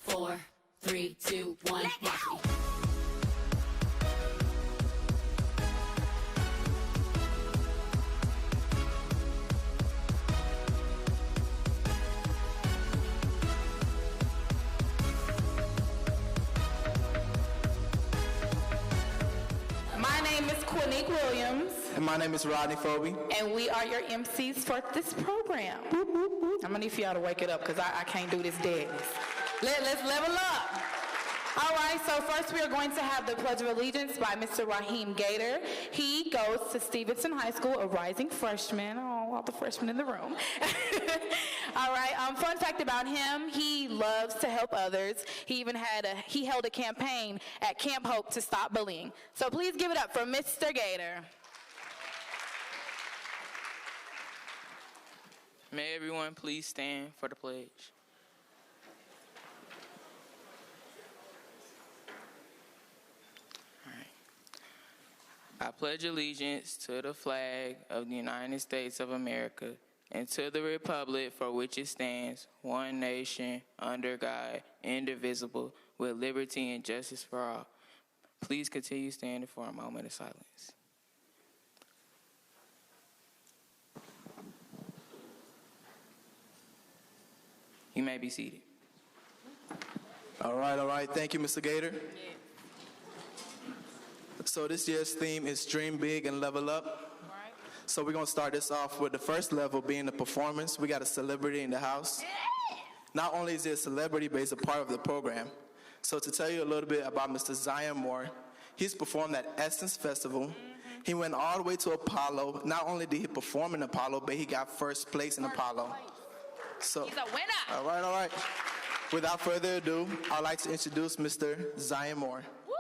4, 3, 2, 1, watch me. And my name is Rodney Phoebe. And we are your MCs for this program. I'm gonna need for y'all to wake it up because I can't do this deadness. Let's level up. All right, so first we are going to have the Pledge of Allegiance by Mr. Raheem Gator. He goes to Stevenson High School, a rising freshman. Oh, all the freshmen in the room. All right, fun fact about him, he loves to help others. He even held a campaign at Camp Hope to stop bullying. So please give it up for Mr. Gator. May everyone please stand for the pledge. All right. I pledge allegiance to the flag of the United States of America and to the republic for which it stands, one nation, under God, indivisible, with liberty and justice for all. Please continue standing for a moment of silence. You may be seated. All right. Thank you, Mr. Gator. Yeah. So this year's theme is Dream Big and Level Up. All right. So we're going to start this off with the first level being the performance. We got a celebrity in the house. Yeah. Not only is he a celebrity, but he's a part of the program. So to tell you a little bit about Mr. Zion Moore, he's performed at Essence Festival. Mm-hmm. He went all the way to Apollo. Not only did he perform in Apollo, but he got first place in Apollo. So, he's a winner. All right. Without further ado, I'd like to introduce Mr. Zion Moore. Woo!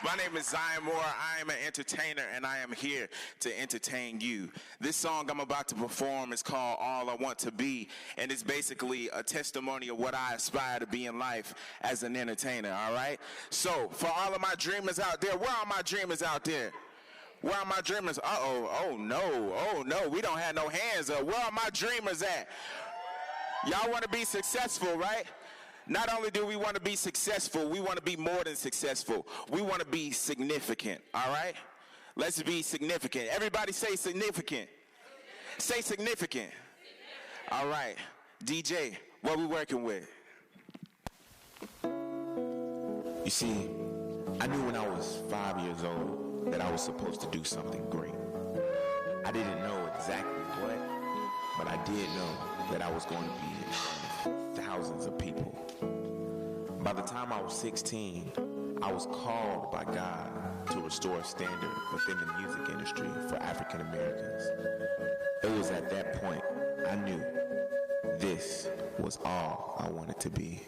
My name is Zion Moore. I am an entertainer, and I am here to entertain you. This song I'm about to perform is called All I Want to Be, and it's basically a testimony of what I aspire to be in life as an entertainer, all right? So, for all of my dreamers out there, where are my dreamers out there? Where are my dreamers? Oh no, we don't have no hands up. Where are my dreamers at? Y'all want to be successful, right? Not only do we want to be successful, we want to be more than successful. We want to be significant, all right? Let's be significant. Everybody say significant. Say significant. All right. DJ, what we working with? You see, I knew when I was 5 years old that I was supposed to do something great. I didn't know exactly what, but I did know that I was going to be in front of thousands of people. By the time I was 16, I was called by God to restore a standard within the music industry for African Americans. It was at that point I knew this was all I wanted to be.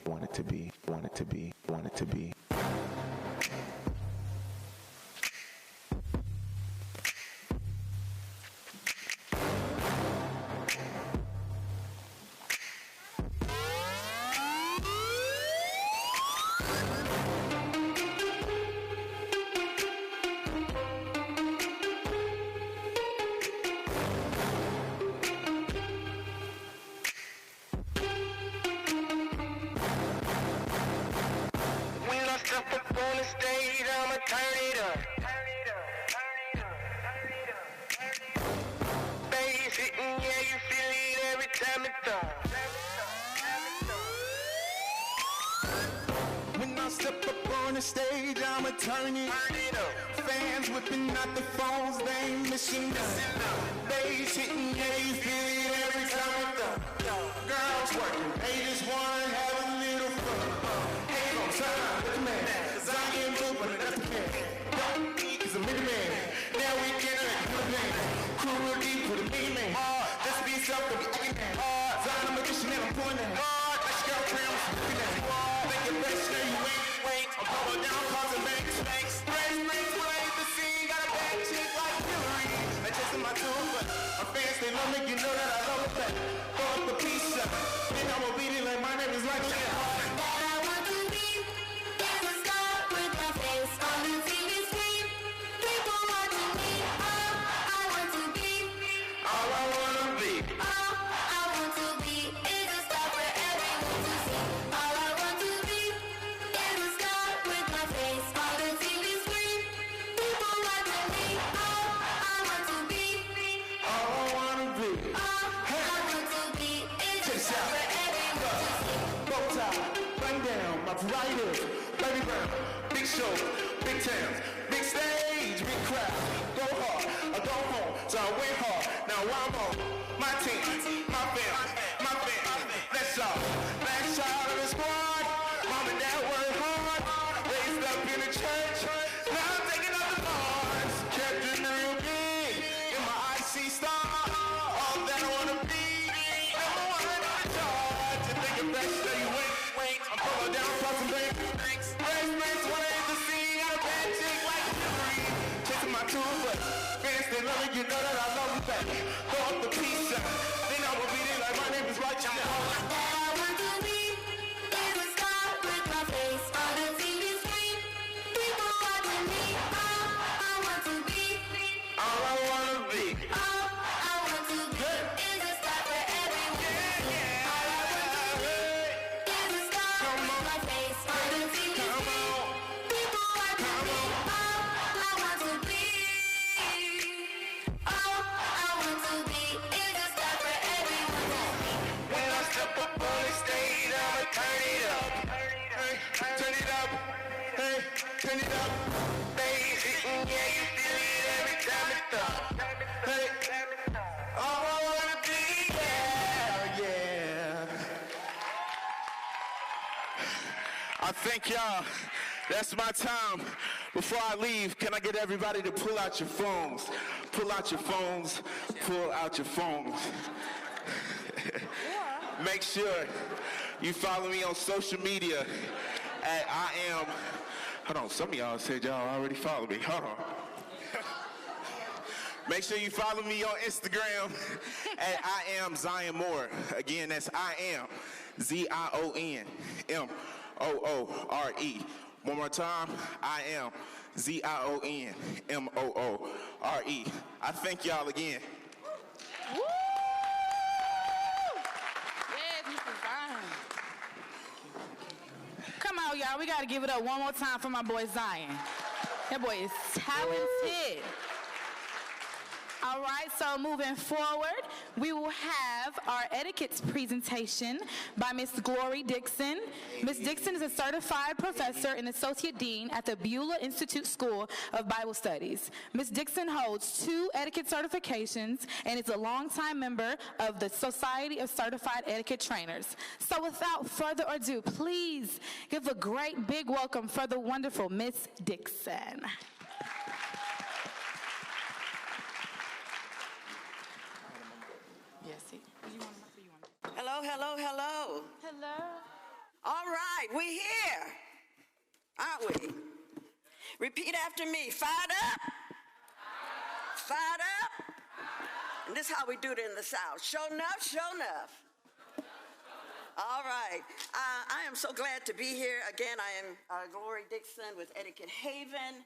When I step up on the stage, I'ma turn it up. Fans whipping out the phones, they ain't missing nothing. Bass hitting, yeah, you feel it every time it thump. Girls working, they just wanna have a little fun. Hey, on time, look at man, 'cause I ain't moving, that's the man. Don't need, 'cause I'm in the man. Now we get it, put a man. Crew real deep, put a mean man. Just be yourself, don't be acting man. Zion, I'm a mission, man, I'm pouring that. Let's go, trim, looking at it. Make it best, sure you ain't. I'm going down, causing banks. Brains, what I ain't the scene. Got a bad chick like Hillary. That's just in my tune, but my fans, they love me, you know that I love it back. Throw up the piece up. Think I'm obedient like my name is like that. All I want to be is a star with my face on the TV screen. People watching me. All I want to be. All I wanna be. All I want to be is a star for everyone. All I want to be is a star with my face on the TV screen. People watching me. All I want to be. All I wanna be. All I want to be is a star for everyone to see. Bow tie, bang down, my writers, baby brown, big shows, big towns, big stage, big crowd. Go hard, I go home, so I went hard. Now I'm on my team, my family, Let's all, last child of the squad. Mom and dad worked hard, raised up in the church. Now I'm taking up the bars, kept it real big. In my eyes see stars, all that I wanna be. Number one in the charts. You think it best, so you wait. I'm pulling down, crossing banks. Race, wanna hit the scene. Got a bad chick like Hillary. Chasing my tour, but fans they love it, you know that I love you back. Go up the peace sign. Then I will be there like my name is right now. All I want to be is a star with my face on the TV screen. People watching me. All I want to be. All I wanna be. All I want to be is a star for everyone. All I want to be is a star with my face on the TV screen. People watching me. All I want to be. All I want to be is a star for everyone. When I step up on the stage, I'ma turn it up. Hey, turn it up. Hey, turn it up. Bass hitting, yeah, you feel it every time it's up. Hey, all I wanna be, yeah. I thank y'all. That's my time. Before I leave, can I get everybody to pull out your phones? Pull out your phones. Pull out your phones. Make sure you follow me on social media at I am. Hold on, some of y'all said y'all already follow me. Hold on. Make sure you follow me on Instagram at I am Zion Moore. Again, that's I am ZION MOORE. One more time, I am ZION MOORE. I thank y'all again. Woo! Yes, Mr. Zion. Come on, y'all. We got to give it up one more time for my boy Zion. That boy is talented. All right, so moving forward, we will have our etiquette presentation by Miss Glory Dixon. Miss Dixon is a certified professor and associate dean at the Beulah Institute School of Bible Studies. Miss Dixon holds 2 etiquette certifications and is a longtime member of the Society of Certified Etiquette Trainers. So without further ado, please give a great big welcome for the wonderful Miss Dixon. Hello, hello, hello. Hello. All right, we here, aren't we? Repeat after me. Fired up. Fired up. And this is how we do it in the South. Show enough, show enough. All right. I am so glad to be here. Again, I am Glory Dixon with Etiquette Haven.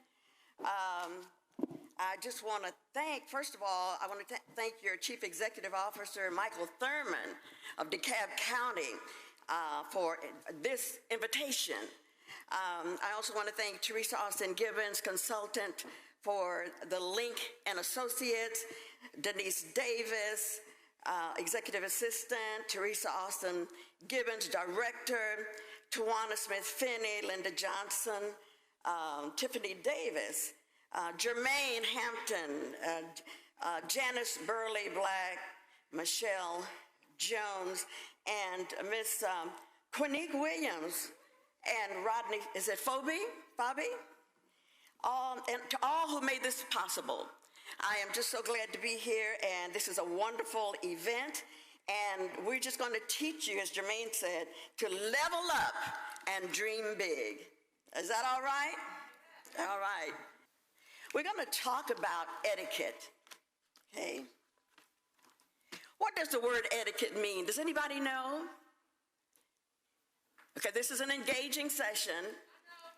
I just want to thank, first of all, I want to thank your Chief Executive Officer, Michael Thurmond of DeKalb County for this invitation. I also want to thank Theresa Austin-Gibbons, consultant for the Link and Associates, Denise Davis, Executive Assistant, Theresa Austin-Gibbons, Director, Tawana Smith-Finney, Linda Johnson, Tiffany Davis, Jermaine Hampton, Janice Burley Black, Michelle Jones, and Miss Quinique Williams, and Rodney, is it Phoebe? And to all who made this possible. I am just so glad to be here, and this is a wonderful event, and we're just going to teach you, as Jermaine said, to level up and dream big. Is that all right? All right. We're going to talk about etiquette, okay? What does the word etiquette mean? Does anybody know? Okay, this is an engaging session.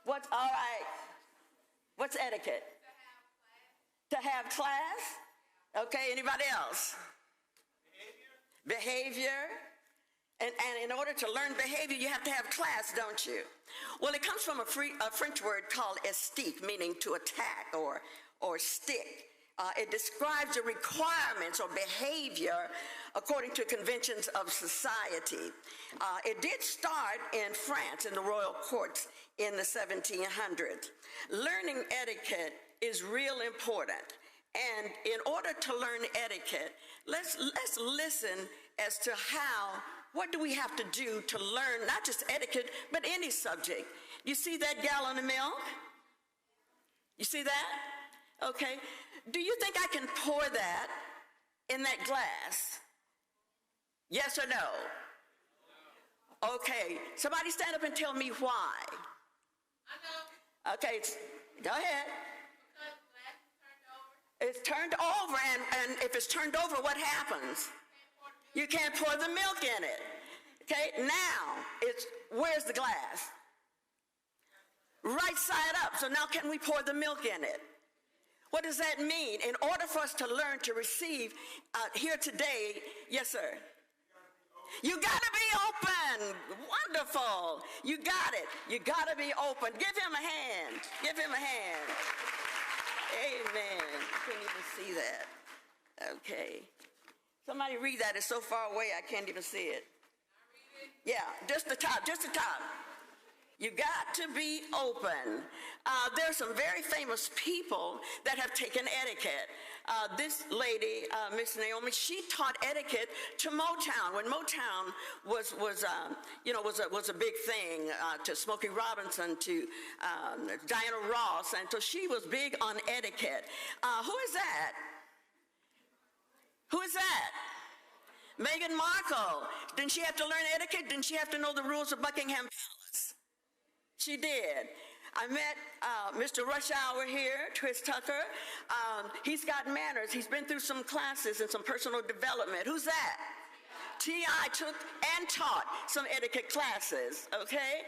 What's, all right, what's etiquette? To have class? Okay, anybody else? Behavior. And in order to learn behavior, you have to have class, don't you? Well, it comes from a French word called estique, meaning to attack or stick. It describes the requirements or behavior according to conventions of society. It did start in France in the royal courts in the 1700s. Learning etiquette is real important. And in order to learn etiquette, let's listen as to what do we have to do to learn not just etiquette, but any subject. You see that gallon of milk? You see that? Okay. Do you think I can pour that in that glass? Yes or no? Okay. Somebody stand up and tell me why. Okay. Go ahead. It's turned over, and if it's turned over, what happens? You can't pour the milk in it. Okay, now, where's the glass? Right side up, so now can we pour the milk in it? What does that mean? In order for us to learn to receive here today, yes, sir? You gotta be open. Wonderful. You got it. You gotta be open. Give him a hand. Give him a hand. Amen. I couldn't even see that. Okay. Somebody read that. It's so far away I can't even see it. Yeah, just the top, just the top. You got to be open. There's some very famous people that have taken etiquette. This lady, Miss Naomi, she taught etiquette to Motown when Motown was a big thing, to Smokey Robinson, to Diana Ross, and so she was big on etiquette. Who is that? Who is that? Meghan Markle. Didn't she have to learn etiquette? Didn't she have to know the rules of Buckingham Palace? She did. I met Mr. Rush Hour here, Tris Tucker. He's got manners. He's been through some classes and some personal development. Who's that? T.I. took and taught some etiquette classes, okay?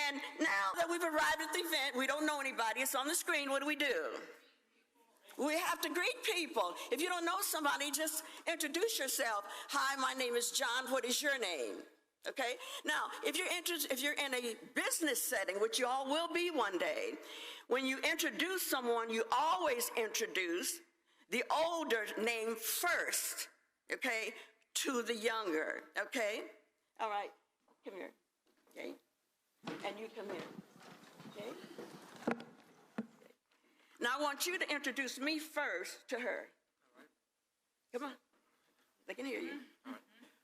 And now that we've arrived at the event, we don't know anybody. It's on the screen. What do? We have to greet people. If you don't know somebody, just introduce yourself. Hi, my name is John. What is your name? Okay? Now, if you're in a business setting, which you all will be one day, when you introduce someone, you always introduce the older name first, okay, to the younger, okay? All right, come here, okay? And you come here, okay? Now, I want you to introduce me first to her. All right. Come on. They can hear you. All right.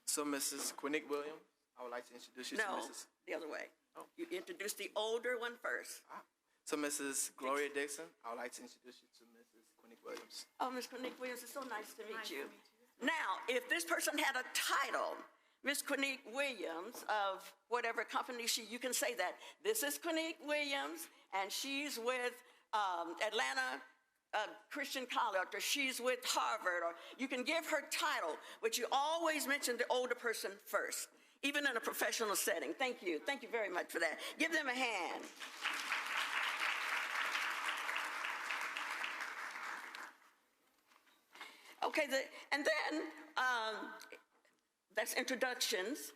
So, Mrs. Quinique Williams, I would like to introduce you to Mrs. The other way. Oh. You introduce the older one first. So, Mrs. Gloria Dixon, I would like to introduce you to Mrs. Quinique Williams. Oh, Miss Quinique Williams, it's so nice to meet you. Now, if this person had a title, Miss Quinique Williams of whatever company you can say that. This is Quinique Williams, and she's with Atlanta Christian College, or she's with Harvard, or you can give her title, but you always mention the older person first, even in a professional setting. Thank you. Thank you very much for that. Give them a hand. Okay, and then that's introductions.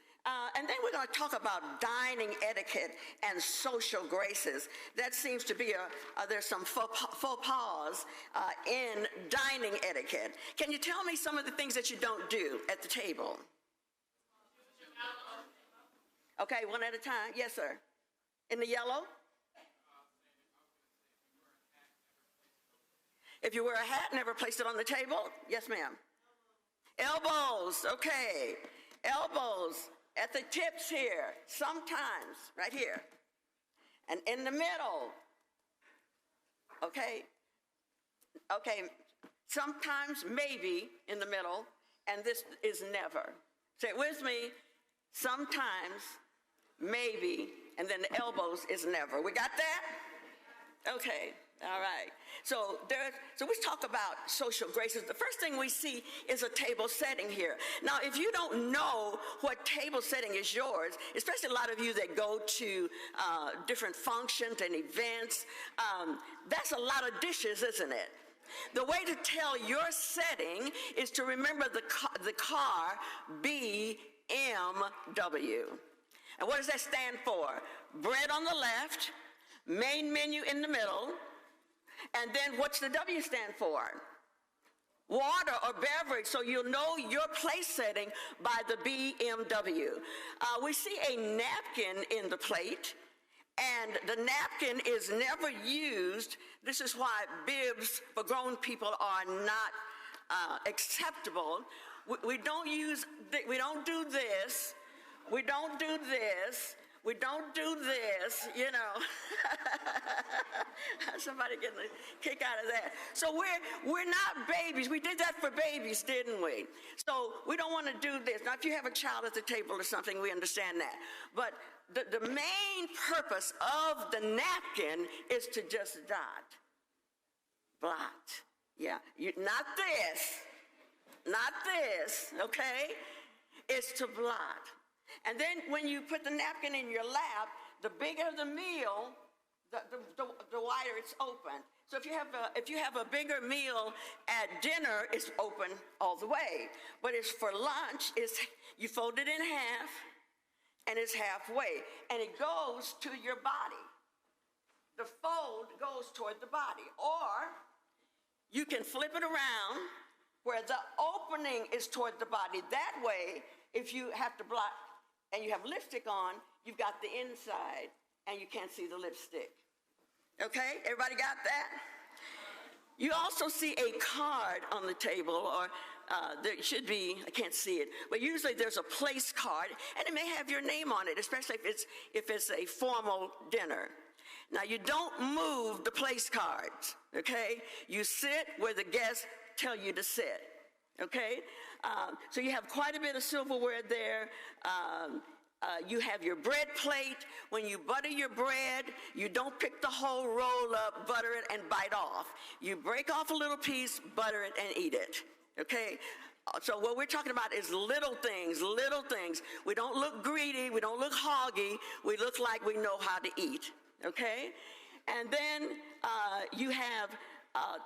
And then we're going to talk about dining etiquette and social graces. That seems to be there's some faux pas in dining etiquette. Can you tell me some of the things that you don't do at the table? Okay, one at a time. Yes, sir. In the yellow? If you wear a hat, never place it on the table? Yes, ma'am. Elbows, okay. Elbows at the tips here, sometimes, right here. And in the middle, okay? Okay, sometimes, maybe, in the middle, and this is never. Say it with me. Sometimes, maybe, and then the elbows is never. We got that? Okay. All right. So we talk about social graces. The first thing we see is a table setting here. Now, if you don't know what table setting is yours, especially a lot of you that go to different functions and events, that's a lot of dishes, isn't it? The way to tell your setting is to remember the car B And what does that stand for? Bread on the left, main menu in the middle, and then what's the W stand for? Water or beverage, so you'll know your place setting by the BMW. We see a napkin in the plate, and the napkin is never used. This is why bibs for grown people are not acceptable. We don't do this. We don't do this. We don't do this, you know. Somebody getting a kick out of that. So we're not babies. We did that for babies, didn't we? So we don't want to do this. Now, if you have a child at the table or something, we understand that. But the main purpose of the napkin is to just dot, blot. Yeah, not this, okay? It's to blot. And then when you put the napkin in your lap, the bigger the meal, the wider it's open. So if you have a bigger meal at dinner, it's open all the way. But it's for lunch, you fold it in half, and it's halfway. And it goes to your body. The fold goes toward the body. Or you can flip it around where the opening is toward the body. That way, if you have to block and you have lipstick on, you've got the inside and you can't see the lipstick. Okay, everybody got that? You also see a card on the table, or there should be, I can't see it, but usually there's a place card, and it may have your name on it, especially if it's a formal dinner. Now, you don't move the place cards, okay? You sit where the guests tell you to sit, okay? So you have quite a bit of silverware there. You have your bread plate. When you butter your bread, you don't pick the whole roll up, butter it, and bite off. You break off a little piece, butter it, and eat it, okay? So what we're talking about is little things, little things. We don't look greedy. We don't look hoggy. We look like we know how to eat, okay? And then you have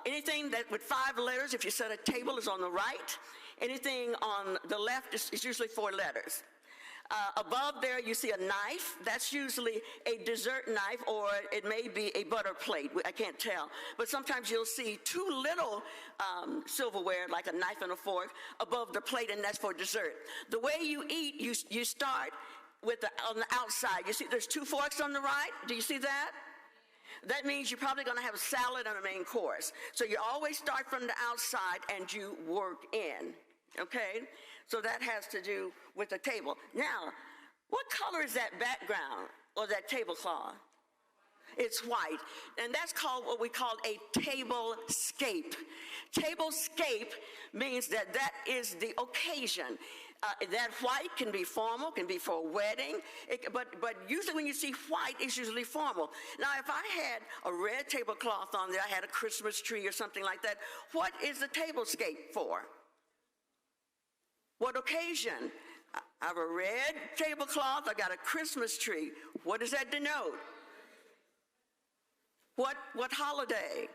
anything that with 5 letters, if you set a table, is on the right. Anything on the left is usually 4 letters. Above there, you see a knife. That's usually a dessert knife, or it may be a butter plate. I can't tell. But sometimes you'll see 2 little silverware, like a knife and a fork, above the plate, and that's for dessert. The way you eat, you start with on the outside. You see there's 2 forks on the right. Do you see that? That means you're probably going to have a salad and a main course. So you always start from the outside and you work in, okay? So that has to do with the table. Now, what color is that background or that tablecloth? It's white, and that's called what we call a tablescape. Tablescape means that is the occasion. That white can be formal, can be for a wedding, but usually when you see white, it's usually formal. Now, if I had a red tablecloth on there, I had a Christmas tree or something like that, what is the tablescape for? What occasion? I have a red tablecloth, I got a Christmas tree. What does that denote? What holiday?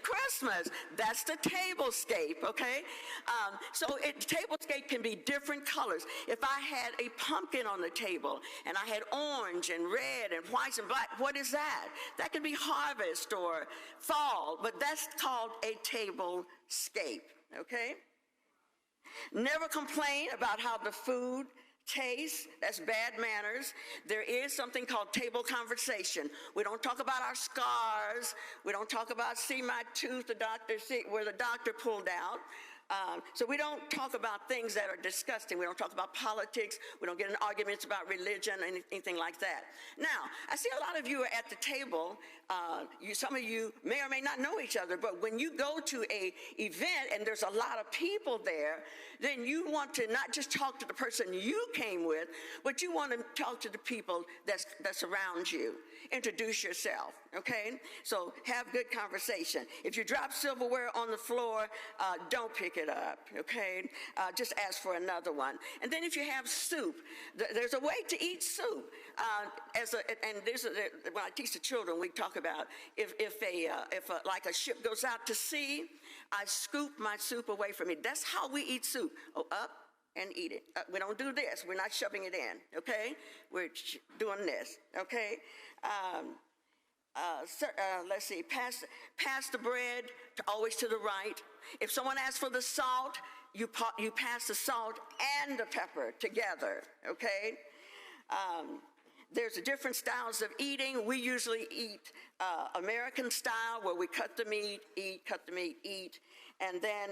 Christmas. That's the tablescape, okay? Tablescape can be different colors. If I had a pumpkin on the table and I had orange and red and white and black, what is that? That could be harvest or fall, but that's called a tablescape, okay? Never complain about how the food tastes. That's bad manners. There is something called table conversation. We don't talk about our scars. We don't talk about see my tooth, where the doctor pulled out. So we don't talk about things that are disgusting. We don't talk about politics. We don't get in arguments about religion or anything like that. Now, I see a lot of you are at the table. Some of you may or may not know each other, but when you go to an event and there's a lot of people there, then you want to not just talk to the person you came with, but you want to talk to the people that's around you. Introduce yourself, okay? So have good conversation. If you drop silverware on the floor, don't pick it up, okay? Just ask for another one. And then if you have soup, there's a way to eat soup. When I teach the children, we talk about if like a ship goes out to sea, I scoop my soup away from me. That's how we eat soup. Oh, up, and eat it. We don't do this. We're not shoving it in, okay? We're doing this, okay? Let's see, pass the bread always to the right. If someone asks for the salt, you pass the salt and the pepper together, okay? There's different styles of eating. We usually eat American style, where we cut the meat, eat. And then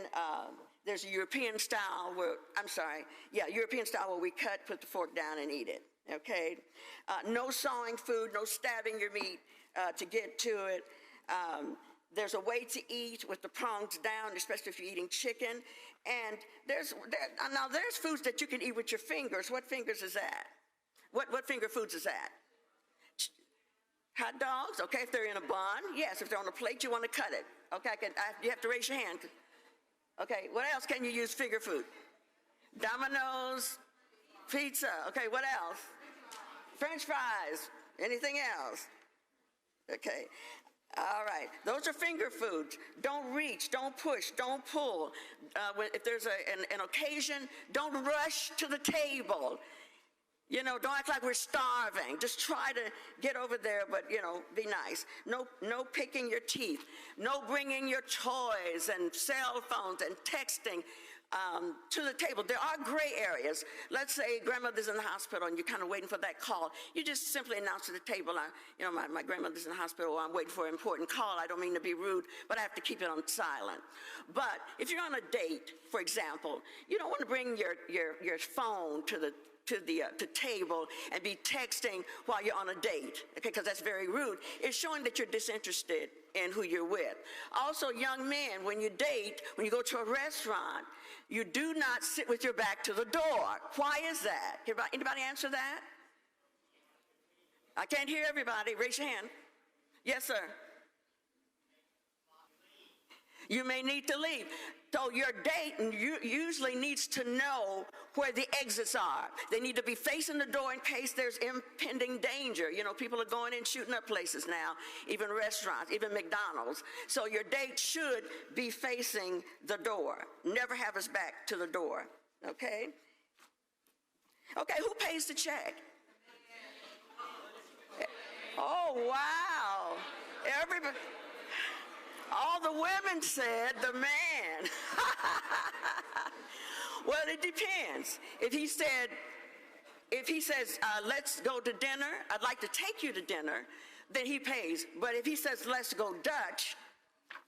there's a European style where, European style where we cut, put the fork down and eat it, okay? No sawing food, no stabbing your meat to get to it. There's a way to eat with the prongs down, especially if you're eating chicken. And there's foods that you can eat with your fingers. What fingers is that? What finger foods is that? Hot dogs, okay, if they're in a bun. Yes, if they're on a plate, you want to cut it. Okay, you have to raise your hand. Okay, what else can you use finger food? Domino's, pizza, okay, what else? French fries, anything else? Okay, all right, those are finger foods. Don't reach, don't push, don't pull. If there's an occasion, don't rush to the table. You know, don't act like we're starving. Just try to get over there, but, you know, be nice. No picking your teeth. No bringing your toys and cell phones and texting to the table. There are gray areas. Let's say grandmother's in the hospital and you're kind of waiting for that call. You just simply announce to the table, my grandmother's in the hospital, or I'm waiting for an important call. I don't mean to be rude, but I have to keep it on silent. But if you're on a date, for example, you don't want to bring your phone to the table and be texting while you're on a date, okay, because that's very rude. It's showing that you're disinterested in who you're with. Also, young men, when you date, when you go to a restaurant, you do not sit with your back to the door. Why is that? Can anybody answer that? I can't hear everybody. Raise your hand. Yes, sir. You may need to leave. So your date usually needs to know where the exits are. They need to be facing the door in case there's impending danger. You know, people are going in shooting up places now, even restaurants, even McDonald's. So your date should be facing the door. Never have his back to the door, okay? Okay, who pays the check? Oh, wow. Everybody. All the women said the man. Well, it depends. If he says, let's go to dinner, I'd like to take you to dinner, then he pays. But if he says, let's go Dutch,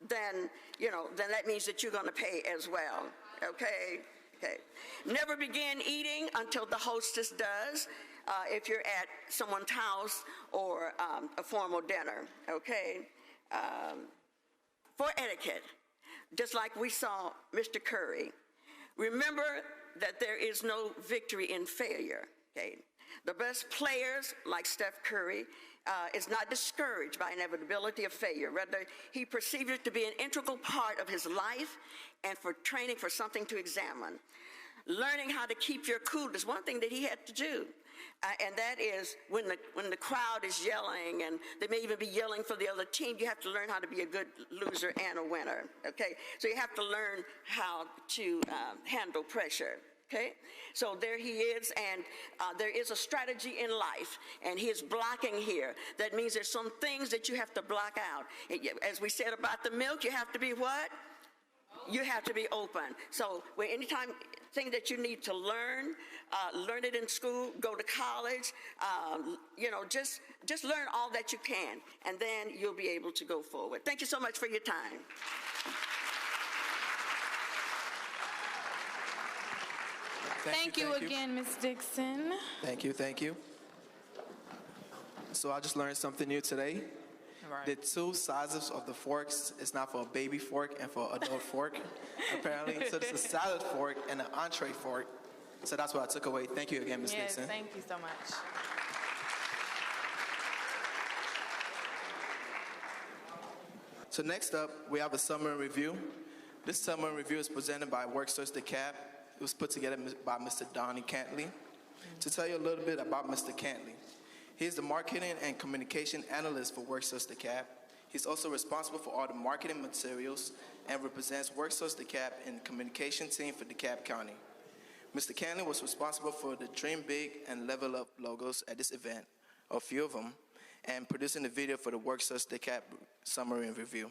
then that means that you're going to pay as well. Okay? Okay. Never begin eating until the hostess does, if you're at someone's house or a formal dinner. Okay? For etiquette, just like we saw Mr. Curry, remember that there is no victory in failure, okay? The best players, like Steph Curry, is not discouraged by inevitability of failure. Rather, he perceives it to be an integral part of his life and for training for something to examine. Learning how to keep your cool is one thing that he had to do. And that is when the crowd is yelling, and they may even be yelling for the other team, you have to learn how to be a good loser and a winner, okay? So you have to learn how to handle pressure, okay? So there he is, and there is a strategy in life, and he is blocking here. That means there's some things that you have to block out. As we said about the milk, you have to be what? You have to be open. So anytime thing that you need to learn it in school, go to college, just learn all that you can, and then you'll be able to go forward. Thank you so much for your time. Thank you again, Ms. Dixon. Thank you. So I just learned something new today. Right. The two sizes of the forks is not for a baby fork and for an adult fork, apparently. So it's a salad fork and an entree fork. So that's what I took away. Thank you again, Ms. Yes, Dixon. thank you so much. So next up, we have a summer review. This summer review is presented by WorkSource DeKalb. It was put together by Mr. Donnie Cantley. To tell you a little bit about Mr. Cantley, he is the marketing and communication analyst for WorkSource DeKalb. He's also responsible for all the marketing materials and represents WorkSource DeKalb in the communication team for DeKalb County. Mr. Canley was responsible for the Dream Big and Level Up logos at this event, a few of them, and producing the video for the WorkSource DeKalb Summary and Review.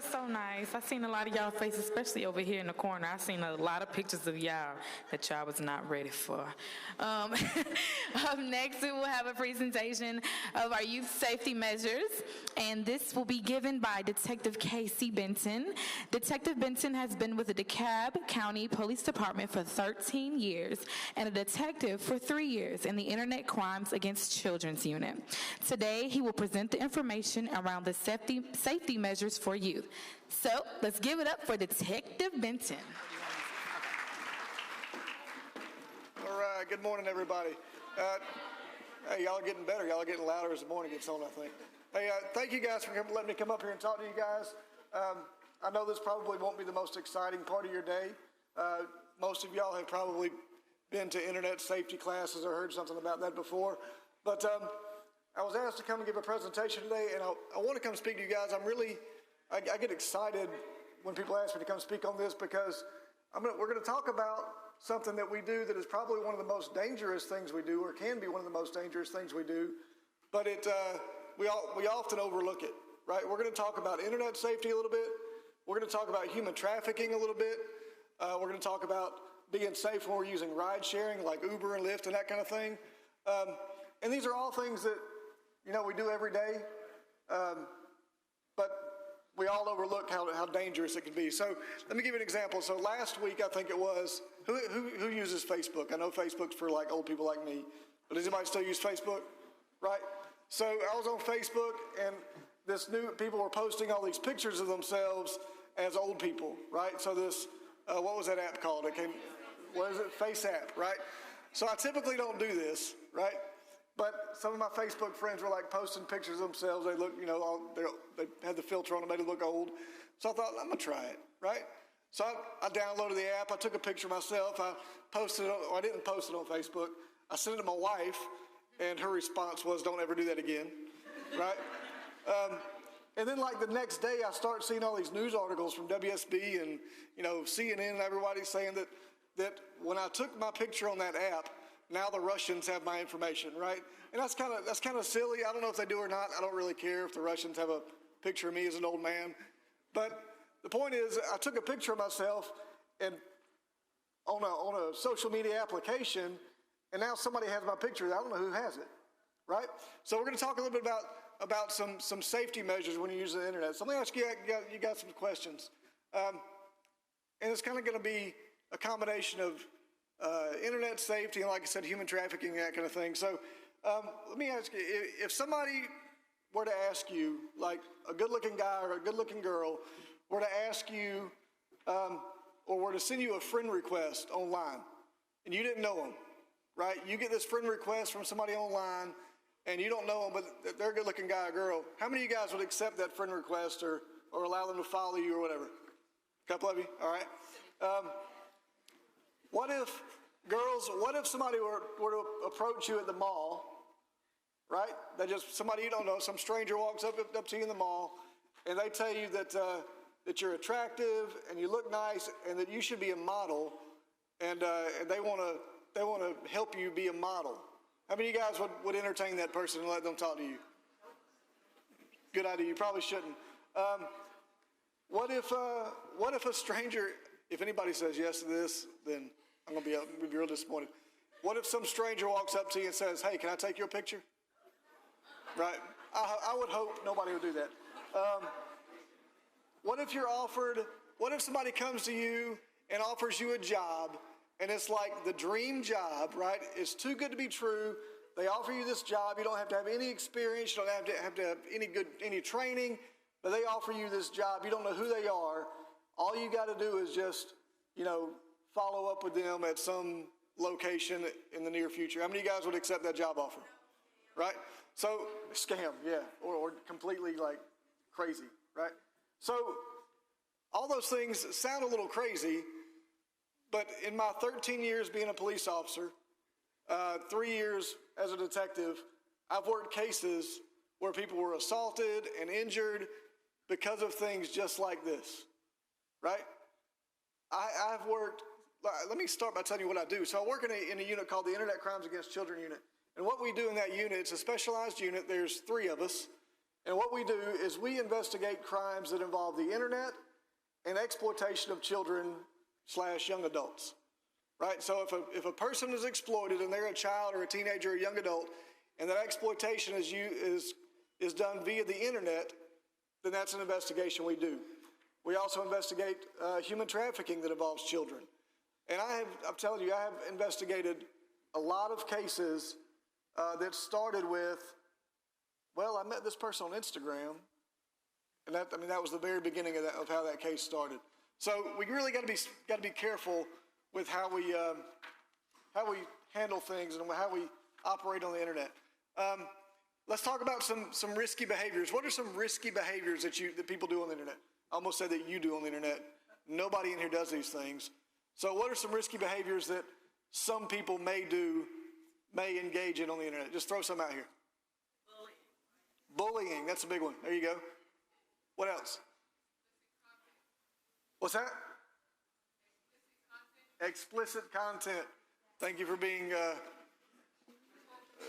that's so nice. I seen a lot of y'all faces, especially over here in the corner. I seen a lot of pictures of y'all that y'all was not ready for. Up next, we will have a presentation of our youth safety measures, and this will be given by Detective Casey Benton. Detective Benton has been with the DeKalb County Police Department for 13 years and a detective for 3 years in the Internet Crimes Against Children's Unit. Today, he will present the information around the safety measures for youth. So, let's give it up for Detective Benton. All right, good morning, everybody. Hey, y'all are getting better. Y'all are getting louder as the morning gets on, I think. Hey, thank you guys for letting me come up here and talk to you guys. I know this probably won't be the most exciting part of your day. Most of y'all have probably been to internet safety classes or heard something about that before. But I was asked to come and give a presentation today, and I want to come speak to you guys. I get excited when people ask me to come speak on this because we're going to talk about something that we do that is probably one of the most dangerous things we do, or can be one of the most dangerous things we do, but we often overlook it, right? We're going to talk about internet safety a little bit. We're going to talk about human trafficking a little bit. We're going to talk about being safe when we're using ride sharing like Uber and Lyft and that kind of thing. And these are all things that, we do every day, but we all overlook how dangerous it can be. So let me give you an example. So last week, I think it was, who uses Facebook? I know Facebook's for like old people like me, but does anybody still use Facebook? Right? So I was on Facebook, and people were posting all these pictures of themselves as old people, right? So this, what was that app called? What is it? Face app, right? So I typically don't do this, right? But some of my Facebook friends were like posting pictures of themselves. They look, they had the filter on them, made it look old. So I thought, I'm gonna try it, right? So I downloaded the app. I took a picture of myself. I posted it. I didn't post it on Facebook. I sent it to my wife, and her response was, "Don't ever do that again," right? And then like the next day, I start seeing all these news articles from WSB and CNN and everybody saying that when I took my picture on that app, now the Russians have my information, right? And that's kind of silly. I don't know if they do or not. I don't really care if the Russians have a picture of me as an old man. But the point is, I took a picture of myself and on a social media application, and now somebody has my picture. I don't know who has it, right? So we're going to talk a little bit about some safety measures when you use the internet. So let me ask you got some questions. And it's kind of going to be a combination of internet safety and, like I said, human trafficking and that kind of thing. So let me ask you, if somebody were to ask you, like a good-looking guy or a good-looking girl were to ask you or were to send you a friend request online and you didn't know them, right? You get this friend request from somebody online and you don't know them, but they're a good-looking guy or girl. How many of you guys would accept that friend request or allow them to follow you or whatever? A couple of you? All right. What if somebody were to approach you at the mall, right? Somebody you don't know, some stranger walks up to you in the mall, and they tell you that you're attractive and you look nice and that you should be a model, and they want to help you be a model. How many of you guys would entertain that person and let them talk to you? Good idea. You probably shouldn't. What if a stranger? If anybody says yes to this, then I'm going to be real disappointed. What if some stranger walks up to you and says, "Hey, can I take your picture?" Right? I would hope nobody would do that. What if somebody comes to you and offers you a job, and it's like the dream job, right? It's too good to be true. They offer you this job. You don't have to have any experience. You don't have to have any training, but they offer you this job. You don't know who they are. All you got to do is just, follow up with them at some location in the near future. How many of you guys would accept that job offer? Right? So, scam, yeah, or completely like crazy, right? So, all those things sound a little crazy, but in my 13 years being a police officer, 3 years as a detective, I've worked cases where people were assaulted and injured because of things just like this, right? I've worked, let me start by telling you what I do. So I work in a unit called the Internet Crimes Against Children Unit. And what we do in that unit, it's a specialized unit. There's 3 of us. And what we do is we investigate crimes that involve the internet and exploitation of children / young adults, right? So if a person is exploited and they're a child or a teenager or a young adult, and that exploitation is done via the internet, then that's an investigation we do. We also investigate human trafficking that involves children. And I'm telling you, I have investigated a lot of cases that started with, well, I met this person on Instagram, and that was the very beginning of how that case started. So we really got to be careful with how we handle things and how we operate on the internet. Let's talk about some risky behaviors. What are some risky behaviors that people do on the internet? I almost said that you do on the internet. Nobody in here does these things. So what are some risky behaviors that some people may engage in on the internet? Just throw some out here. Bullying, that's a big one. There you go. What else? What's that? Explicit content. Thank you for being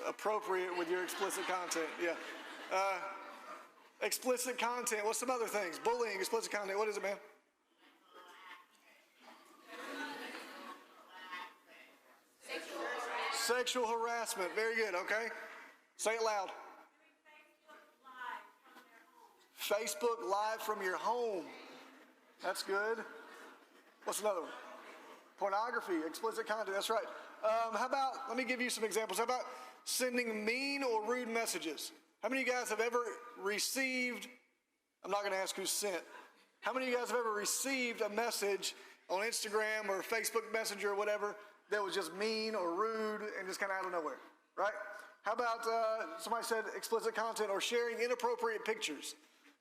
appropriate with your explicit content. Yeah. Explicit content. What's some other things? Bullying, explicit content. What is it, man? Sexual harassment. Very good. Okay. Say it loud. Facebook Live from your home. That's good. What's another one? Pornography, explicit content. That's right. How about, let me give you some examples. How about sending mean or rude messages? How many of you guys have ever received, I'm not going to ask who sent, how many of you guys have ever received a message on Instagram or Facebook Messenger or whatever that was just mean or rude and just kind of out of nowhere, right? How about somebody said explicit content or sharing inappropriate pictures,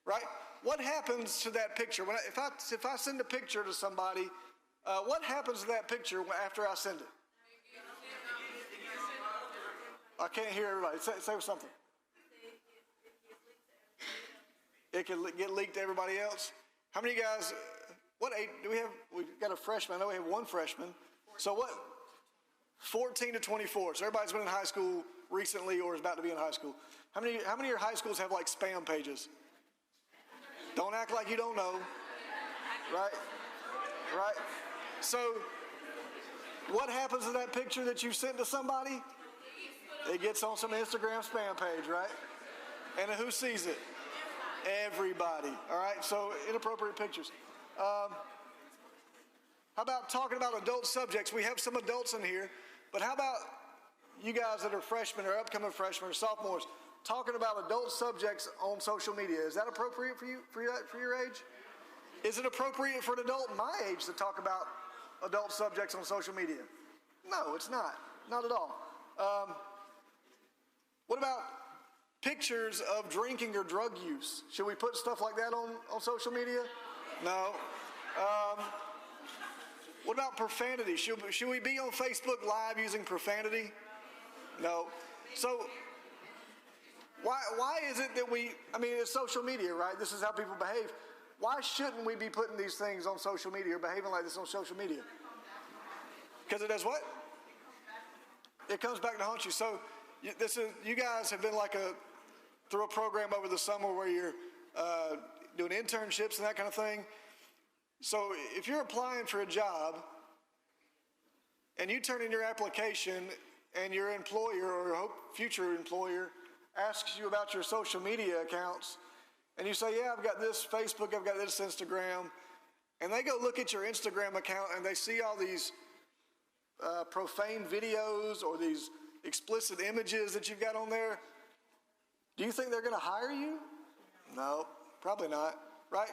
right? What happens to that picture? If I send a picture to somebody, what happens to that picture after I send it? I can't hear everybody. Say something. It can get leaked to everybody else. How many of you guys, what age do we have? We've got a freshman. I know we have one freshman. So what? 14 to 24. So everybody's been in high school recently or is about to be in high school. How many of your high schools have like spam pages? Don't act like you don't know. Right? Right? So what happens to that picture that you sent to somebody? It gets on some Instagram spam page, right? And who sees it? Everybody. All right? So inappropriate pictures. How about talking about adult subjects? We have some adults in here, but how about you guys that are freshmen or upcoming freshmen or sophomores talking about adult subjects on social media? Is that appropriate for your age? Is it appropriate for an adult my age to talk about adult subjects on social media? No, it's not. Not at all. What about pictures of drinking or drug use? Should we put stuff like that on social media? No. What about profanity? Should we be on Facebook Live using profanity? No. So why is it that it's social media, right? This is how people behave. Why shouldn't we be putting these things on social media or behaving like this on social media? Because it does what? It comes back to haunt you. So you guys have been through a program over the summer where you're doing internships and that kind of thing. So if you're applying for a job and you turn in your application and your employer or future employer asks you about your social media accounts and you say, yeah, I've got this Facebook, I've got this Instagram, and they go look at your Instagram account and they see all these profane videos or these explicit images that you've got on there, do you think they're going to hire you? No, probably not, right?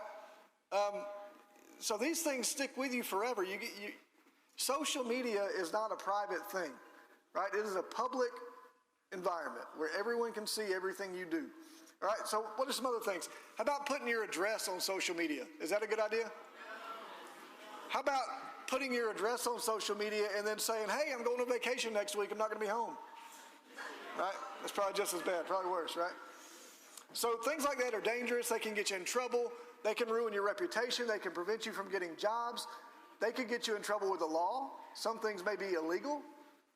So these things stick with you forever. Social media is not a private thing, right? It is a public environment where everyone can see everything you do. All right, so what are some other things? How about putting your address on social media? Is that a good idea? How about putting your address on social media and then saying, hey, I'm going on vacation next week, I'm not going to be home? Right? That's probably just as bad, probably worse, right? So things like that are dangerous. They can get you in trouble. They can ruin your reputation. They can prevent you from getting jobs. They could get you in trouble with the law. Some things may be illegal,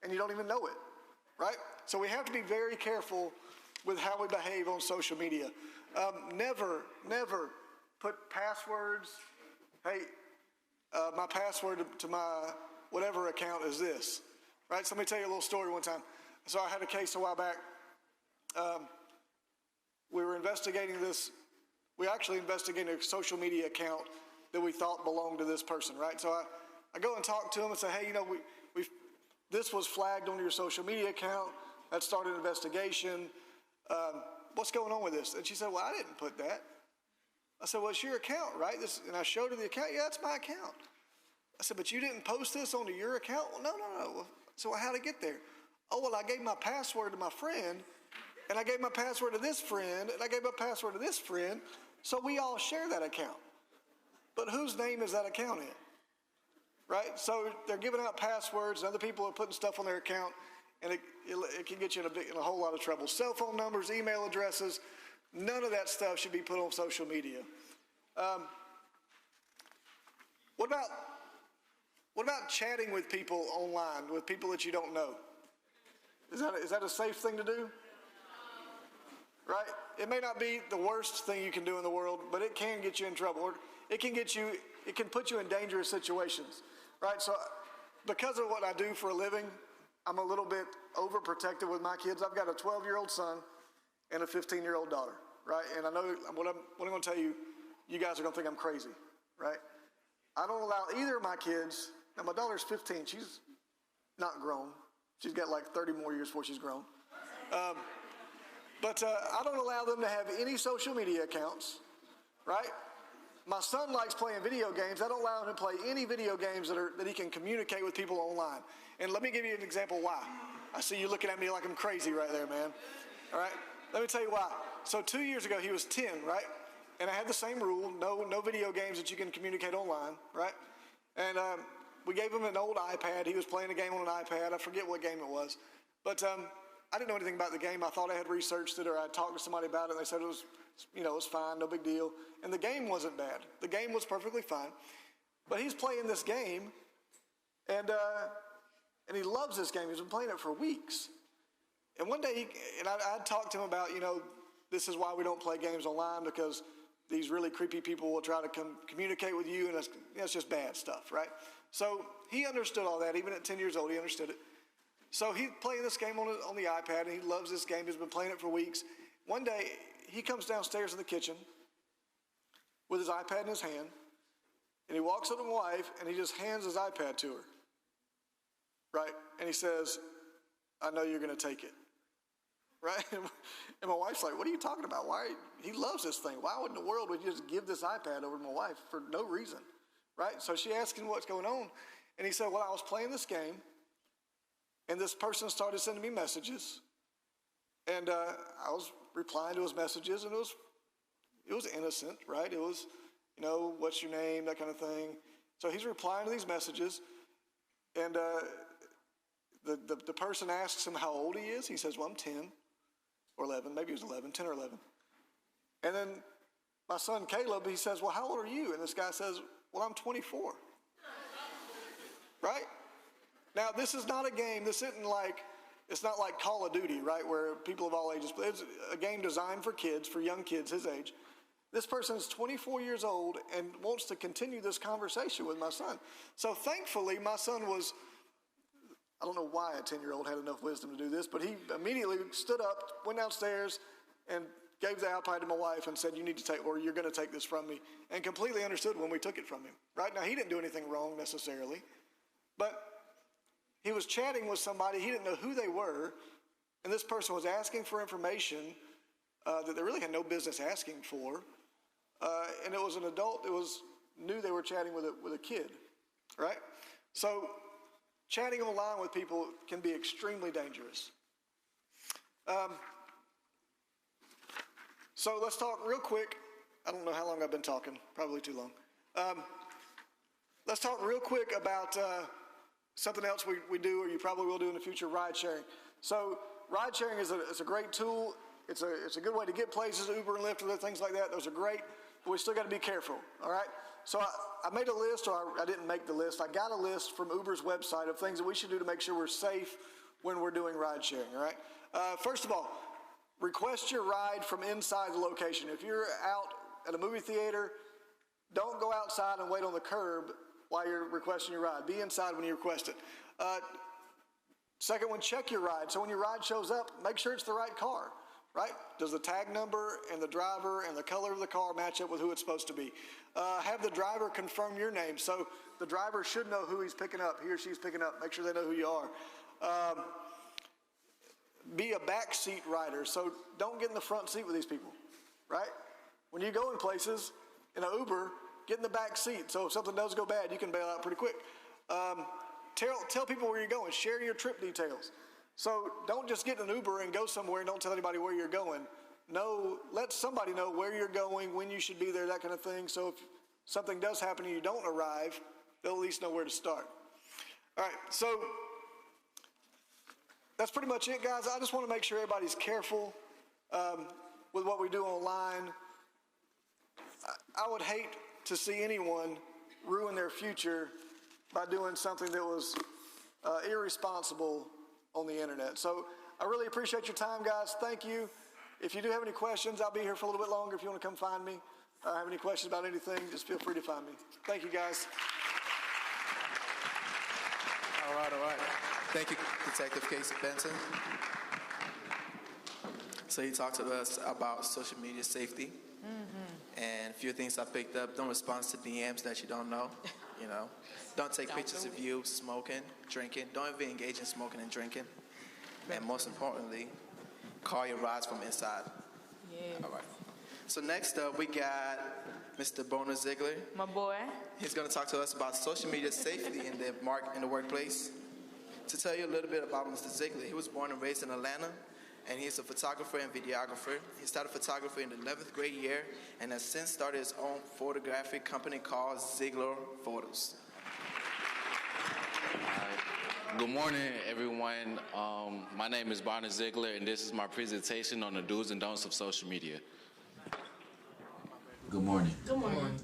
and you don't even know it, right? So we have to be very careful with how we behave on social media. Never put passwords. Hey, my password to my whatever account is this, right? So let me tell you a little story one time. So I had a case a while back. We were investigating this. We actually investigated a social media account that we thought belonged to this person, right? So I go and talk to him and say, hey, this was flagged on your social media account. That started an investigation. What's going on with this? And she said, well, I didn't put that. I said, well, it's your account, right? And I showed her the account. Yeah, it's my account. I said, but you didn't post this onto your account? Well, no. So how'd it get there? Oh, well, I gave my password to my friend, and I gave my password to this friend, and I gave my password to this friend, so we all share that account. But whose name is that account in? Right? So they're giving out passwords, and other people are putting stuff on their account, and it can get you in a whole lot of trouble. Cell phone numbers, email addresses, none of that stuff should be put on social media. What about chatting with people online, with people that you don't know? Is that a safe thing to do? Right? It may not be the worst thing you can do in the world, but it can get you in trouble. Or it can put you in dangerous situations. Right? So because of what I do for a living, I'm a little bit overprotective with my kids. I've got a 12-year-old son and a 15-year-old daughter. Right? And I know what I'm going to tell you, you guys are going to think I'm crazy. Right? I don't allow either of my kids. Now, my daughter's 15. She's not grown. She's got like 30 more years before she's grown. But I don't allow them to have any social media accounts, right? My son likes playing video games. I don't allow him to play any video games that he can communicate with people online. And let me give you an example why. I see you looking at me like I'm crazy right there, man. All right? Let me tell you why. So 2 years ago, he was 10, right? And I had the same rule, no video games that you can communicate online, right? And we gave him an old iPad. He was playing a game on an iPad. I forget what game it was. But I didn't know anything about the game. I thought I had researched it or I talked to somebody about it, and they said it was fine, no big deal. And the game wasn't bad. The game was perfectly fine. But he's playing this game, and he loves this game. He's been playing it for weeks. And one day, I talked to him about, this is why we don't play games online, because these really creepy people will try to communicate with you, and it's just bad stuff, right? So he understood all that. Even at 10 years old, he understood it. So he's playing this game on the iPad, and he loves this game. He's been playing it for weeks. One day, he comes downstairs in the kitchen with his iPad in his hand, and he walks up to my wife, and he just hands his iPad to her, right? And he says, I know you're going to take it, right? And my wife's like, what are you talking about? He loves this thing. Why in the world would you just give this iPad over to my wife for no reason, right? So she asked him what's going on, and he said, well, I was playing this game, and this person started sending me messages, and I was replying to his messages, and it was innocent, right? It was, what's your name, that kind of thing. So he's replying to these messages, and the person asks him how old he is. He says, well, I'm 10 or 11. Maybe he was 11, 10 or 11. And then my son Caleb, he says, well, how old are you? And this guy says, well, I'm 24. Right? Now, this is not a game. It's not like Call of Duty, right, where people of all ages play. It's a game designed for kids, for young kids his age. This person is 24 years old and wants to continue this conversation with my son. So thankfully, my son was, I don't know why a 10-year-old had enough wisdom to do this, but he immediately stood up, went downstairs, and gave the iPad to my wife and said, you need to take, or you're going to take this from me, and completely understood when we took it from him. Right? Now, he didn't do anything wrong necessarily, but he was chatting with somebody, he didn't know who they were, and this person was asking for information that they really had no business asking for, and it was an adult knew they were chatting with a kid, right? So chatting online with people can be extremely dangerous. So let's talk real quick. I don't know how long I've been talking, probably too long. Let's talk real quick about something else we do, or you probably will do in the future, ride sharing. So ride sharing is a great tool. It's a good way to get places, Uber and Lyft and other things like that. Those are great, but we still got to be careful, all right? So I made a list, or I didn't make the list. I got a list from Uber's website of things that we should do to make sure we're safe when we're doing ride sharing, all right? First of all, request your ride from inside the location. If you're out at a movie theater, don't go outside and wait on the curb while you're requesting your ride. Be inside when you request it. Second one, check your ride. So when your ride shows up, make sure it's the right car, right? Does the tag number and the driver and the color of the car match up with who it's supposed to be? Have the driver confirm your name. So the driver should know who he's picking up, he or she's picking up. Make sure they know who you are. Be a backseat rider. So don't get in the front seat with these people, right? When you go in places, in an Uber, get in the back seat. So if something does go bad, you can bail out pretty quick. Tell people where you're going. Share your trip details. So don't just get in an Uber and go somewhere and don't tell anybody where you're going. No, let somebody know where you're going, when you should be there, that kind of thing. So if something does happen and you don't arrive, they'll at least know where to start. All right, so that's pretty much it, guys. I just want to make sure everybody's careful with what we do online. I would hate to see anyone ruin their future by doing something that was irresponsible on the internet. So I really appreciate your time, guys. Thank you. If you do have any questions, I'll be here for a little bit longer if you want to come find me. Have any questions about anything, just feel free to find me. Thank you, guys. All right. Thank you, Detective Casey Benton. So he talked to us about social media safety. And a few things I picked up: don't respond to DMs that you don't know. Don't take pictures of you smoking, drinking. Don't even engage in smoking and drinking. And most importantly, call your rides from inside. Yeah. All right. So next up, we got Mr. Boner Ziegler. My boy. He's going to talk to us about social media safety in the workplace. To tell you a little bit about Mr. Ziegler, he was born and raised in Atlanta, and he's a photographer and videographer. He started photography in the 11th grade year and has since started his own photographic company called Ziegler Photos. Good morning, everyone. My name is Bonner Ziegler, and this is my presentation on the do's and don'ts of social media. Good morning. Good morning.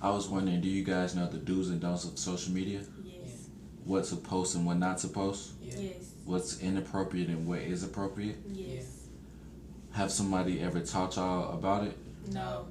I was wondering, do you guys know the do's and don'ts of social media? Yes. What's to post and what not to post? Yes. What's inappropriate and what is appropriate? Yes. Have somebody ever taught y'all about it? No.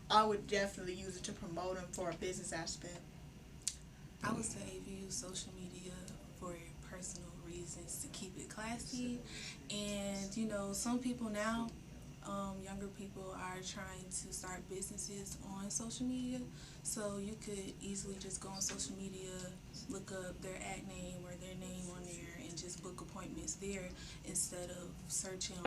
I would definitely use it to promote them for a business aspect. I would say if you use social media personal reasons to keep it classy. And, you know, some people now, younger people are trying to start businesses on social media. So you could easily just go on social media, look up their ad name or their name on there and just book appointments there instead of searching.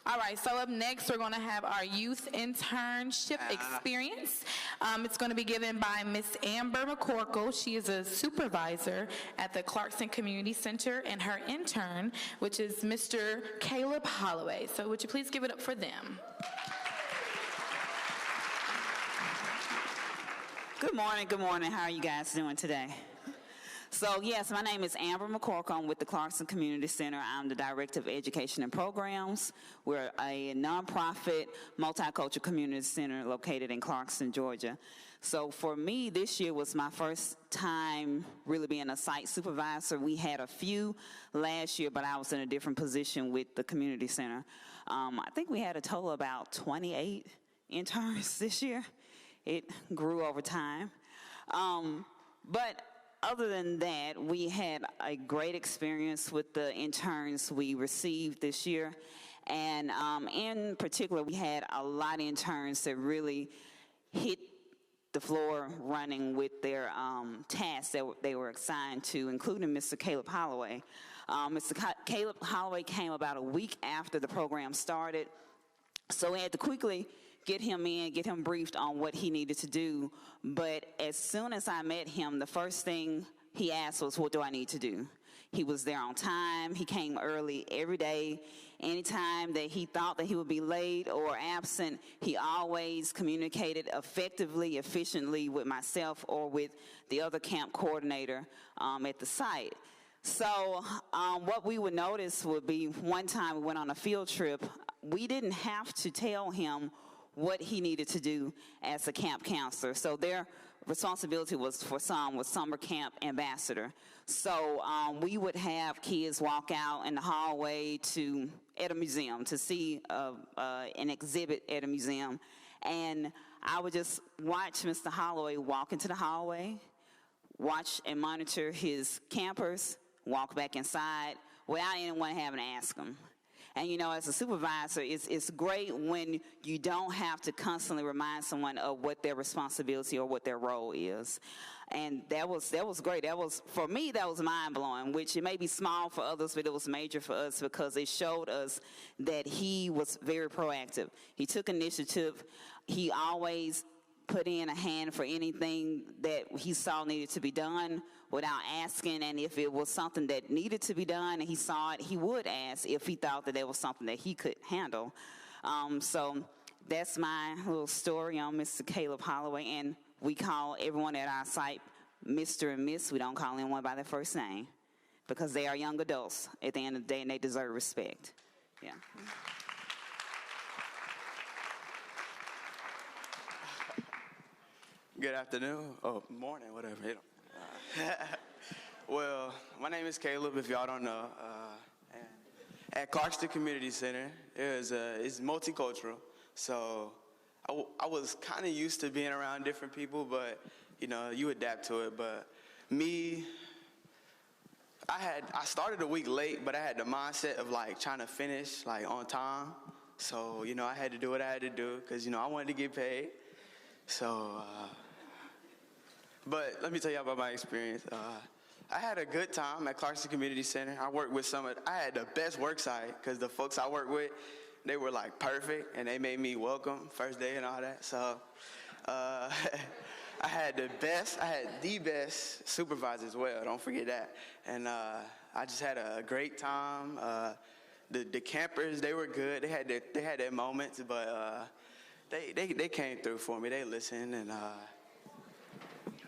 All right, so up next, we're going to have our youth internship experience. It's going to be given by Miss Amber McCorkle. She is a supervisor at the Clarkson Community Center, and her intern, which is Mr. Caleb Holloway. So would you please give it up for them? Good morning. How are you guys doing today? So, yes, my name is Amber McCorkle. I'm with the Clarkson Community Center. I'm the Director of Education and Programs. We're a nonprofit multicultural community center located in Clarkson, Georgia. So for me, this year was my first time really being a site supervisor. We had a few last year, but I was in a different position with the community center. I think we had a total of about 28 interns this year. It grew over time. But other than that, we had a great experience with the interns we received this year. And in particular, we had a lot of interns that really hit the floor running with their tasks that they were assigned to, including Mr. Caleb Holloway. Caleb Holloway came about a week after the program started, so we had to quickly get him briefed on what he needed to do. But as soon as I met him, the first thing he asked was, what do I need to do? He was there on time. He came early every day. Anytime that he thought that he would be late or absent, he always communicated effectively, efficiently with myself or with the other camp coordinator at the site. So what we would notice would be one time we went on a field trip. We didn't have to tell him what he needed to do as a camp counselor. So their responsibility was for some was summer camp ambassador. So we would have kids walk out in the hallway at a museum to see an exhibit at a museum. And I would just watch Mr. Holloway walk into the hallway, watch and monitor his campers, walk back inside without anyone having to ask him. And, you know, as a supervisor, it's great when you don't have to constantly remind someone of what their responsibility or what their role is. And that was great. For me, that was mind-blowing, which it may be small for others, but it was major for us because it showed us that he was very proactive. He took initiative. He always put in a hand for anything that he saw needed to be done without asking, and if it was something that needed to be done and he saw it, he would ask if he thought that there was something that he could handle. So that's my little story on Mr. Caleb Holloway, and we call everyone at our site Mr. and Miss. We don't call anyone by their first name because they are young adults at the end of the day, and they deserve respect. Yeah. Good afternoon, or morning, whatever. Well, my name is Caleb, if y'all don't know. At Clarkston Community Center, it's multicultural, so I was kind of used to being around different people, but, you know, you adapt to it. But me, I started a week late, but I had the mindset of like trying to finish like on time. So, you know, I had to do what I had to do because, you know, I wanted to get paid. So, but let me tell you about my experience. I had a good time at Clarkston Community Center. I worked with I had the best work site because the folks I worked with, they were like perfect and they made me welcome first day and all that. So, I had the best supervisor as well. Don't forget that. And I just had a great time. The campers, they were good. They had their moments, but they came through for me. They listened, and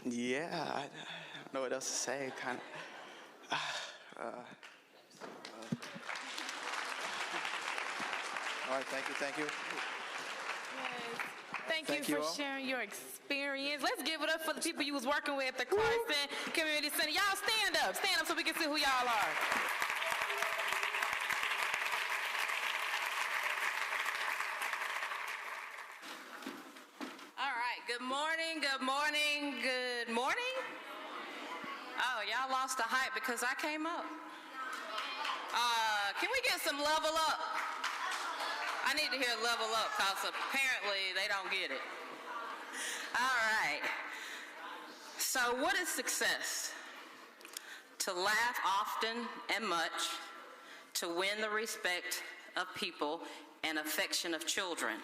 yeah, I don't know what else to say. Kind of. All right, thank you. Thank you for sharing your experience. Let's give it up for the people you was working with at the Clarkston Community Center. Y'all stand up so we can see who y'all are. All right, good morning. Oh, y'all lost the hype because I came up. Can we get some level up? I need to hear level up because apparently they don't get it. All right. So what is success? To laugh often and much, to win the respect of people and affection of children,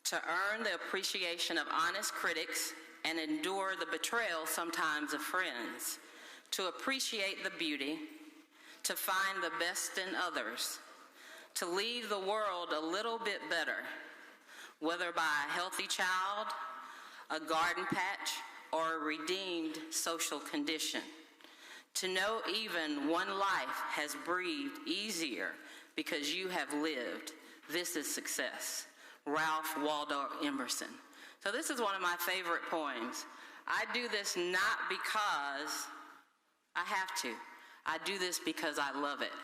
to earn the appreciation of honest critics and endure the betrayal sometimes of friends, to appreciate the beauty, to find the best in others, to leave the world a little bit better, whether by a healthy child, a garden patch, or a redeemed social condition. To know even one life has breathed easier because you have lived. This is success. Ralph Waldo Emerson. So this is one of my favorite poems. I do this not because I have to. I do this because I love it.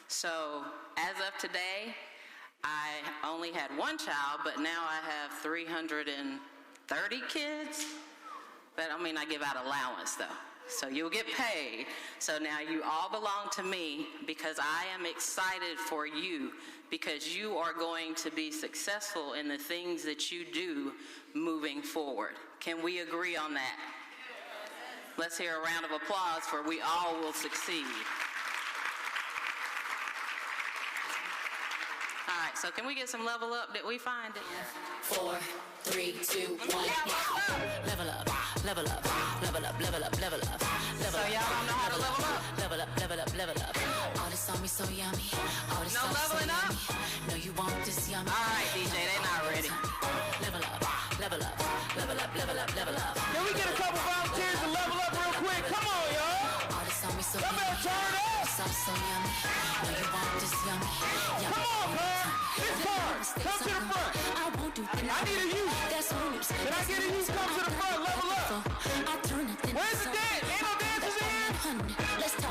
So as of today, I only had one child, but now I have 330 kids. But I give out allowance though. So you'll get paid. So now you all belong to me because I am excited for you because you are going to be successful in the things that you do moving forward. Can we agree on that? Let's hear a round of applause for we all will succeed. All right, so can we get some level up? Did we find it? 4, 3, 2, 1. Level up, level up, level up, level up, level up. So y'all don't know how to level up? Level up, level up, level up. All this on me so yummy. All this no leveling so up? No, you want this yummy. All right, DJ, they not ready. Level up, level up, level up, level up, level up. Can we get a couple volunteers to level up real quick? Come on, y'all. All this on me so Y'all better turn up. So yummy. No, you want this yummy. Come on, man. This part. Come to the front. I need a youth. Can I get a youth? Come to the front. Level up. Where's the dance? Ain't no dancers in here?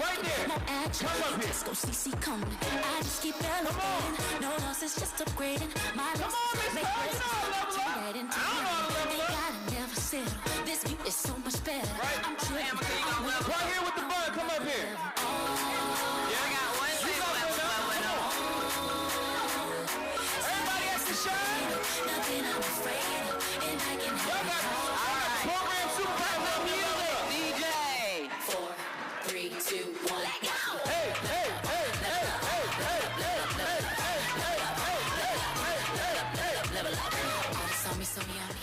Right there. Come up here. Go CC coming. I just keep elevating. No loss, it's just upgrading. My Come on, Miss Star. You know how to level up. I don't know how to level up. gotta never settle. This view is so much better. Right. I'm tripping. Right here with the bun. Come up here. I got one thing leveling up. Everybody has to shine. Nothing I'm afraid of. And I can Y'all got program supervisor up here. DJ. 4, 3, 2, 1. Let go. Hey, hey, hey, hey, hey, hey, hey, hey, hey, hey, hey, Level up. All this on me so yummy.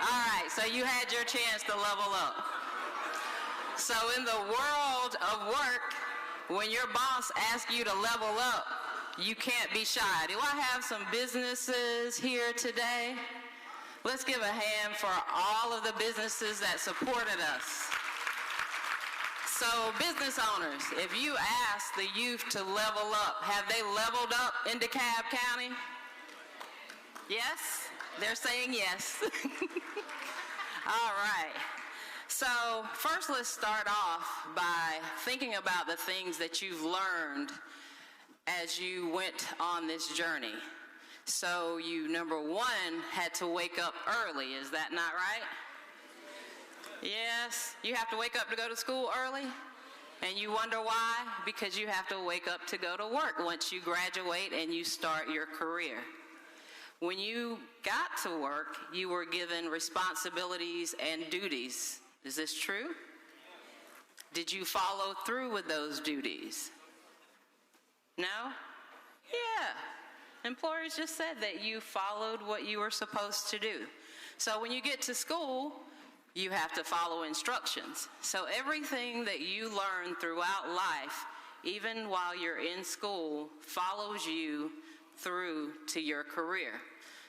All right, so you had your chance to level up. So in the world of work, when your boss asks you to level up, you can't be shy. Do I have some businesses here today? Let's give a hand for all of the businesses that supported us. So business owners, if you ask the youth to level up, have they leveled up in DeKalb County? Yes? They're saying yes. All right. So first let's start off by thinking about the things that you've learned as you went on this journey. So you, number one, had to wake up early. Is that not right? Yes. You have to wake up to go to school early? And you wonder why? Because you have to wake up to go to work once you graduate and you start your career. When you got to work, you were given responsibilities and duties. Is this true? Did you follow through with those duties? No? Yeah. Employers just said that you followed what you were supposed to do. So when you get to school, you have to follow instructions. So everything that you learn throughout life, even while you're in school, follows you through to your career.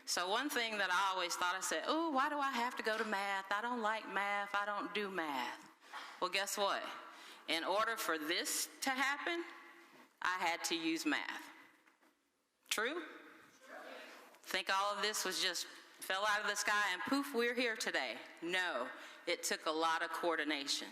So one thing that I always thought, I said, oh, why do I have to go to math? I don't like math. I don't do math. Well, guess what? In order for this to happen, I had to use math. True? Think all of this was just fell out of the sky and poof, we're here today. No, it took a lot of coordination.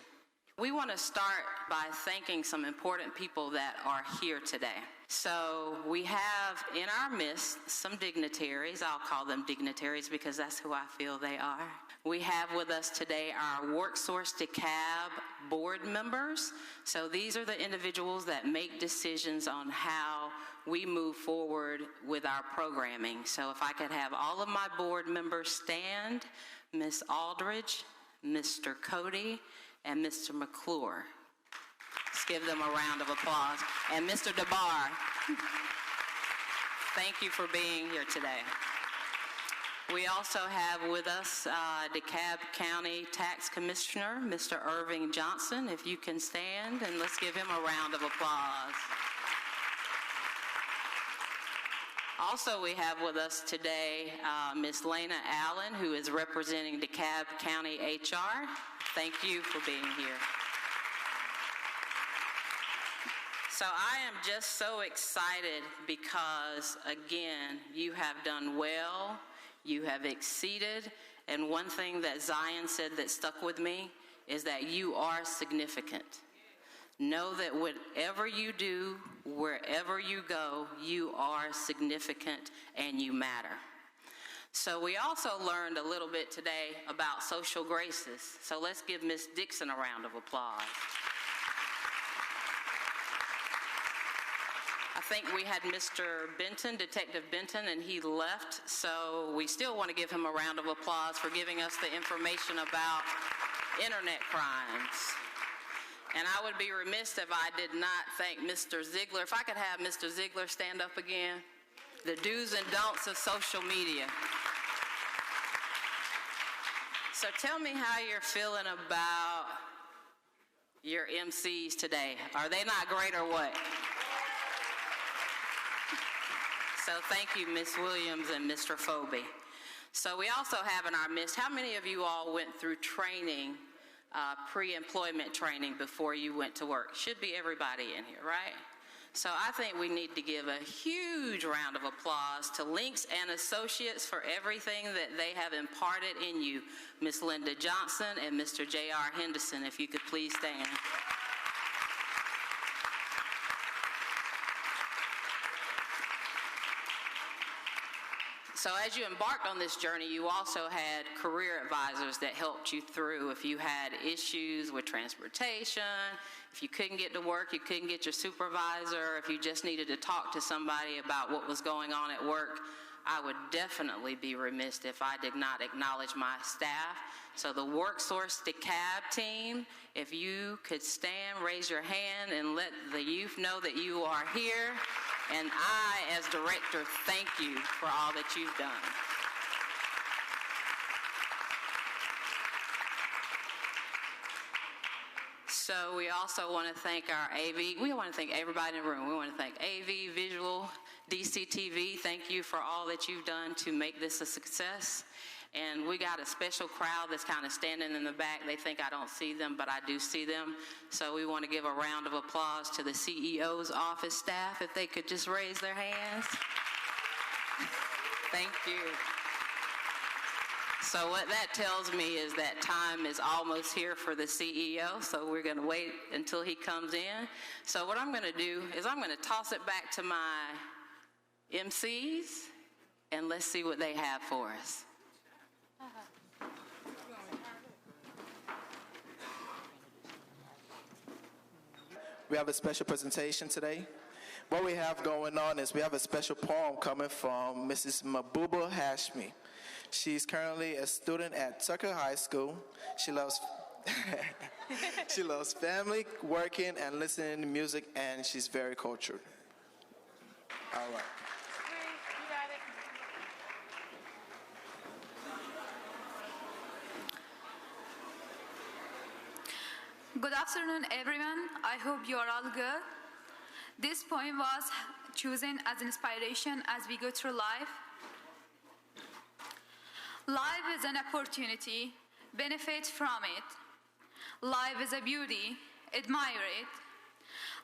We want to start by thanking some important people that are here today. So we have in our midst some dignitaries. I'll call them dignitaries because that's who I feel they are. We have with us today our WorkSource DeKalb board members. So these are the individuals that make decisions on how we move forward with our programming. So if I could have all of my board members stand, Ms. Aldridge, Mr. Cody, and Mr. McClure. Let's give them a round of applause. And Mr. DeBar, thank you for being here today. We also have with us DeKalb County Tax Commissioner, Mr. Irving Johnson. If you can stand, and let's give him a round of applause. Also, we have with us today Ms. Lena Allen, who is representing DeKalb County HR. Thank you for being here. So I am just so excited because, again, you have done well, you have exceeded, and one thing that Zion said that stuck with me is that you are significant. Know that whatever you do, wherever you go, you are significant and you matter. So we also learned a little bit today about social graces. So let's give Ms. Dixon a round of applause. I think we had Mr. Benton, Detective Benton, and he left. So we still want to give him a round of applause for giving us the information about internet crimes. And I would be remiss if I did not thank Mr. Ziegler. If I could have Mr. Ziegler stand up again. The do's and don'ts of social media. So tell me how you're feeling about your MCs today. Are they not great or what? So thank you, Ms. Williams and Mr. Phobie. So we also have in our midst, how many of you all went through training, pre-employment training before you went to work? Should be everybody in here, right? So I think we need to give a huge round of applause to Links and Associates for everything that they have imparted in you. Ms. Linda Johnson and Mr. J.R. Henderson, if you could please stand. So as you embarked on this journey, you also had career advisors that helped you through. If you had issues with transportation, if you couldn't get to work, you couldn't get your supervisor, if you just needed to talk to somebody about what was going on at work, I would definitely be remiss if I did not acknowledge my staff. So the WorkSource DeKalb team, if you could stand, raise your hand, and let the youth know that you are here. And I, as director, thank you for all that you've done. So we also want to thank our AV. We want to thank everybody in the room. We want to thank AV, Visual, DCTV. Thank you for all that you've done to make this a success. And we got a special crowd that's kind of standing in the back. They think I don't see them, but I do see them. So we want to give a round of applause to the CEO's office staff, if they could just raise their hands. Thank you. So what that tells me is that time is almost here for the CEO, so we're going to wait until he comes in. So what I'm going to do is I'm going to toss it back to my MCs, and let's see what they have for us. we have a special presentation today. What we have going on is we have a special poem coming from Mrs. Mabuba Hashmi. She's currently a student at Tucker High School. She loves she loves family, working, and listening to music, and she's very cultured. All right. Good afternoon, everyone. I hope you are all good. This poem was chosen as inspiration as we go through life. Life is an opportunity, benefit from it. Life is a beauty, admire it.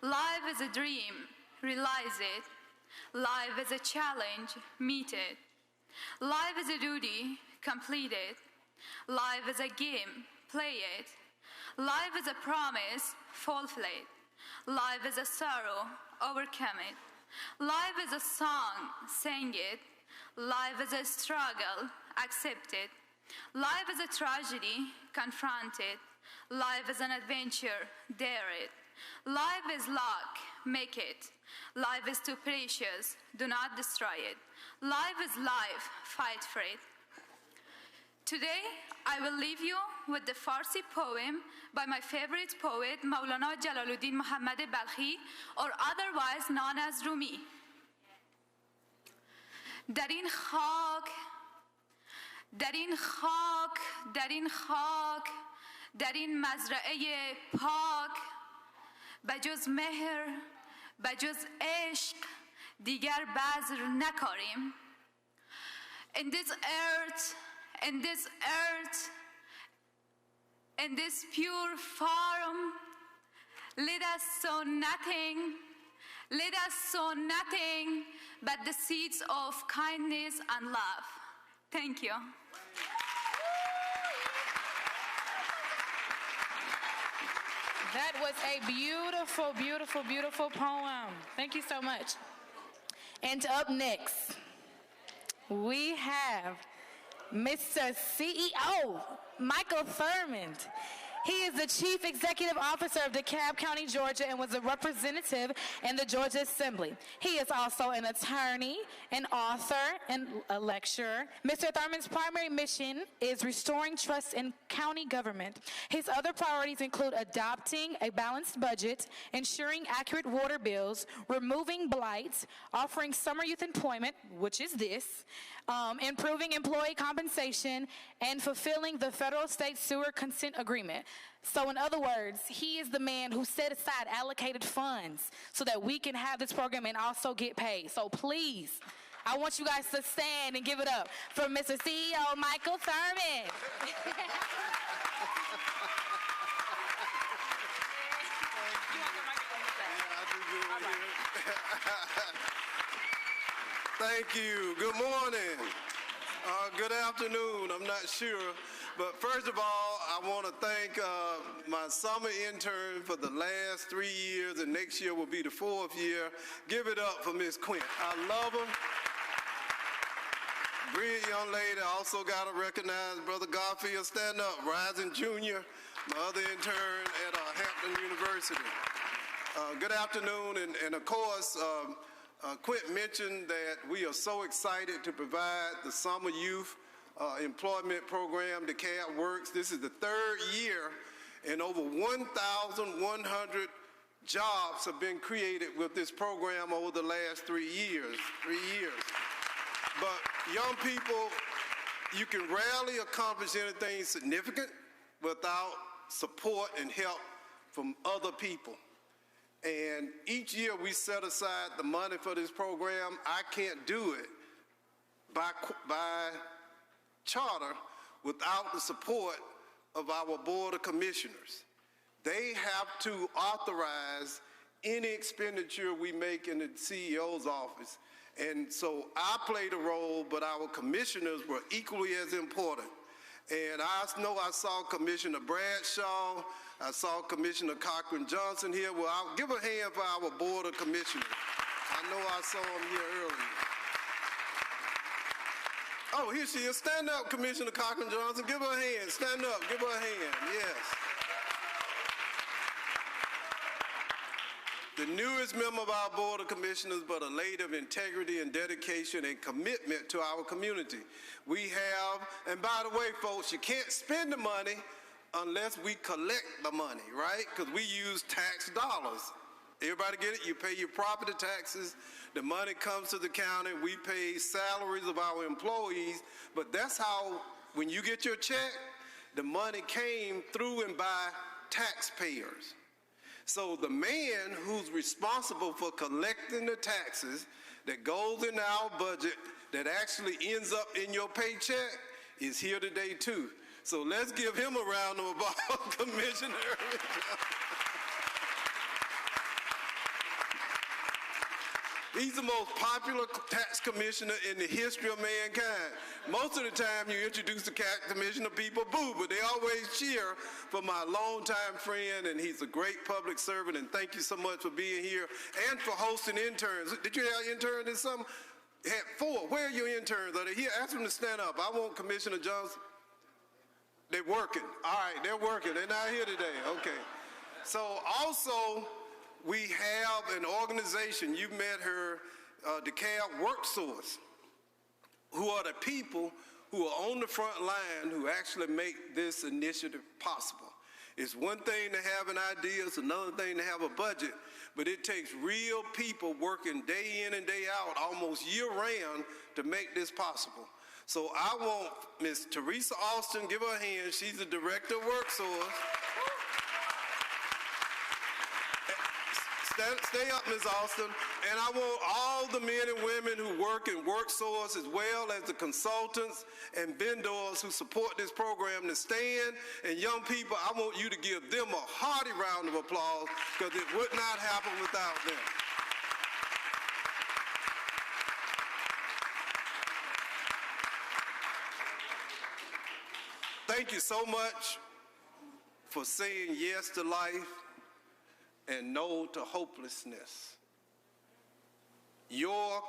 Life is a dream, realize it. Life is a challenge, meet it. Life is a duty, complete it. Life is a game, play it. Life is a promise, fulfill it. Life is a sorrow, overcome it. Life is a song, sing it. Life is a struggle, accept it. Life is a tragedy, confront it. Life is an adventure, dare it. Life is luck, make it. Life is too precious, do not destroy it. Life is life, fight for it. Today, I will leave you with the Farsi poem by my favorite poet, Maulana Jalaluddin Muhammad Balkhi, or otherwise known as Rumi. در این خاک در این مزرعه پاک بجز مهر بجز عشق دیگر بذر نکاریم. In this earth, in this pure form, let us sow nothing but the seeds of kindness and love. Thank you. That was a beautiful, beautiful, beautiful poem. Thank you so much. And up next, we have Mr. CEO, Michael Thurmond. He is the Chief Executive Officer of DeKalb County, Georgia, and was a representative in the Georgia Assembly. He is also an attorney, an author, and a lecturer. Mr. Thurmond's primary mission is restoring trust in county government. His other priorities include adopting a balanced budget, ensuring accurate water bills, removing blight, offering summer youth employment, which is this, improving employee compensation, and fulfilling the federal state sewer consent agreement. So in other words, he is the man who set aside allocated funds so that we can have this program and also get paid. So please, I want you guys to stand and give it up for Mr. CEO Michael Thurmond. Thank you. Good morning. Good afternoon. I'm not sure. But first of all, I want to thank my summer intern for the last 3 years, and next year will be the 4th year. Give it up for Miss Quint. I love her. Brilliant young lady. I also got to recognize Brother Garfield. Stand up. Rising Junior, my other intern at Hampton University. Good afternoon. And of course, Quint mentioned that we are so excited to provide the Summer Youth Employment Program, DeKalb Works. This is the 3rd year, and over 1,100 jobs have been created with this program over the last 3 years. But young people, you can rarely accomplish anything significant without support and help from other people. And each year we set aside the money for this program. I can't do it by charter without the support of our Board of Commissioners. They have to authorize any expenditure we make in the CEO's office. And so I played a role, but our commissioners were equally as important. And I know I saw Commissioner Bradshaw, I saw Commissioner Cochran Johnson here. Well, I'll give a hand for our Board of Commissioners. I know I saw him here earlier. Oh, here she is. Stand up, Commissioner Cochran Johnson. Give her a hand. Stand up. Give her a hand. Yes. the newest member of our Board of Commissioners, but a lady of integrity and dedication and commitment to our community. We have, and by the way, folks, you can't spend the money unless we collect the money, right? Because we use tax dollars. Everybody get it? You pay your property taxes, the money comes to the county, we pay salaries of our employees, but that's how, when you get your check, the money came through and by taxpayers. So the man who's responsible for collecting the taxes that goes in our budget, that actually ends up in your paycheck, is here today too. So let's give him a round of applause, Commissioner. He's the most popular tax commissioner in the history of mankind. Most of the time you introduce the tax commissioner, people boo, but they always cheer for my longtime friend, and he's a great public servant, and thank you so much for being here and for hosting interns. Did you have interns in some? You had 4. Where are your interns? Are they here? Ask them to stand up. I want Commissioner Johnson. They're working. All right, they're working. They're not here today. Okay. So also, we have an organization, you met her, DeKalb WorkSource, who are the people who are on the front line who actually make this initiative possible. It's one thing to have an idea, it's another thing to have a budget, but it takes real people working day in and day out, almost year-round, to make this possible. So I want Ms. Theresa Austin, give her a hand, she's the Director of WorkSource. Stay up, Ms. Austin. And I want all the men and women who work in WorkSource, as well as the consultants and vendors who support this program, to stand. And young people, I want you to give them a hearty round of applause, because it would not happen without them. Thank you so much for saying yes to life and no to hopelessness. Your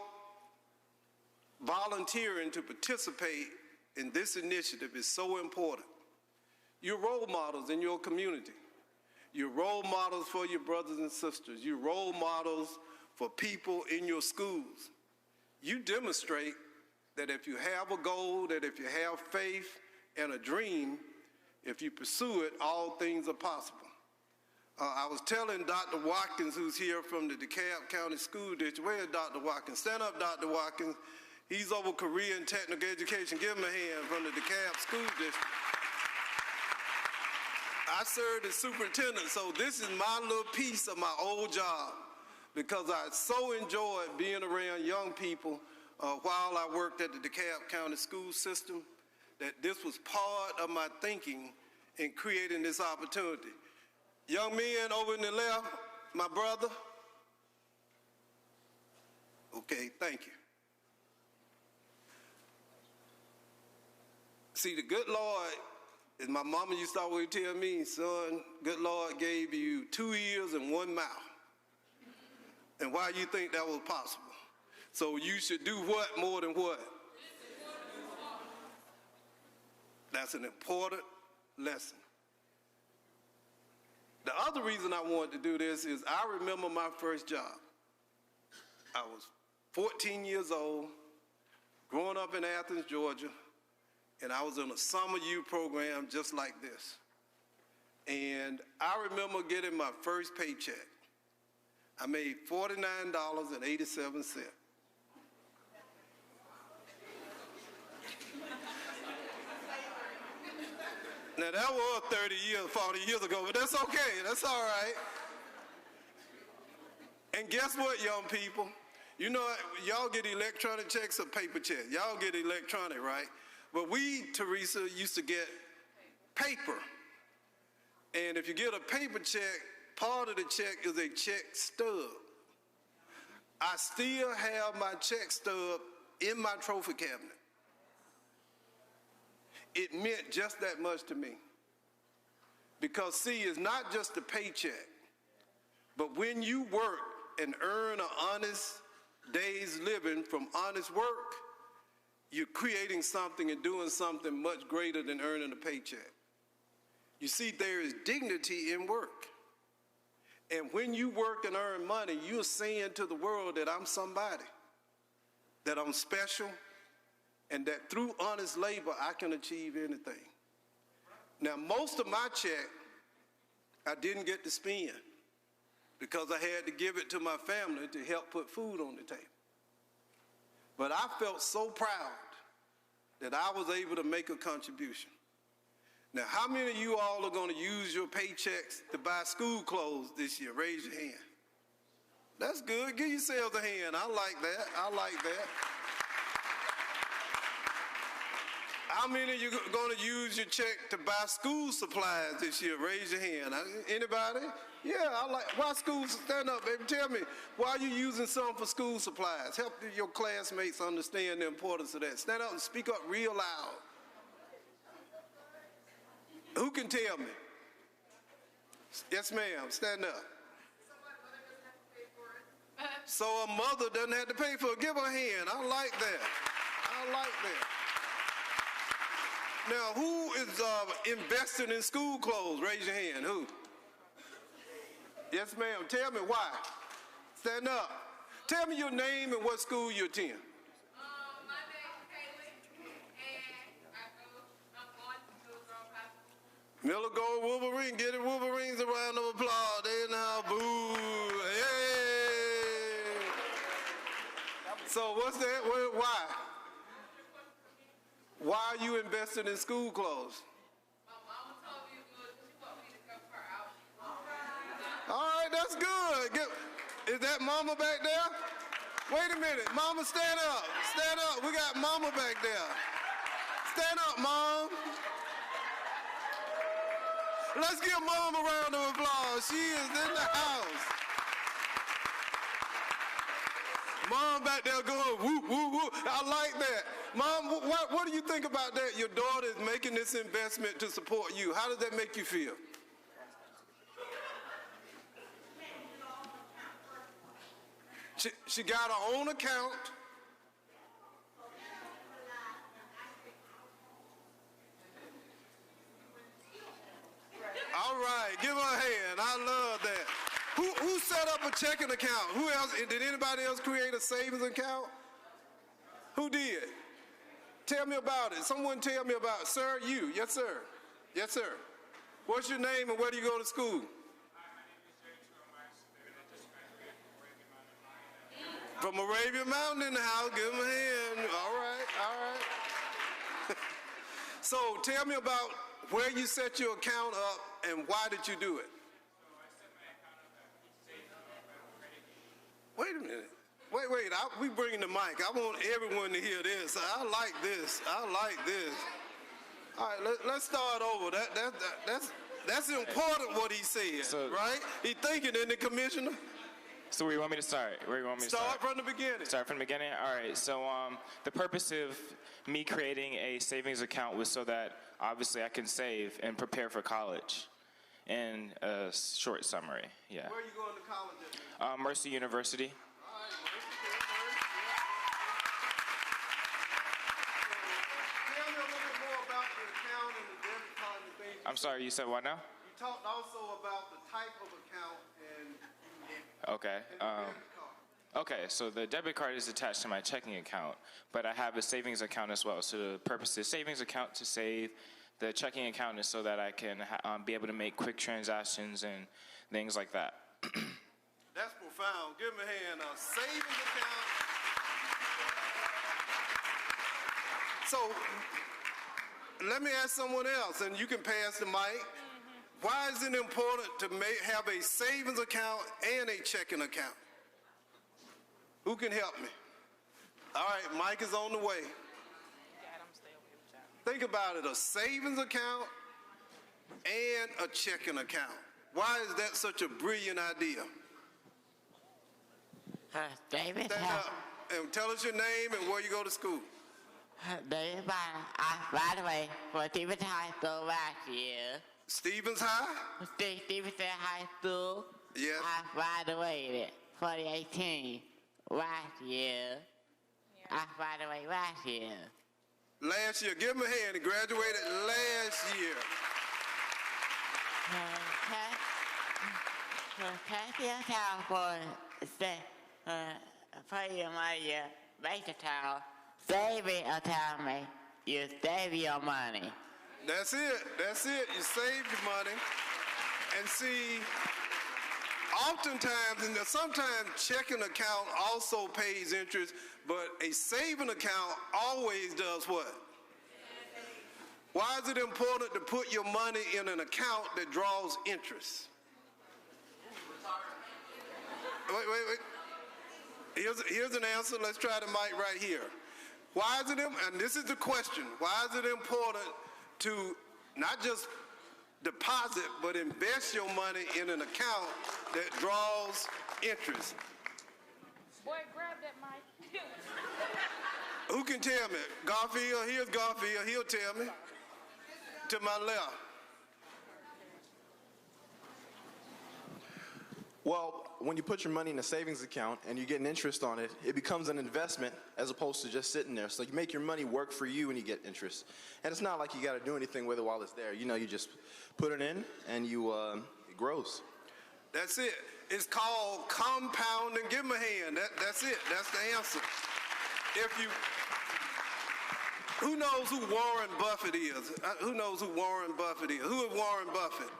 volunteering to participate in this initiative is so important. You're role models in your community. You're role models for your brothers and sisters. You're role models for people in your schools. You demonstrate that if you have a goal, that if you have faith and a dream, if you pursue it, all things are possible. I was telling Dr. Watkins, who's here from the DeKalb County School District, where is Dr. Watkins? Stand up, Dr. Watkins. He's over career and technical education. Give him a hand, from the DeKalb School District. I served as superintendent, so this is my little piece of my old job, because I so enjoyed being around young people while I worked at the DeKalb County school system, that this was part of my thinking in creating this opportunity. Young men over in the left, my brother. Okay, thank you. See, the good Lord, as my mama used to always tell me, son, good Lord gave you 2 ears and 1 mouth. And why you think that was possible? So you should do what more than what? That's an important lesson. The other reason I wanted to do this is I remember my first job. I was 14 years old, growing up in Athens, Georgia, and I was in a summer youth program just like this. And I remember getting my first paycheck. I made $49.87. Now that was 30 years, 40 years ago, but that's okay, that's all right. And guess what, young people? You know, y'all get electronic checks or paper checks? Y'all get electronic, right? But we, Theresa, used to get paper. And if you get a paper check, part of the check is a check stub. I still have my check stub in my trophy cabinet. It meant just that much to me. Because see, it's not just a paycheck, but when you work and earn an honest day's living from honest work, you're creating something and doing something much greater than earning a paycheck. You see, there is dignity in work. And when you work and earn money, you're saying to the world that I'm somebody, that I'm special, and that through honest labor, I can achieve anything. Now, most of my check, I didn't get to spend because I had to give it to my family to help put food on the table. But I felt so proud that I was able to make a contribution. Now, how many of you all are going to use your paychecks to buy school clothes this year? Raise your hand. That's good. Give yourselves a hand. I like that. I like that. How many of you are going to use your check to buy school supplies this year? Raise your hand. Anybody? Yeah, I like. Why school? Stand up, baby. Tell me, why are you using some for school supplies? Help your classmates understand the importance of that. Stand up and speak up real loud. Who can tell me? Yes, ma'am. Stand up. So a mother doesn't have to pay for it. Give her a hand. I like that. I like that. Now, who is investing in school clothes? Raise your hand. Who? Yes, ma'am. Tell me why. Stand up. Tell me your name and what school you attend. My name is Kaylee, and I'm going to Miller Gold Wolverine. Get it, Wolverines, a round of applause. They in the house. Boo. Hey. So what's that? Why? Why are you investing in school clothes? My mama told me it was good. She want me to help her out. All right, that's good. Is that mama back there? Wait a minute. Mama, stand up. Stand up. We got mama back there. Stand up, mom. Let's give mom a round of applause. She is in the house. Mom back there going, whoop, whoop, whoop. I like that. Mom, what do you think about that? Your daughter is making this investment to support you. How does that make you feel? She got her own account. All right, give her a hand. I love that. Who set up a checking account? Who else? Did anybody else create a savings account? Who did? Tell me about it. Someone tell me about it. Sir, you. Yes, sir. Yes, sir. What's your name and where do you go to school? From Arabian Mountain in the house. Give him a hand. All right, all right. So tell me about where you set your account up and why did you do it? Wait a minute. Wait. We bringing the mic. I want everyone to hear this. I like this. I like this. All right, let's start over. That's important what he said, right? He thinking, isn't it, Commissioner? So where you want me to start? Start from the beginning. Start from the beginning? All right. So the purpose of me creating a savings account was so that obviously I can save and prepare for college. In a short summary, yeah. Where are you going to college at? Mercy University. All right, Mercy. Tell me a little bit more about the account and the debit card and the things. I'm sorry, you said what now? You talked also about the type of account and Okay. Okay, so the debit card is attached to my checking account, but I have a savings account as well. So the purpose is savings account to save. The checking account is so that I can be able to make quick transactions and things like that. That's profound. Give me a hand. A savings account. So let me ask someone else, and you can pass the mic. Why is it important to have a savings account and a checking account? Who can help me? All right, Mike is on the way. Think about it, a savings account and a checking account. Why is that such a brilliant idea? David. Stand up and tell us your name and where you go to school. David by the way, for Stevens High School last year. Stevens High? Stevens High School. Yes. I graduated 2018 last year. I graduated last year. Last year. Give him a hand. He graduated last year. Take your account for put your money in your bank account. Saving account, you save your money. That's it. That's it. You save your money. And see, oftentimes, and sometimes checking account also pays interest, but a saving account always does what? Why is it important to put your money in an account that draws interest? Wait. Here's an answer. Let's try the mic right here. Why is it, and this is the question, why is it important to not just deposit, but invest your money in an account that draws interest? Boy, grab that mic. Who can tell me? Garfield, here's Garfield, he'll tell me. To my left. Well, when you put your money in a savings account and you get an interest on it, it becomes an investment as opposed to just sitting there. So you make your money work for you and you get interest. And it's not like you got to do anything with it while it's there. You know, you just put it in and it grows. That's it. It's called compounding. Give him a hand. That's it. That's the answer. Who knows who Warren Buffett is? Who knows who Warren Buffett is? Who is Warren Buffett?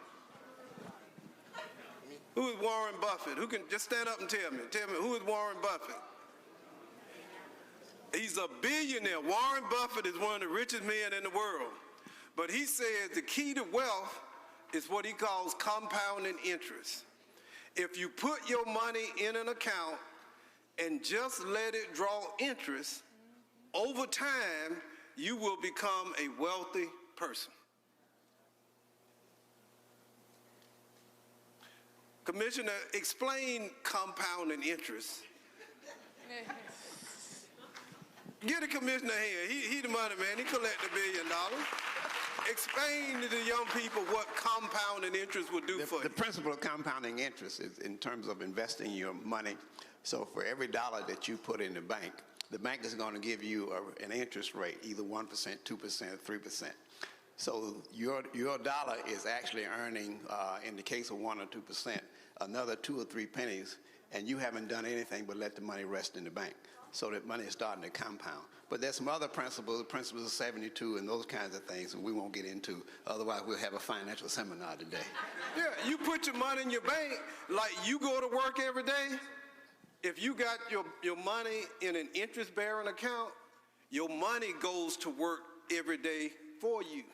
Who is Warren Buffett? Who can just stand up and tell me? Tell me, who is Warren Buffett? He's a billionaire. Warren Buffett is one of the richest men in the world. But he says the key to wealth is what he calls compounding interest. If you put your money in an account and just let it draw interest, over time, you will become a wealthy person. Commissioner, explain compounding interest. Get the commissioner here. He the money man. He collect $1 billion. Explain to the young people what compounding interest will do for you. The principle of compounding interest is in terms of investing your money. So for every dollar that you put in the bank is going to give you an interest rate, either 1%, 2%, 3%. So your dollar is actually earning, in the case of 1 or 2%, another 2 or 3 pennies, and you haven't done anything but let the money rest in the bank. So that money is starting to compound. But there's some other principles of 72 and those kinds of things that we won't get into. Otherwise, we'll have a financial seminar today. Yeah, you put your money in your bank like you go to work every day. If you got your money in an interest-bearing account, your money goes to work every day for you.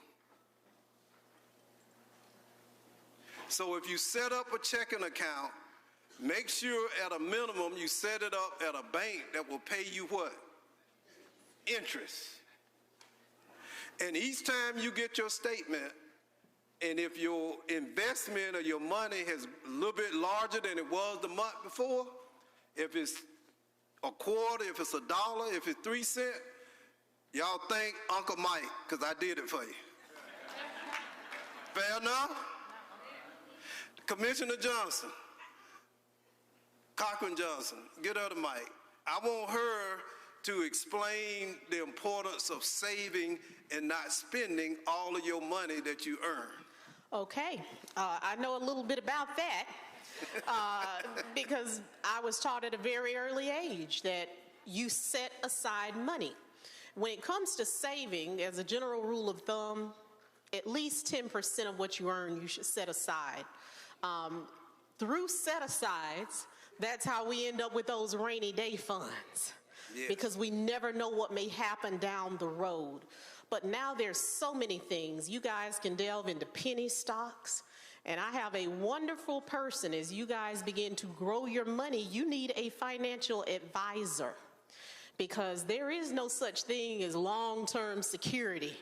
So if you set up a checking account, make sure at a minimum you set it up at a bank that will pay you what? Interest. And each time you get your statement, and if your investment or your money is a little bit larger than it was the month before, if it's a quarter, if it's $1, if it's 3 cents, y'all thank Uncle Mike, because I did it for you. Fair enough? Commissioner Johnson, Cochran Johnson, get her the mic. I want her to explain the importance of saving and not spending all of your money that you earn. Okay, I know a little bit about that because I was taught at a very early age that you set aside money. When it comes to saving, as a general rule of thumb, at least 10% of what you earn you should set aside. Through set-asides, that's how we end up with those rainy day funds. Yes. Because we never know what may happen down the road. But now there's so many things. You guys can delve into penny stocks. And I have a wonderful person. As you guys begin to grow your money, you need a financial advisor. Because there is no such thing as long-term security.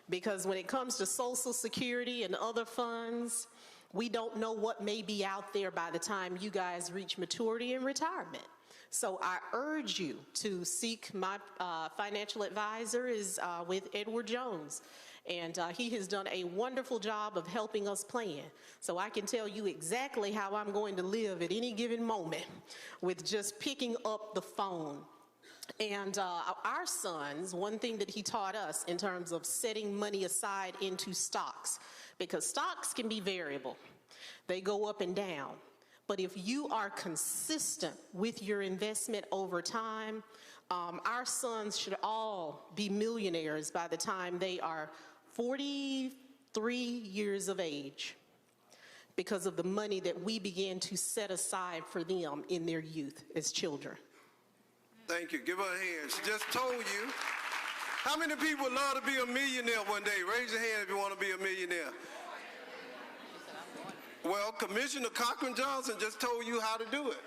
Because when it comes to Social Security and other funds, we don't know what may be out there by the time you guys reach maturity and retirement. So I urge you to seek my financial advisor is with Edward Jones. And he has done a wonderful job of helping us plan. So I can tell you exactly how I'm going to live at any given moment with just picking up the phone. And our sons, one thing that he taught us in terms of setting money aside into stocks, because stocks can be variable. They go up and down. But if you are consistent with your investment over time, our sons should all be millionaires by the time they are 43 years of age because of the money that we began to set aside for them in their youth as children. Thank you. Give her a hand. She just told you. How many people would love to be a millionaire one day? Raise your hand if you want to be a millionaire. Well, Commissioner Cochran Johnson just told you how to do it.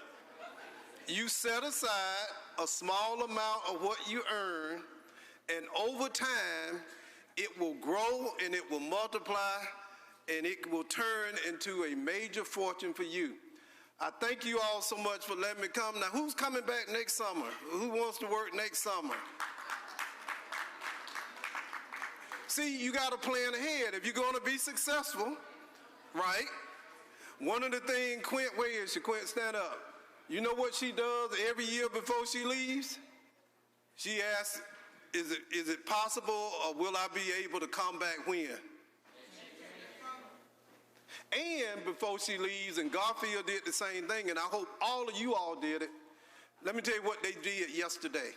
You set aside a small amount of what you earn, and over time, it will grow and it will multiply, and it will turn into a major fortune for you. I thank you all so much for letting me come. Now, who's coming back next summer? Who wants to work next summer? See, you got to plan ahead. If you're going to be successful, right? One of the things, Quint, where is she? Quint, stand up. You know what she does every year before she leaves? She asks, is it possible, or will I be able to come back when? And before she leaves, and Garfield did the same thing, and I hope all of you all did it. Let me tell you what they did yesterday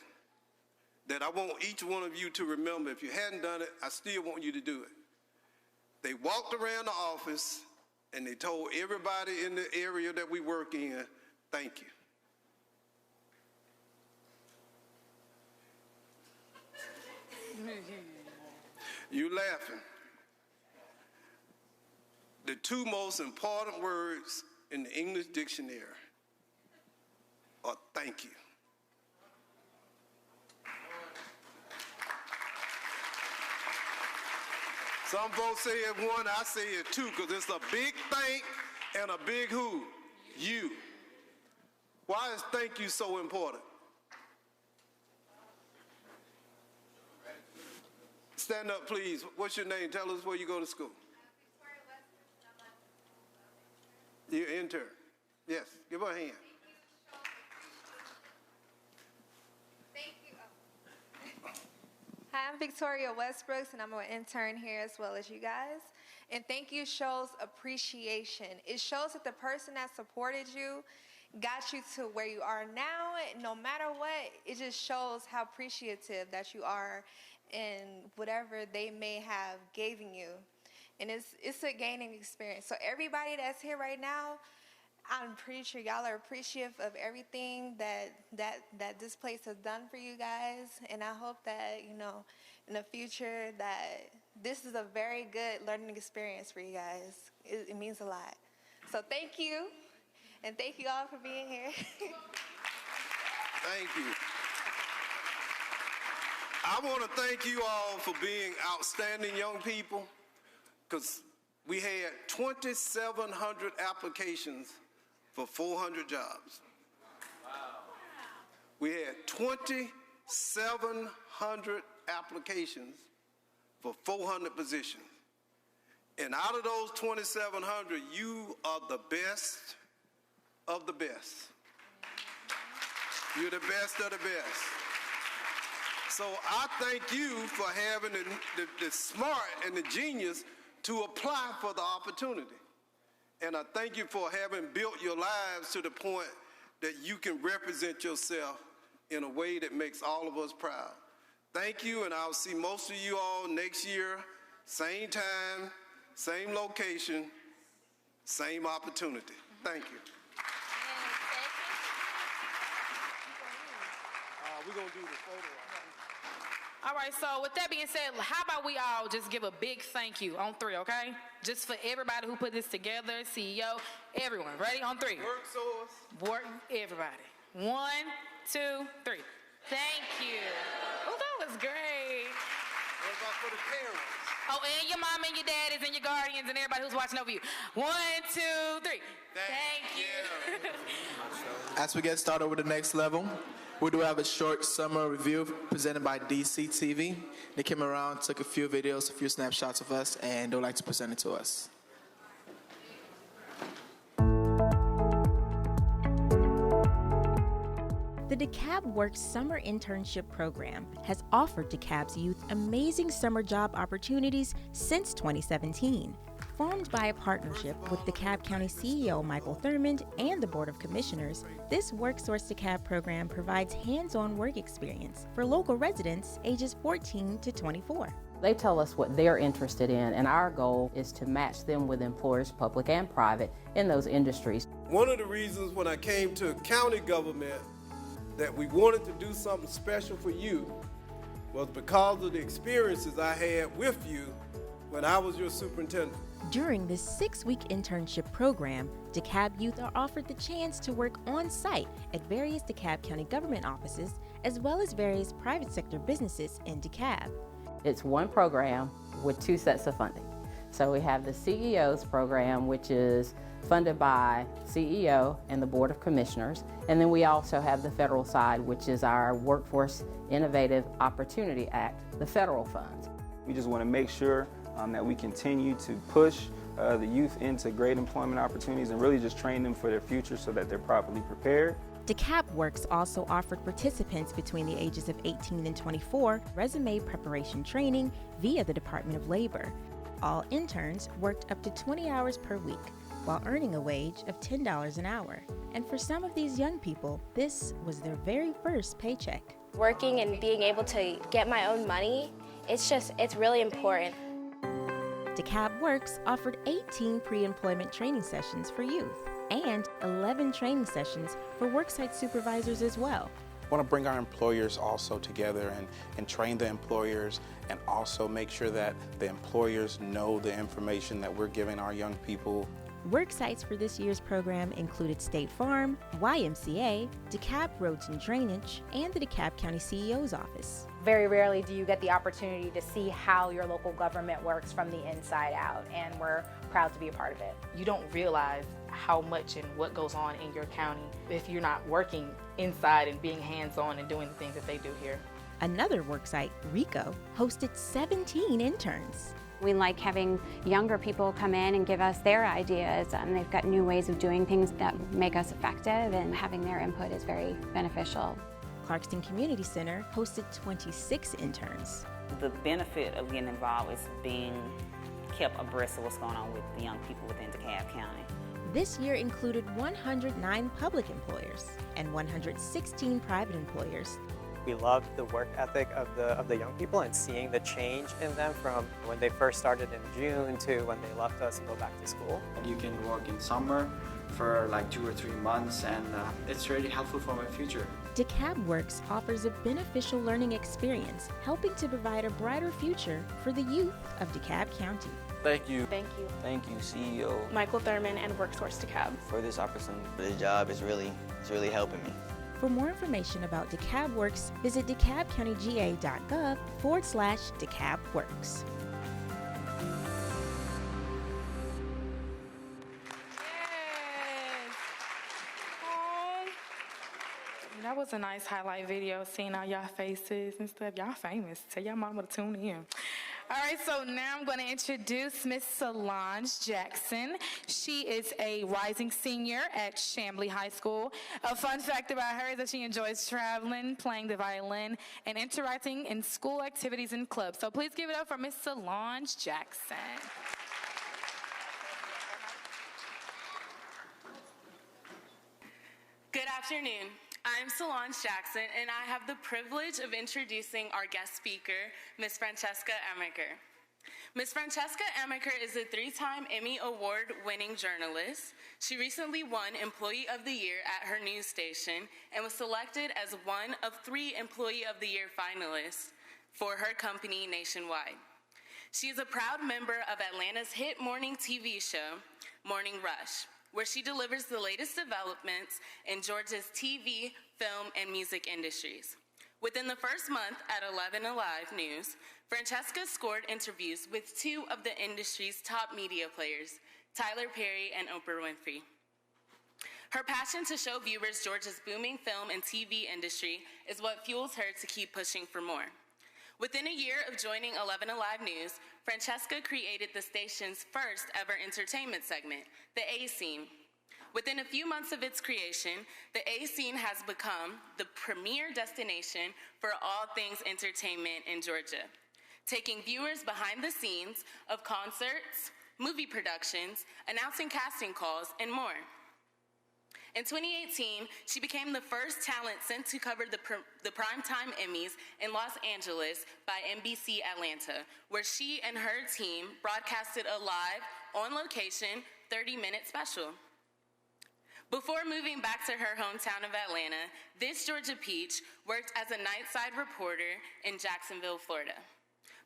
that I want each one of you to remember. If you hadn't done it, I still want you to do it. They walked around the office and they told everybody in the area that we work in, thank you. You laughing. The two most important words in the English dictionary are thank you. Some folks say it one, I say it two, because it's a big thank and a big who? You. Why is thank you so important? Stand up, please. What's your name? Tell us where you go to school. You're an intern. Yes, give her a hand. Hi, I'm Victoria Westbrooks, and I'm an intern here as well as you guys. And thank you shows appreciation. It shows that the person that supported you got you to where you are now. No matter what, it just shows how appreciative that you are in whatever they may have given you. And it's a gaining experience. So everybody that's here right now, I'm pretty sure y'all are appreciative of everything that this place has done for you guys. And I hope that, you know, in the future that this is a very good learning experience for you guys. It means a lot. So thank you. And thank you all for being here. Thank you. I want to thank you all for being outstanding young people, because we had 2,700 applications for 400 jobs. Wow. We had 2,700 applications for 400 positions. And out of those 2,700, you are the best of the best. You're the best of the best. So I thank you for having the smart and the genius to apply for the opportunity. And I thank you for having built your lives to the point that you can represent yourself in a way that makes all of us proud. Thank you, and I'll see most of you all next year, same time, same location, same opportunity. Thank you. We're going to do the photo. All right, so with that being said, how about we all just give a big thank you on three, okay? Just for everybody who put this together, CEO, everyone. Ready? On three. WorkSource. Everybody. 1, 2, 3. Thank you. Oh, that was great. What about for the parents? Oh, and your mom and your daddies and your guardians and everybody who's watching over you. 1, 2, 3. Thank you. As we get started with the next level, we do have a short summer review presented by DCTV. They came around, took a few videos, a few snapshots of us, and they'd like to present it to us. The DeKalb Works Summer Internship Program has offered DeKalb's youth amazing summer job opportunities since 2017. Formed by a partnership with DeKalb County CEO Michael Thurmond and the Board of Commissioners, this WorkSource DeKalb program provides hands-on work experience for local residents ages 14 to 24. They tell us what they're interested in, and our goal is to match them with employers, public and private, in those industries. One of the reasons when I came to county government that we wanted to do something special for you was because of the experiences I had with you when I was your superintendent. During this 6-week internship program, DeKalb youth are offered the chance to work on-site at various DeKalb County government offices, as well as various private sector businesses in DeKalb. It's one program with 2 sets of funding. So we have the CEO's program, which is funded by CEO and the Board of Commissioners. And then we also have the federal side, which is our Workforce Innovative Opportunity Act, the federal funds. We just want to make sure that we continue to push the youth into great employment opportunities and really just train them for their future so that they're properly prepared. DeKalb Works also offered participants between the ages of 18 and 24 resume preparation training via the Department of Labor. All interns worked up to 20 hours per week while earning a wage of $10 an hour. And for some of these young people, this was their very first paycheck. Working and being able to get my own money, it's really important. DeKalb Works offered 18 pre-employment training sessions for youth and 11 training sessions for worksite supervisors as well. I want to bring our employers also together and train the employers and also make sure that the employers know the information that we're giving our young people. Work sites for this year's program included State Farm, YMCA, DeKalb Roads and Drainage, and the DeKalb County CEO's office. Very rarely do you get the opportunity to see how your local government works from the inside out, and we're proud to be a part of it. You don't realize how much and what goes on in your county if you're not working inside and being hands-on and doing the things that they do here. Another worksite, RICO, hosted 17 interns. We like having younger people come in and give us their ideas. They've got new ways of doing things that make us effective, and having their input is very beneficial. Clarkston Community Center hosted 26 interns. The benefit of getting involved is being kept abreast of what's going on with the young people within DeKalb County. This year included 109 public employers and 116 private employers. We loved the work ethic of the young people and seeing the change in them from when they first started in June to when they left us and go back to school. You can work in summer for like 2 or 3 months, and it's really helpful for my future. DeKalb Works offers a beneficial learning experience, helping to provide a brighter future for the youth of DeKalb County. Thank you. Thank you. Thank you, CEO. Michael Thurmond and WorkSource DeKalb. For this opportunity. The job is really helping me. For more information about DeKalb Works, visit DeKalbCountyGA.gov/DeKalb Works. That was a nice highlight video, seeing all y'all faces and stuff. Y'all famous. Tell y'all mama to tune in. All right, so now I'm going to introduce Miss Solange Jackson. She is a rising senior at Chamblee High School. A fun fact about her is that she enjoys traveling, playing the violin, and interacting in school activities and clubs. So please give it up for Miss Solange Jackson. Good afternoon. I'm Solange Jackson, and I have the privilege of introducing our guest speaker, Ms. Francesca Amiker. Ms. Francesca Amiker is a 3-time Emmy Award-winning journalist. She recently won Employee of the Year at her news station and was selected as one of 3 Employee of the Year finalists for her company nationwide. She is a proud member of Atlanta's hit morning TV show, Morning Rush, where she delivers the latest developments in Georgia's TV, film, and music industries. Within the first month at 11 Alive News, Francesca scored interviews with 2 of the industry's top media players, Tyler Perry and Oprah Winfrey. Her passion to show viewers Georgia's booming film and TV industry is what fuels her to keep pushing for more. Within a year of joining 11 Alive News, Francesca created the station's first ever entertainment segment, The A-Scene. Within a few months of its creation, The A-Scene has become the premier destination for all things entertainment in Georgia, taking viewers behind the scenes of concerts, movie productions, announcing casting calls, and more. In 2018, she became the first talent sent to cover the Primetime Emmys in Los Angeles by NBC Atlanta, where she and her team broadcasted a live, on-location, 30-minute special. Before moving back to her hometown of Atlanta, this Georgia Peach worked as a nightside reporter in Jacksonville, Florida.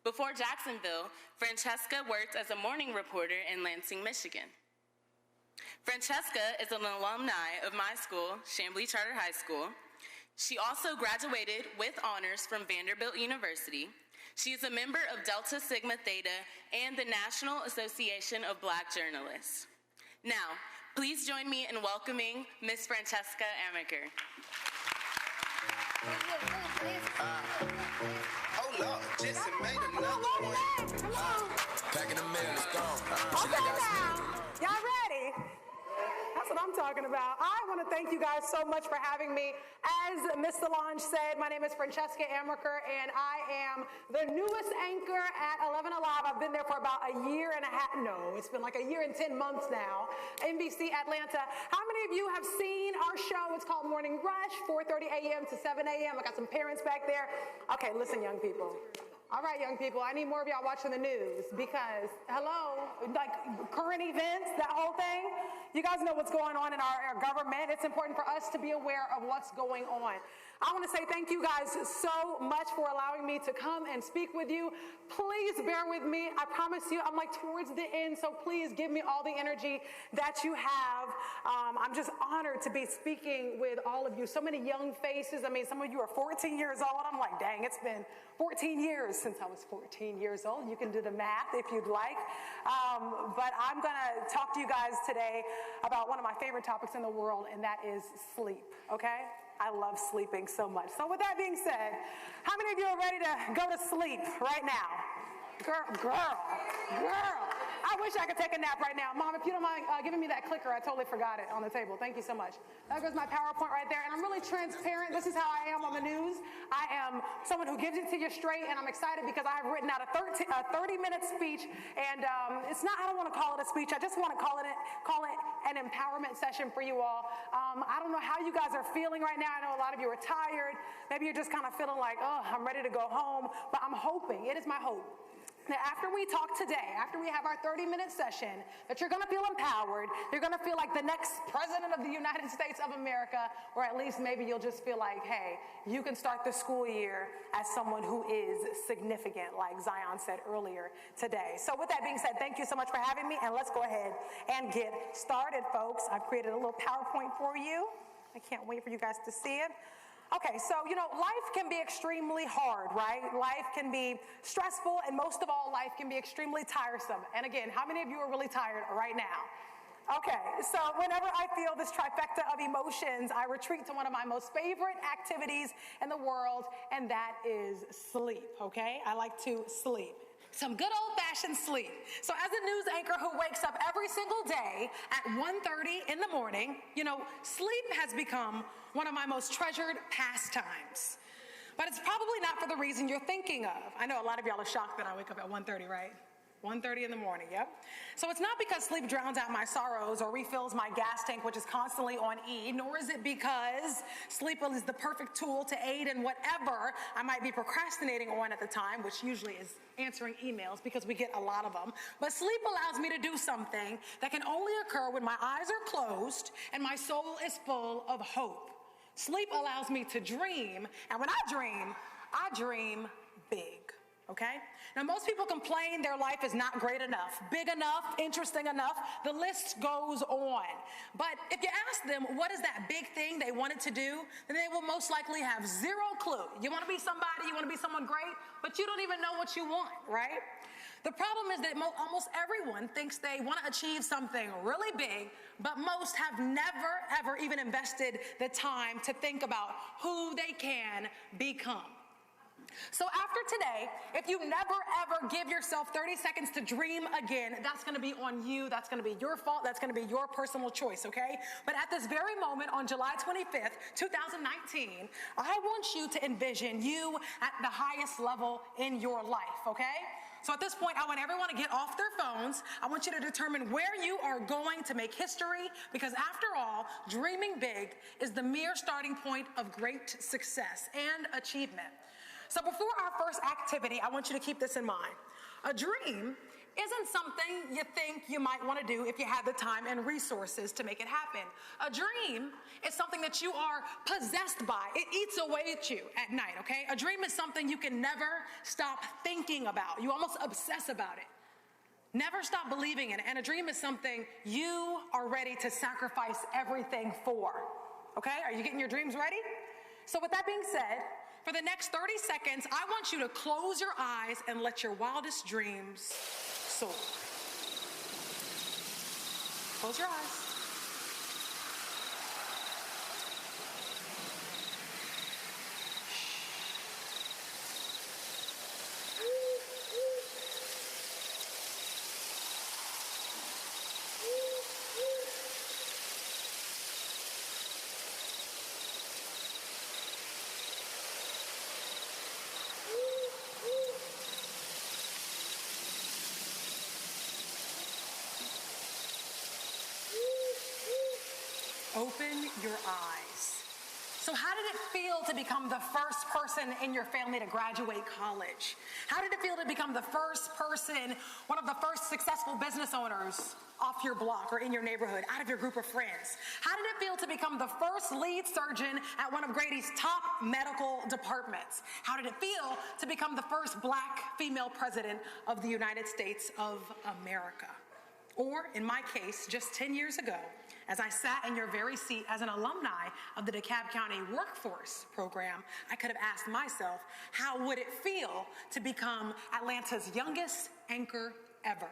Before Jacksonville, Francesca worked as a morning reporter in Lansing, Michigan. Francesca is an alumni of my school, Chamblee Charter High School. She also graduated with honors from Vanderbilt University. She is a member of Delta Sigma Theta and the National Association of Black Journalists. Now, please join me in welcoming Ms. Francesca Amiker. Oh Lord, Jesse made another one. Back in the middle, it's gone. Okay now, y'all ready? That's what I'm talking about. I want to thank you guys so much for having me. As Ms. Solange said, my name is Francesca Amiker, and I am the newest anchor at 11 Alive. I've been there for about a year and a half. No, it's been like a year and 10 months now. NBC Atlanta. How many of you have seen our show? It's called Morning Rush, 4:30 a.m. to 7 a.m. I got some parents back there. Okay, listen, young people. All right, young people, I need more of y'all watching the news because, hello, like current events, that whole thing, you guys know what's going on in our government. It's important for us to be aware of what's going on. I want to say thank you guys so much for allowing me to come and speak with you. Please bear with me. I promise you, I'm like towards the end, so please give me all the energy that you have. I'm just honored to be speaking with all of you. So many young faces. I mean, some of you are 14 years old. I'm like, dang, it's been 14 years since I was 14 years old. You can do the math if you'd like. But I'm going to talk to you guys today about one of my favorite topics in the world, and that is sleep, okay? I love sleeping so much. So with that being said, how many of you are ready to go to sleep right now? Girl. I wish I could take a nap right now. Mom, if you don't mind giving me that clicker, I totally forgot it on the table. Thank you so much. There goes my PowerPoint right there. And I'm really transparent. This is how I am on the news. I am someone who gives it to you straight, and I'm excited because I have written out a 30-minute speech. And it's not, I don't want to call it a speech. I just want to call it an empowerment session for you all. I don't know how you guys are feeling right now. I know a lot of you are tired. Maybe you're just kind of feeling like, oh, I'm ready to go home. But I'm hoping, it is my hope, that after we talk today, after we have our 30-minute session, that you're going to feel empowered. You're going to feel like the next president of the United States of America, or at least maybe you'll just feel like, hey, you can start the school year as someone who is significant, like Zion said earlier today. So with that being said, thank you so much for having me, and let's go ahead and get started, folks. I've created a little PowerPoint for you. I can't wait for you guys to see it. Okay, so, you know, life can be extremely hard, right? Life can be stressful, and most of all, life can be extremely tiresome. And again, how many of you are really tired right now? Okay, so whenever I feel this trifecta of emotions, I retreat to one of my most favorite activities in the world, and that is sleep, okay? I like to sleep. Some good old-fashioned sleep. So as a news anchor who wakes up every single day at 1:30 in the morning, you know, sleep has become one of my most treasured pastimes. But it's probably not for the reason you're thinking of. I know a lot of y'all are shocked that I wake up at 1:30, right? 1:30 in the morning, yep. So it's not because sleep drowns out my sorrows or refills my gas tank, which is constantly on E, nor is it because sleep is the perfect tool to aid in whatever I might be procrastinating on at the time, which usually is answering emails because we get a lot of them. But sleep allows me to do something that can only occur when my eyes are closed and my soul is full of hope. Sleep allows me to dream, and when I dream big. Okay? Now, most people complain their life is not great enough, big enough, interesting enough. The list goes on. But if you ask them what is that big thing they wanted to do, then they will most likely have zero clue. You want to be somebody, you want to be someone great, but you don't even know what you want, right? The problem is that almost everyone thinks they want to achieve something really big, but most have never, ever even invested the time to think about who they can become. So after today, if you never ever give yourself 30 seconds to dream again, that's going to be on you. That's going to be your fault. That's going to be your personal choice, okay? But at this very moment on July 25th, 2019, I want you to envision you at the highest level in your life, okay? So at this point, I want everyone to get off their phones. I want you to determine where you are going to make history, because after all, dreaming big is the mere starting point of great success and achievement. So before our first activity, I want you to keep this in mind. A dream isn't something you think you might want to do if you had the time and resources to make it happen. A dream is something that you are possessed by. It eats away at you at night, okay? A dream is something you can never stop thinking about. You almost obsess about it. Never stop believing in it. And a dream is something you are ready to sacrifice everything for, okay? Are you getting your dreams ready? So with that being said, for the next 30 seconds, I want you to close your eyes and let your wildest dreams soar. Close your eyes. Open your eyes. So how did it feel to become the first person in your family to graduate college? How did it feel to become the first person, one of the first successful business owners off your block or in your neighborhood, out of your group of friends? How did it feel to become the first lead surgeon at one of Grady's top medical departments? How did it feel to become the first black female president of the United States of America? Or, in my case, just 10 years ago, as I sat in your very seat as an alumni of the DeKalb County WorkSource program, I could have asked myself, how would it feel to become Atlanta's youngest anchor ever?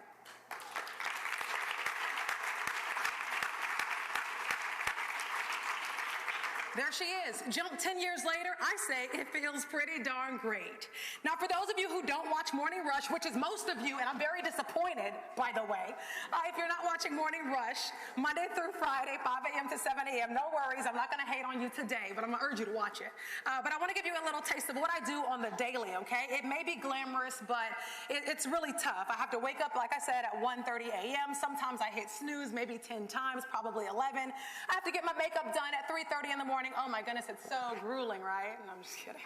There she is. Jump 10 years later, I say it feels pretty darn great. Now, for those of you who don't watch Morning Rush, which is most of you, and I'm very disappointed, by the way, if you're not watching Morning Rush, Monday through Friday, 5 a.m. to 7 a.m., no worries, I'm not going to hate on you today, but I'm going to urge you to watch it. But I want to give you a little taste of what I do on the daily, okay? It may be glamorous, but it's really tough. I have to wake up, like I said, at 1:30 a.m. Sometimes I hit snooze maybe 10 times, probably 11. I have to get my makeup done at 3:30 in the morning. Oh my goodness, it's so grueling, right? No, I'm just kidding.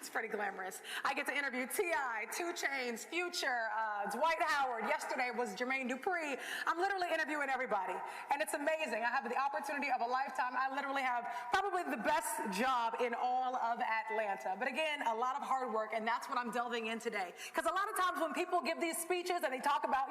It's pretty glamorous. I get to interview T.I., 2 Chainz, Future, Dwight Howard. Yesterday was Jermaine Dupri. I'm literally interviewing everybody, and it's amazing. I have the opportunity of a lifetime. I literally have probably the best job in all of Atlanta. But again, a lot of hard work, and that's what I'm delving in today. Because a lot of times when people give these speeches and they talk about,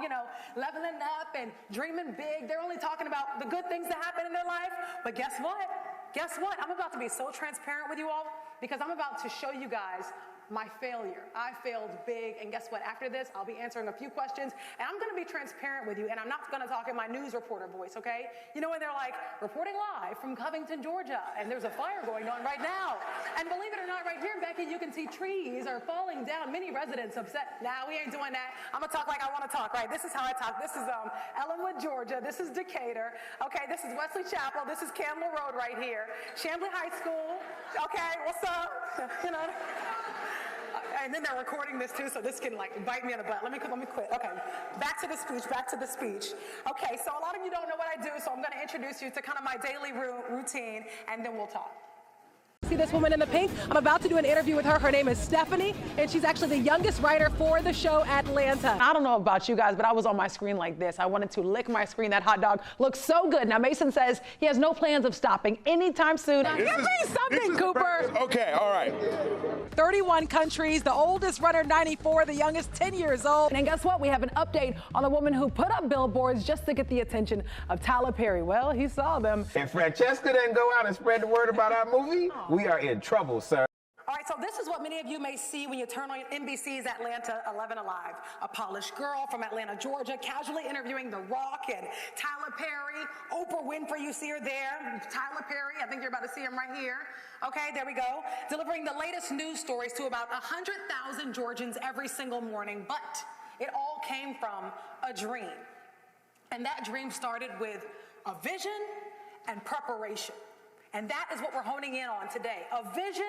leveling up and dreaming big, they're only talking about the good things that happen in their life. But guess what? Guess what? I'm about to be so transparent with you all because I'm about to show you guys my failure. I failed big, and guess what? After this, I'll be answering a few questions, and I'm going to be transparent with you, and I'm not going to talk in my news reporter voice, okay? You know when they're like, reporting live from Covington, Georgia, and there's a fire going on right now. And believe it or not, right here, Becky, you can see trees are falling down. Many residents upset. Nah, we ain't doing that. I'm going to talk like I want to talk, right? This is how I talk. This is Ellenwood, Georgia. This is Decatur. Okay, this is Wesley Chapel. This is Campbell Road right here. Chamblee High School. Okay, what's up? And then they're recording this too, so this can bite me in the butt. Let me quit. Okay, back to the speech. Okay, so a lot of you don't know what I do, so I'm going to introduce you to kind of my daily routine, and then we'll talk. See this woman in the pink? I'm about to do an interview with her. Her name is Stephanie, and she's actually the youngest writer for the show Atlanta. I don't know about you guys, but I was on my screen like this. I wanted to lick my screen. That hot dog looks so good. Now, Mason says he has no plans of stopping anytime soon. Give me something, Cooper. Okay, all right. 31 countries, the oldest runner 94, the youngest 10 years old. And guess what? We have an update on a woman who put up billboards just to get the attention of Tyler Perry. Well, he saw them. If Francesca didn't go out and spread the word about our movie, we are in trouble, sir. All right, so this is what many of you may see when you turn on NBC's Atlanta 11 Alive. A polished girl from Atlanta, Georgia, casually interviewing The Rock and Tyler Perry. Oprah Winfrey, you see her there. Tyler Perry, I think you're about to see him right here. Okay, there we go. Delivering the latest news stories to about 100,000 Georgians every single morning. But it all came from a dream. And that dream started with a vision and preparation. And that is what we're honing in on today, a vision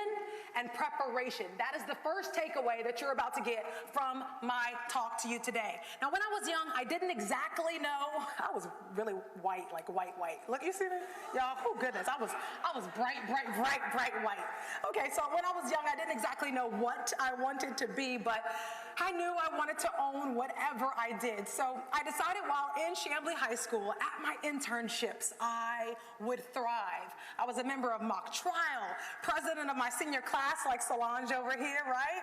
and preparation. That is the first takeaway that you're about to get from my talk to you today. Now, when I was young, I didn't exactly know. I was really white, like white. Look, you see me? Y'all, oh goodness, I was bright white. Okay, so when I was young, I didn't exactly know what I wanted to be, but I knew I wanted to own whatever I did. So I decided while in Chamblee High School at my internships, I would thrive. I was a member of mock trial, president of my senior class like Solange over here, right?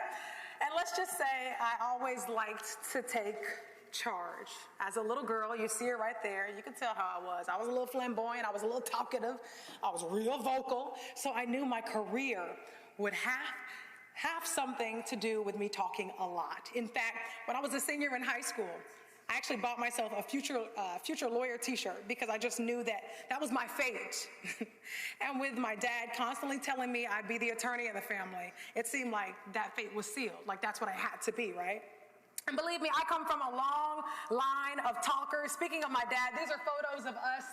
And let's just say I always liked to take charge. As a little girl, you see her right there. You can tell how I was. I was a little flamboyant. I was a little talkative. I was real vocal. So I knew my career would have something to do with me talking a lot. In fact, when I was a senior in high school, I actually bought myself a future lawyer t-shirt because I just knew that was my fate. And with my dad constantly telling me I'd be the attorney in the family, it seemed like that fate was sealed. Like that's what I had to be, right? And believe me, I come from a long line of talkers. Speaking of my dad, these are photos of us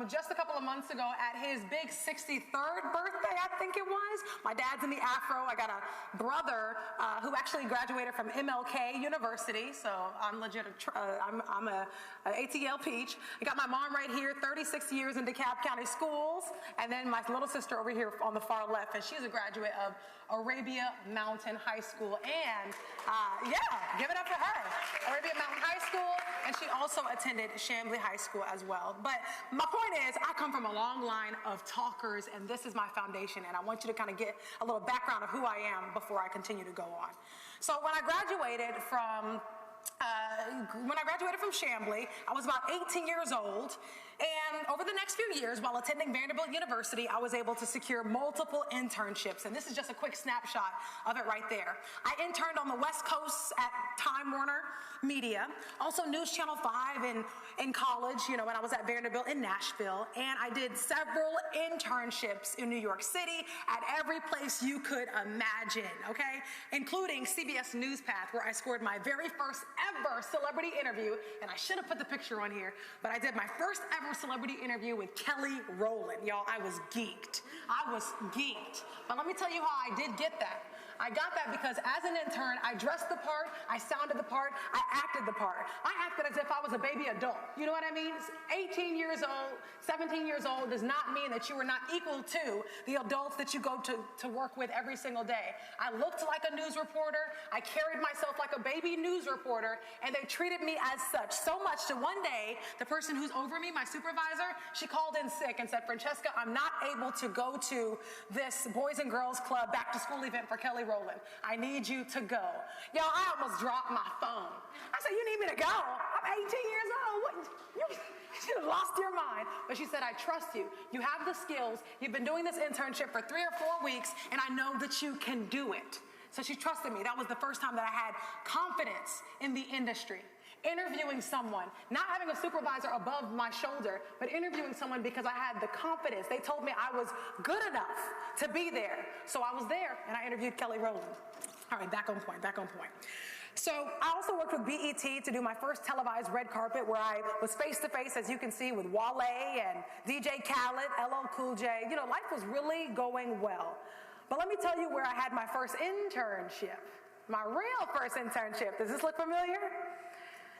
just a couple of months ago at his big 63rd birthday, I think it was. My dad's in the afro. I got a brother who actually graduated from MLK University, so I'm legit. I'm a ATL peach. I got my mom right here, 36 years in DeKalb County schools, and then my little sister over here on the far left, and she's a graduate of Arabia Mountain High School, and yeah, give it up for her. Arabia Mountain High School, and she also attended Chamblee High School as well. But my point is, I come from a long line of talkers, and this is my foundation, and I want you to kind of get a little background of who I am before I continue to go on. So when I graduated from Chamblee, I was about 18 years old, and over the next few years, while attending Vanderbilt University, I was able to secure multiple internships, and this is just a quick snapshot of it right there. I interned on the West Coast at Time Warner Media, also News Channel 5 in college, when I was at Vanderbilt in Nashville, and I did several internships in New York City at every place you could imagine, okay? Including CBS News Path, where I scored my very first ever celebrity interview, and I should have put the picture on here, but I did my first ever celebrity interview with Kelly Rowland. Y'all, I was geeked. But let me tell you how I did get that. I got that because as an intern, I dressed the part, I sounded the part, I acted the part. I acted as if I was a baby adult. You know what I mean? 18 years old, 17 years old does not mean that you are not equal to the adults that you go to work with every single day. I looked like a news reporter, I carried myself like a baby news reporter, and they treated me as such. So much to one day, the person who's over me, my supervisor, she called in sick and said, Francesca, I'm not able to go to this Boys and Girls Club back to school event for Kelly Rowland. I need you to go. Y'all, I almost dropped my phone. I said, you need me to go? I'm 18 years old. What? You should have lost your mind. But she said, I trust you. You have the skills. You've been doing this internship for 3 or 4 weeks, and I know that you can do it. So she trusted me. That was the first time that I had confidence in the industry. Interviewing someone, not having a supervisor above my shoulder, but interviewing someone because I had the confidence. They told me I was good enough to be there. So I was there, and I interviewed Kelly Rowland. All right, back on point. So I also worked with BET to do my first televised red carpet where I was face-to-face, as you can see, with Wale and DJ Khaled, LL Cool J. Life was really going well. But let me tell you where I had my first internship. My real first internship. Does this look familiar?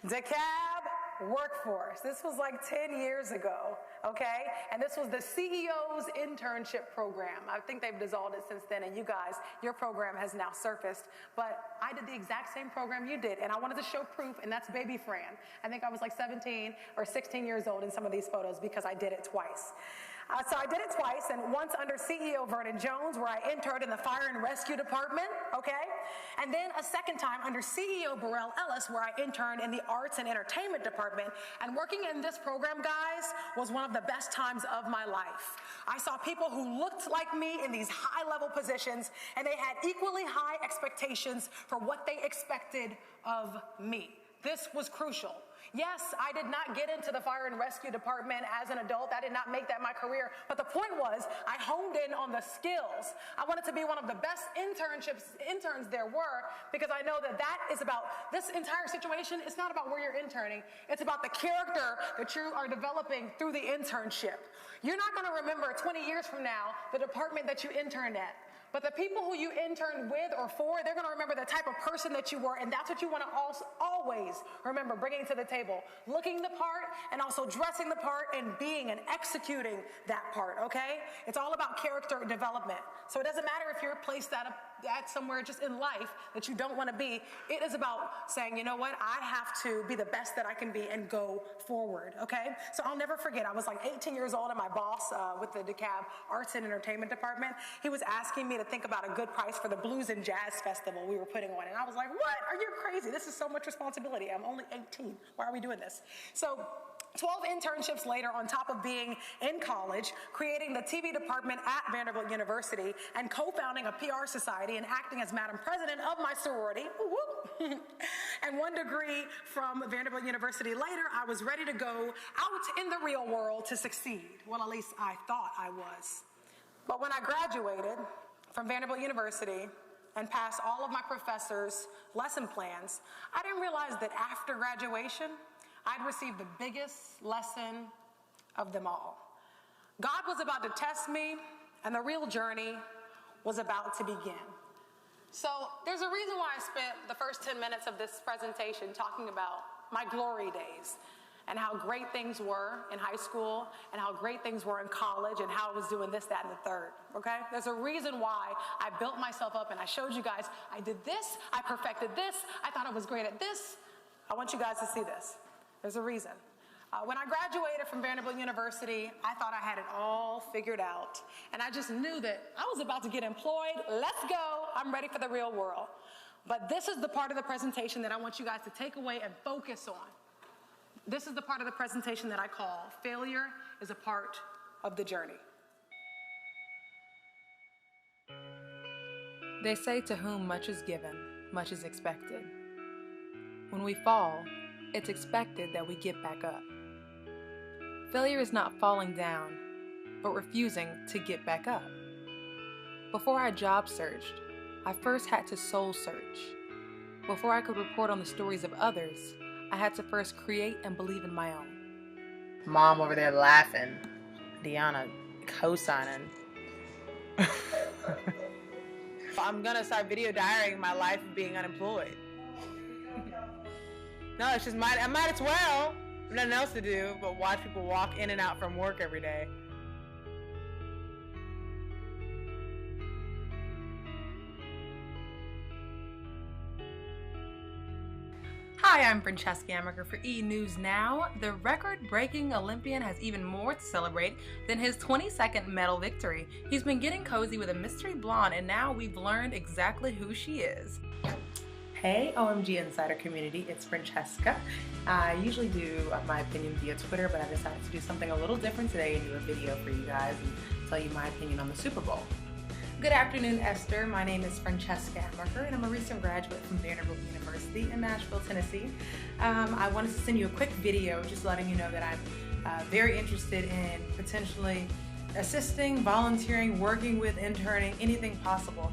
DeKalb Workforce. This was like 10 years ago, okay? And this was the CEO's internship program. I think they've dissolved it since then, and you guys, your program has now surfaced. But I did the exact same program you did, and I wanted to show proof, and that's baby Fran. I think I was like 17 or 16 years old in some of these photos because I did it twice. So I did it twice, and once under CEO Vernon Jones, where I interned in the Fire and Rescue Department, okay? And then a second time under CEO Burrell Ellis, where I interned in the Arts and Entertainment Department. And working in this program, guys, was one of the best times of my life. I saw people who looked like me in these high-level positions, and they had equally high expectations for what they expected of me. This was crucial. Yes, I did not get into the Fire and Rescue Department as an adult. I did not make that my career. But the point was, I honed in on the skills. I wanted to be one of the best interns there were, because I know that is about this entire situation. It's not about where you're interning. It's about the character that you are developing through the internship. You're not going to remember 20 years from now the department that you interned at. But the people who you interned with or for, they're going to remember the type of person that you were, and that's what you want to always remember bringing to the table. Looking the part and also dressing the part and being and executing that part, okay? It's all about character development. So it doesn't matter if you're placed at somewhere just in life that you don't want to be. It is about saying, you know what, I have to be the best that I can be and go forward, okay? So I'll never forget, I was like 18 years old, and my boss with the DeKalb Arts and Entertainment Department, he was asking me to think about a good price for the Blues and Jazz Festival we were putting on. And I was like, what? Are you crazy? This is so much responsibility. I'm only 18. Why are we doing this? So 12 internships later, on top of being in college, creating the TV department at Vanderbilt University, and co-founding a PR society and acting as Madam President of my sorority, and 1 degree from Vanderbilt University later, I was ready to go out in the real world to succeed. Well, at least I thought I was. But when I graduated from Vanderbilt University and passed all of my professors' lesson plans, I didn't realize that after graduation, I'd received the biggest lesson of them all. God was about to test me, and the real journey was about to begin. So there's a reason why I spent the first 10 minutes of this presentation talking about my glory days and how great things were in high school and how great things were in college and how I was doing this, that, and the third, okay? There's a reason why I built myself up, and I showed you guys I did this, I perfected this, I thought I was great at this. I want you guys to see this. There's a reason. When I graduated from Vanderbilt University, I thought I had it all figured out. And I just knew that I was about to get employed. Let's go. I'm ready for the real world. But this is the part of the presentation that I want you guys to take away and focus on. This is the part of the presentation that I call Failure is a Part of the Journey. They say to whom much is given, much is expected. When we fall, it's expected that we get back up. Failure is not falling down, but refusing to get back up. Before I job searched, I first had to soul search. Before I could report on the stories of others, I had to first create and believe in my own. Mom over there laughing. Deanna co-signing. I'm gonna start video diarying my life of being unemployed. No, it's just I might as well. Nothing else to do but watch people walk in and out from work every day. Hi, I'm Francesca Amiker for E! News Now. The record-breaking Olympian has even more to celebrate than his 22nd medal victory. He's been getting cozy with a mystery blonde, and now we've learned exactly who she is. Hey, OMG Insider community, it's Francesca. I usually do my opinion via Twitter, but I decided to do something a little different today and do a video for you guys and tell you my opinion on the Super Bowl. Good afternoon, Esther. My name is Francesca Amiker, and I'm a recent graduate from Vanderbilt University in Nashville, Tennessee. I wanted to send you a quick video just letting you know that I'm very interested in potentially assisting, volunteering, working with, interning, anything possible.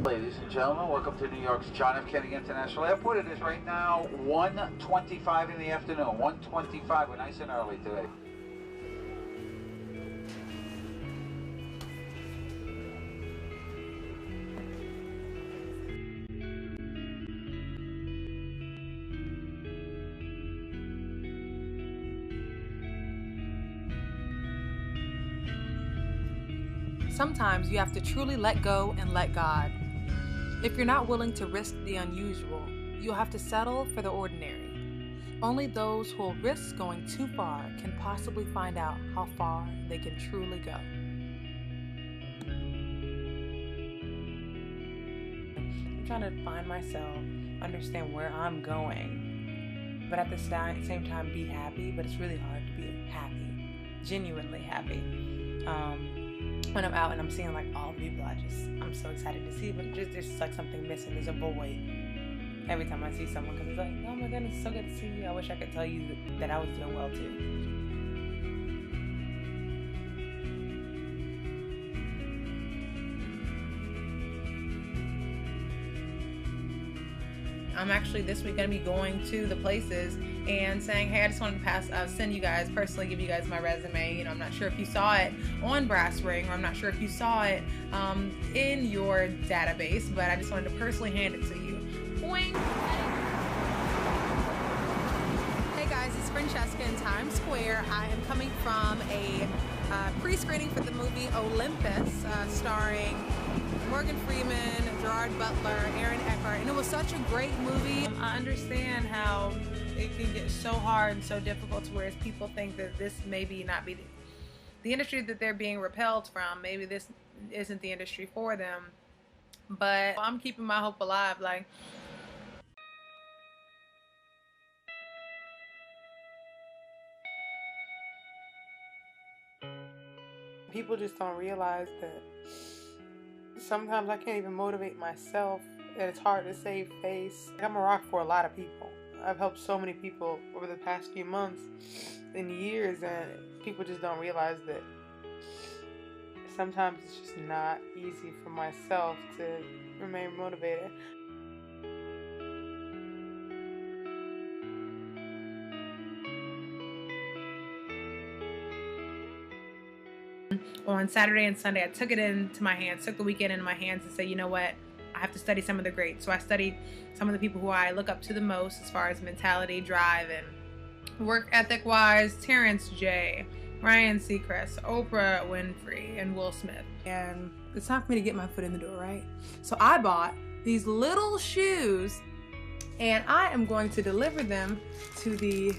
Ladies and gentlemen, welcome to New York's John F. Kennedy International Airport. It is right now 1:25 in the afternoon. 1:25. We're nice and early today. Sometimes you have to truly let go and let God. If you're not willing to risk the unusual, you'll have to settle for the ordinary. Only those who will risk going too far can possibly find out how far they can truly go. I'm trying to find myself, understand where I'm going, but at the same time be happy, but it's really hard to be happy, genuinely happy. When I'm out and I'm seeing like all the people I'm so excited to see, but there's just like something missing. There's a void every time I see someone, because it's like, oh my goodness, it's so good to see you. I wish I could tell you that I was doing well too. I'm actually this week going to be going to the places and saying, hey, I just wanted to send you guys, personally give you guys my resume. You know, I'm not sure if you saw it on Brass Ring, or I'm not sure if you saw it in your database, but I just wanted to personally hand it to you. Boing. Hey guys, it's Francesca in Times Square. I am coming from a pre-screening for the movie Olympus, starring Morgan Freeman, Gerard Butler, Aaron Eckhart, and it was such a great movie. I understand how it can get so hard and so difficult to where people think that this maybe not be the industry that they're being repelled from. Maybe this isn't the industry for them. But I'm keeping my hope alive. Like, people just don't realize that sometimes I can't even motivate myself, and it's hard to save face. I'm a rock for a lot of people. I've helped so many people over the past few months and years, and people just don't realize that sometimes it's just not easy for myself to remain motivated. On Saturday and Sunday, I took it into my hands, took the weekend into my hands and said, you know what, I have to study some of the greats. So I studied some of the people who I look up to the most as far as mentality, drive, and work ethic-wise: Terrence J., Ryan Seacrest, Oprah Winfrey, and Will Smith. And it's time for me to get my foot in the door, right? So I bought these little shoes, and I am going to deliver them to the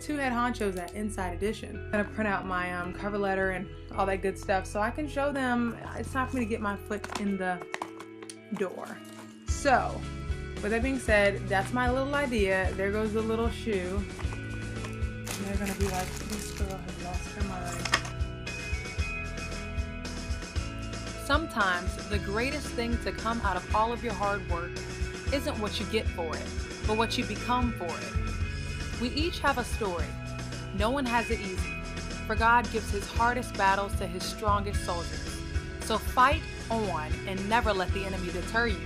two head honchos at Inside Edition. I'm gonna print out my cover letter and all that good stuff so I can show them it's time for me to get my foot in the door. So, with that being said, that's my little idea. There goes the little shoe. And they're gonna be like, this girl has lost her mind. Sometimes the greatest thing to come out of all of your hard work isn't what you get for it, but what you become for it. We each have a story. No one has it easy, for God gives his hardest battles to his strongest soldiers. So fight on and never let the enemy deter you.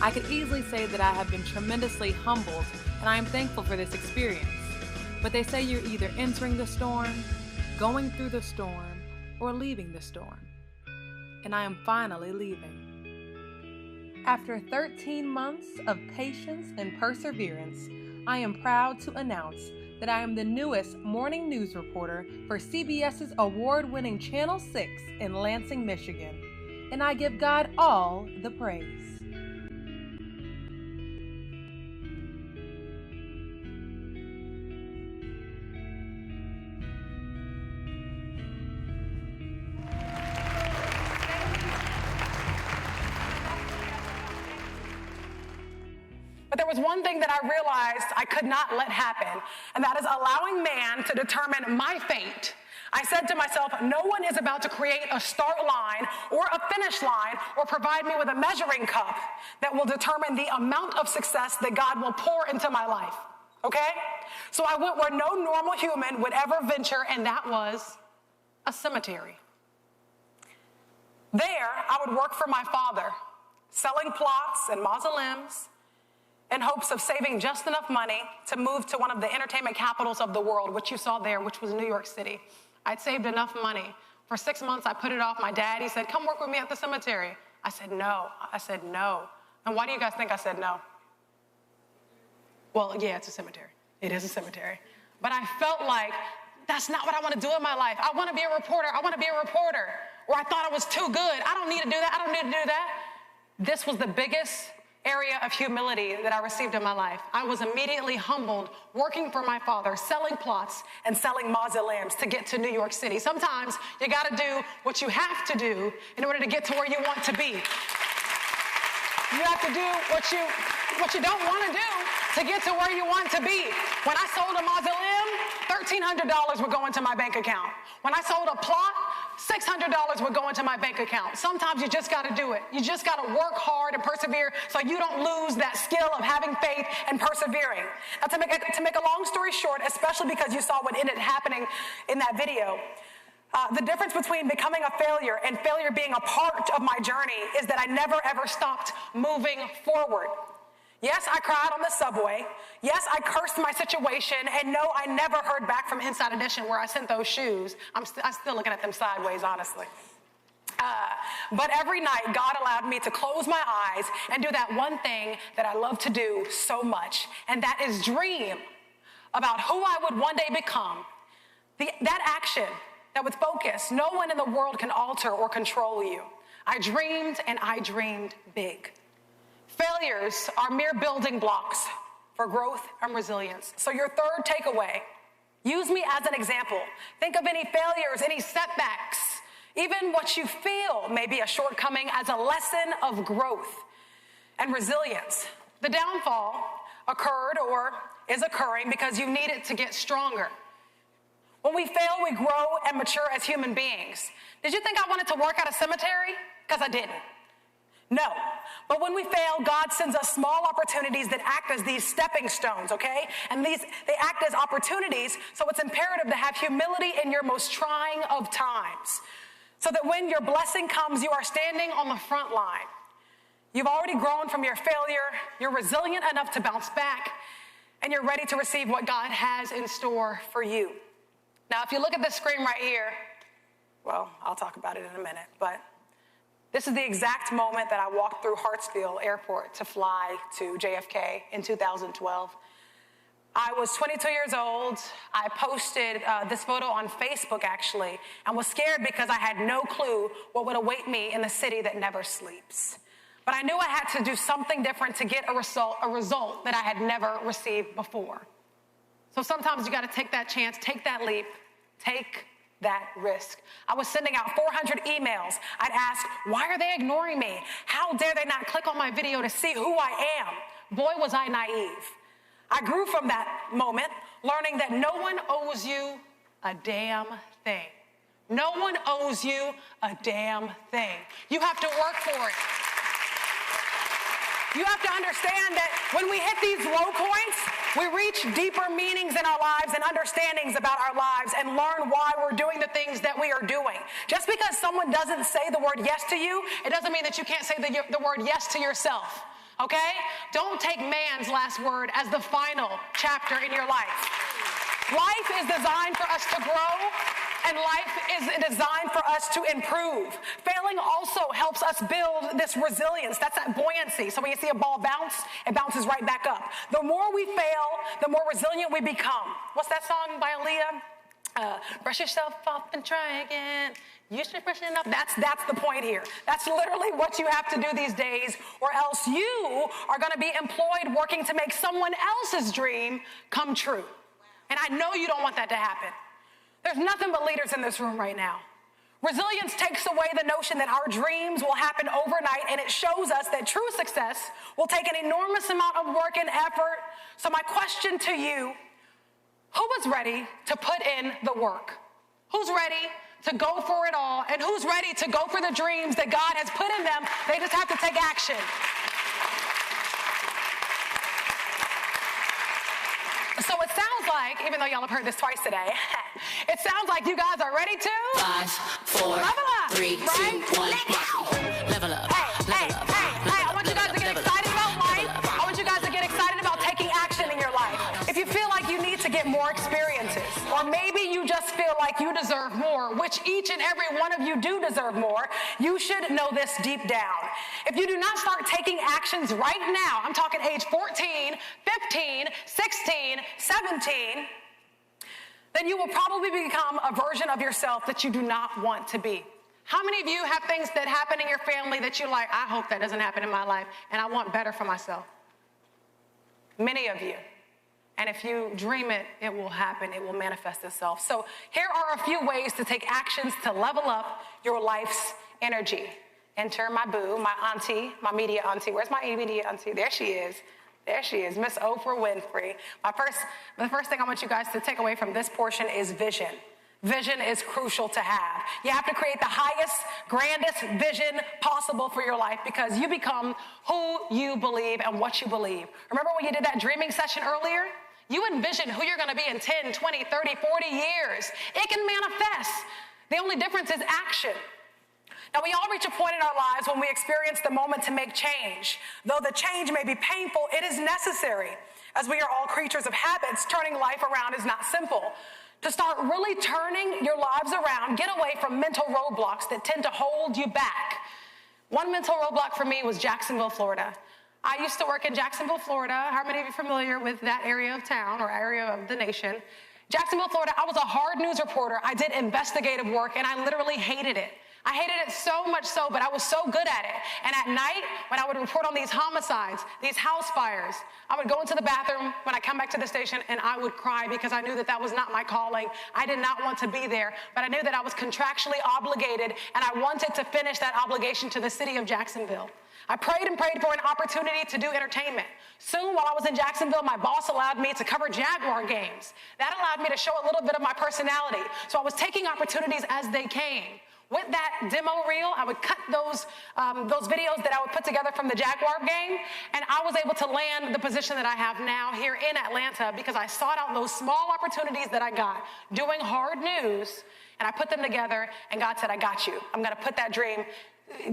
I could easily say that I have been tremendously humbled, and I am thankful for this experience. But they say you're either entering the storm, going through the storm, or leaving the storm. And I am finally leaving. After 13 months of patience and perseverance, I am proud to announce that I am the newest morning news reporter for CBS's award-winning Channel 6 in Lansing, Michigan, and I give God all the praise. But there was one thing that I realized I could not let happen, and that is allowing man to determine my fate. I said to myself, no one is about to create a start line or a finish line or provide me with a measuring cup that will determine the amount of success that God will pour into my life, okay? So I went where no normal human would ever venture, and that was a cemetery. There, I would work for my father, selling plots and mausoleums, in hopes of saving just enough money to move to one of the entertainment capitals of the world, which you saw there, which was New York City. I'd saved enough money. For 6 months, I put it off. My dad, he said, come work with me at the cemetery. I said, no. I said, no. And why do you guys think I said no? Well, yeah, it's a cemetery. It is a cemetery. But I felt like that's not what I want to do in my life. I want to be a reporter. I want to be a reporter. Or I thought I was too good. I don't need to do that. I don't need to do that. This was the biggest area of humility that I received in my life. I was immediately humbled working for my father, selling plots and selling mausoleums to get to New York City. Sometimes you got to do what you have to do in order to get to where you want to be. You have to do what you don't want to do to get to where you want to be. When I sold a mausoleum, $1,300 would go into my bank account. When I sold a plot, $600 would go into my bank account. Sometimes you just got to do it. You just got to work hard and persevere so you don't lose that skill of having faith and persevering. Now, to make a long story short, especially because you saw what ended up happening in that video, the difference between becoming a failure and failure being a part of my journey is that I never ever stopped moving forward. Yes, I cried on the subway. Yes, I cursed my situation. And no, I never heard back from Inside Edition where I sent those shoes. I'm still looking at them sideways, honestly. But every night, God allowed me to close my eyes and do that one thing that I love to do so much, and that is dream about who I would one day become. That action, that with focus, no one in the world can alter or control you. I dreamed, and I dreamed big. Failures are mere building blocks for growth and resilience. So your third takeaway, use me as an example. Think of any failures, any setbacks, even what you feel may be a shortcoming as a lesson of growth and resilience. The downfall occurred or is occurring because you need it to get stronger. When we fail, we grow and mature as human beings. Did you think I wanted to work at a cemetery? Because I didn't. No. But when we fail, God sends us small opportunities that act as these stepping stones, okay? And they act as opportunities, so it's imperative to have humility in your most trying of times, so that when your blessing comes, you are standing on the front line. You've already grown from your failure, you're resilient enough to bounce back, and you're ready to receive what God has in store for you. Now, if you look at this screen right here, well, I'll talk about it in a minute, but this is the exact moment that I walked through Hartsfield Airport to fly to JFK in 2012. I was 22 years old. I posted this photo on Facebook, actually, and was scared because I had no clue what would await me in the city that never sleeps. But I knew I had to do something different to get a result that I had never received before. So sometimes you got to take that chance, take that leap, take that risk. I was sending out 400 emails. I'd ask, why are they ignoring me? How dare they not click on my video to see who I am? Boy, was I naive. I grew from that moment, learning that no one owes you a damn thing. No one owes you a damn thing. You have to work for it. You have to understand that when we hit these low points, we reach deeper meanings in our lives and understandings about our lives and learn why we're doing the things that we are doing. Just because someone doesn't say the word yes to you, it doesn't mean that you can't say the word yes to yourself. Okay? Don't take man's last word as the final chapter in your life. Life is designed for us to grow, and life is designed for us to improve. Failing also helps us build this resilience. That's that buoyancy. So when you see a ball bounce, it bounces right back up. The more we fail, the more resilient we become. What's that song by Aaliyah? Brush yourself off and try again. You should brush it up. That's the point here. That's literally what you have to do these days, or else you are going to be employed working to make someone else's dream come true. And I know you don't want that to happen. There's nothing but leaders in this room right now. Resilience takes away the notion that our dreams will happen overnight, and it shows us that true success will take an enormous amount of work and effort. So my question to you, who is ready to put in the work? Who's ready to go for it all? And who's ready to go for the dreams that God has put in them? They just have to take action. So it sounds like, even though y'all have heard this twice today, it sounds like you guys are ready to 5, 4, level up, 3, 2, 1, level up. Hey, I want you guys to get excited about life. I want you guys to get excited about taking action in your life. If you feel like you need to get more experiences, or maybe you just feel like you deserve more, which each and every one of you do deserve more, you should know this deep down. If you do not start taking actions right now, I'm talking age 14, 15, 16, 17, then you will probably become a version of yourself that you do not want to be. How many of you have things that happen in your family that you're like, I hope that doesn't happen in my life, and I want better for myself? Many of you. And if you dream it, it will happen. It will manifest itself. So here are a few ways to take actions to level up your life's energy. Enter my boo, my auntie, my media auntie. Where's my media auntie? There she is. There she is, Miss Oprah Winfrey. The first thing I want you guys to take away from this portion is vision. Vision is crucial to have. You have to create the highest, grandest vision possible for your life, because you become who you believe and what you believe. Remember when you did that dreaming session earlier? You envision who you're going to be in 10, 20, 30, 40 years. It can manifest. The only difference is action. Now, we all reach a point in our lives when we experience the moment to make change. Though the change may be painful, it is necessary. As we are all creatures of habits, turning life around is not simple. To start really turning your lives around, get away from mental roadblocks that tend to hold you back. One mental roadblock for me was Jacksonville, Florida. I used to work in Jacksonville, Florida. How many of you are familiar with that area of town or area of the nation? Jacksonville, Florida, I was a hard news reporter. I did investigative work, and I literally hated it. I hated it so much so, but I was so good at it. And at night, when I would report on these homicides, these house fires, I would go into the bathroom when I come back to the station and I would cry because I knew that that was not my calling. I did not want to be there, but I knew that I was contractually obligated and I wanted to finish that obligation to the city of Jacksonville. I prayed and prayed for an opportunity to do entertainment. Soon, while I was in Jacksonville, my boss allowed me to cover Jaguar games. That allowed me to show a little bit of my personality. So I was taking opportunities as they came. With that demo reel, I would cut those videos that I would put together from the Jaguar game, and I was able to land the position that I have now here in Atlanta because I sought out those small opportunities that I got doing hard news, and I put them together, and God said, I got you. I'm going to put that dream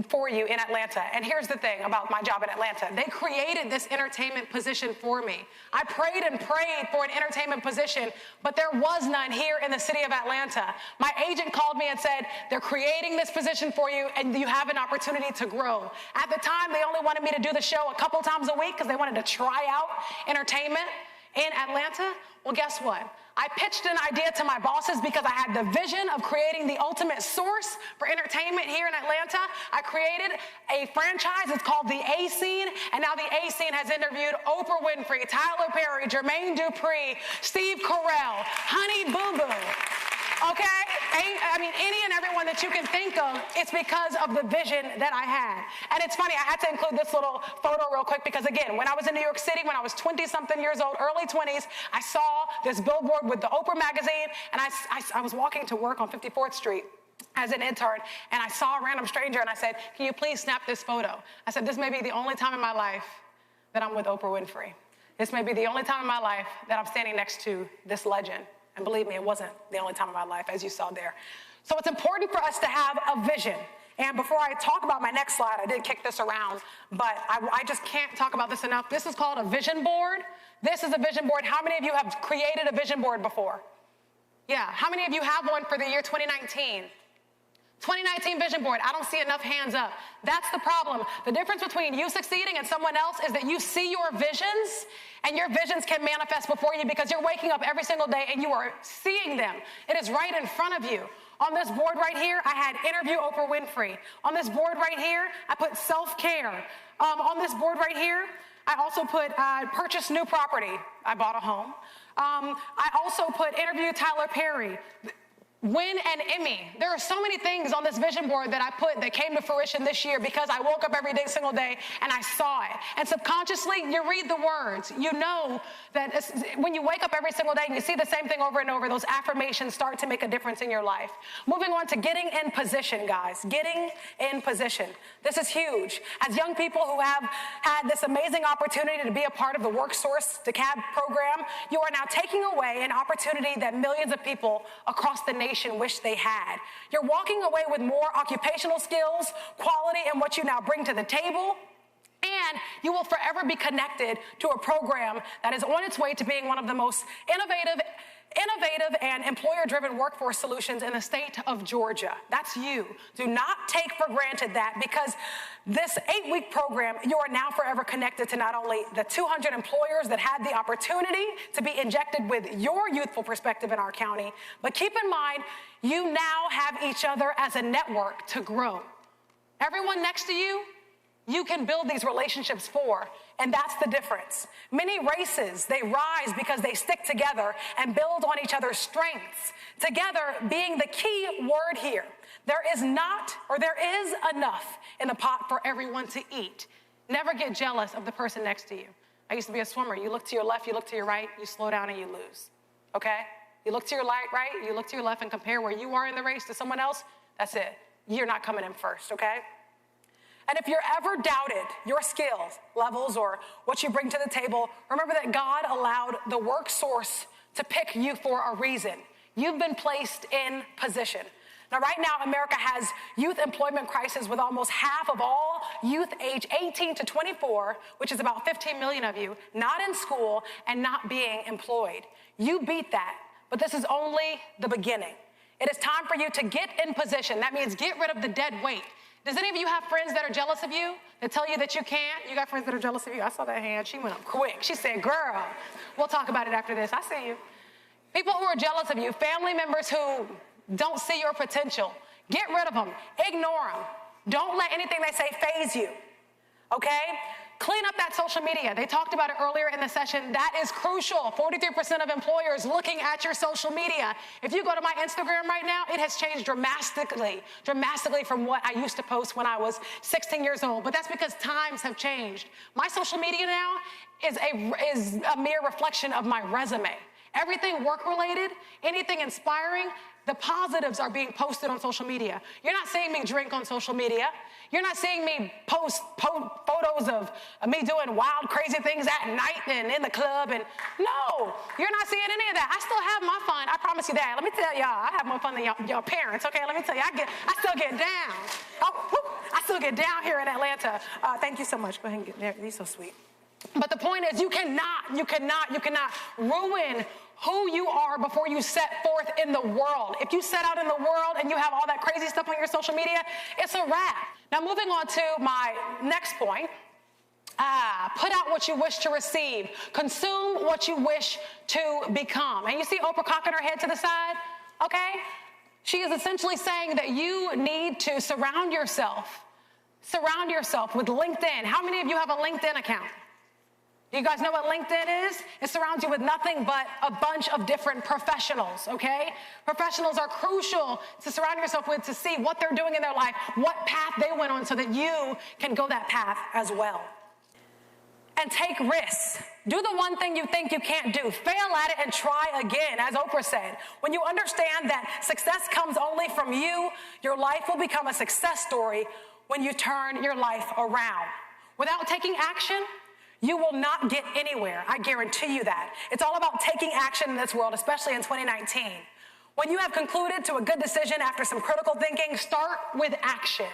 for you in Atlanta. And here's the thing about my job in Atlanta. They created this entertainment position for me. I prayed and prayed for an entertainment position, but there was none here in the city of Atlanta. My agent called me and said, they're creating this position for you and you have an opportunity to grow. At the time, they only wanted me to do the show a couple times a week because they wanted to try out entertainment in Atlanta. Well, guess what? I pitched an idea to my bosses because I had the vision of creating the ultimate source for entertainment here in Atlanta. I created a franchise. It's called The A-Scene, and now The A-Scene has interviewed Oprah Winfrey, Tyler Perry, Jermaine Dupri, Steve Carell, Honey Boo Boo. Okay? I mean, any and everyone that you can think of, it's because of the vision that I had. And it's funny, I had to include this little photo real quick because, again, when I was in New York City, when I was 20-something years old, early 20s, I saw this billboard with the Oprah magazine, and I was walking to work on 54th Street as an intern, and I saw a random stranger, and I said, can you please snap this photo? I said, this may be the only time in my life that I'm with Oprah Winfrey. This may be the only time in my life that I'm standing next to this legend. And believe me, it wasn't the only time in my life, as you saw there. So it's important for us to have a vision. And before I talk about my next slide, I did kick this around, but I just can't talk about this enough. This is called a vision board. This is a vision board. How many of you have created a vision board before? Yeah. How many of you have one for the year 2019? 2019 vision board. I don't see enough hands up. That's the problem. The difference between you succeeding and someone else is that you see your visions, and your visions can manifest before you because you're waking up every single day and you are seeing them. It is right in front of you. On this board right here, I had interview Oprah Winfrey. On this board right here, I put self-care. On this board right here, I also put purchase new property. I bought a home. I also put interview Tyler Perry. Win an Emmy. There are so many things on this vision board that I put that came to fruition this year because I woke up every single day and I saw it. And subconsciously, you read the words. You know that when you wake up every single day and you see the same thing over and over, those affirmations start to make a difference in your life. Moving on to getting in position, guys. Getting in position. This is huge. As young people who have had this amazing opportunity to be a part of the WorkSource DeKalb program, you are now taking away an opportunity that millions of people across the nation wish they had. You're walking away with more occupational skills, quality in what you now bring to the table, and you will forever be connected to a program that is on its way to being one of the most innovative and employer-driven workforce solutions in the state of Georgia. That's you. Do not take for granted that because this 8-week program, you are now forever connected to not only the 200 employers that had the opportunity to be injected with your youthful perspective in our county, but keep in mind, you now have each other as a network to grow. Everyone next to you, you can build these relationships for, and that's the difference. Many races, they rise because they stick together and build on each other's strengths. Together being the key word here. There is enough in the pot for everyone to eat. Never get jealous of the person next to you. I used to be a swimmer. You look to your left, you look to your right, you slow down and you lose, okay? You look to your right, you look to your left and compare where you are in the race to someone else, that's it. You're not coming in first, okay? And if you're ever doubted your skills, levels, or what you bring to the table, remember that God allowed the WorkSource to pick you for a reason. You've been placed in position. Now, right now, America has youth employment crisis with almost half of all youth age 18 to 24, which is about 15 million of you, not in school and not being employed. You beat that, but this is only the beginning. It is time for you to get in position. That means get rid of the dead weight. Does any of you have friends that are jealous of you, that tell you that you can't? You got friends that are jealous of you? I saw that hand. She went up quick. She said, girl, we'll talk about it after this. I see you. People who are jealous of you, family members who don't see your potential, get rid of them. Ignore them. Don't let anything they say faze you, okay? Clean up that social media. They talked about it earlier in the session. That is crucial. 43% of employers looking at your social media. If you go to my Instagram right now, it has changed dramatically from what I used to post when I was 16 years old. But that's because times have changed. My social media now is a mere reflection of my resume. Everything work-related, anything inspiring, the positives are being posted on social media. You're not seeing me drink on social media. You're not seeing me post photos of me doing wild, crazy things at night and in the club. And no, you're not seeing any of that. I still have my fun. I promise you that. Let me tell y'all, I have more fun than your parents. Okay, let me tell you, I still get down. I still get down here in Atlanta. Thank you so much. Go ahead and get there. You're so sweet. But the point is, you cannot ruin who you are before you set forth in the world. If you set out in the world and you have all that crazy stuff on your social media, it's a wrap. Now, moving on to my next point. Put out what you wish to receive. Consume what you wish to become. And you see Oprah cocking her head to the side? Okay? She is essentially saying that you need to surround yourself with LinkedIn. How many of you have a LinkedIn account? Do you guys know what LinkedIn is? It surrounds you with nothing but a bunch of different professionals, okay? Professionals are crucial to surround yourself with, to see what they're doing in their life, what path they went on, so that you can go that path as well. And take risks. Do the one thing you think you can't do. Fail at it and try again, as Oprah said. When you understand that success comes only from you, your life will become a success story when you turn your life around. Without taking action, you will not get anywhere. I guarantee you that. It's all about taking action in this world, especially in 2019. When you have concluded to a good decision after some critical thinking, start with action.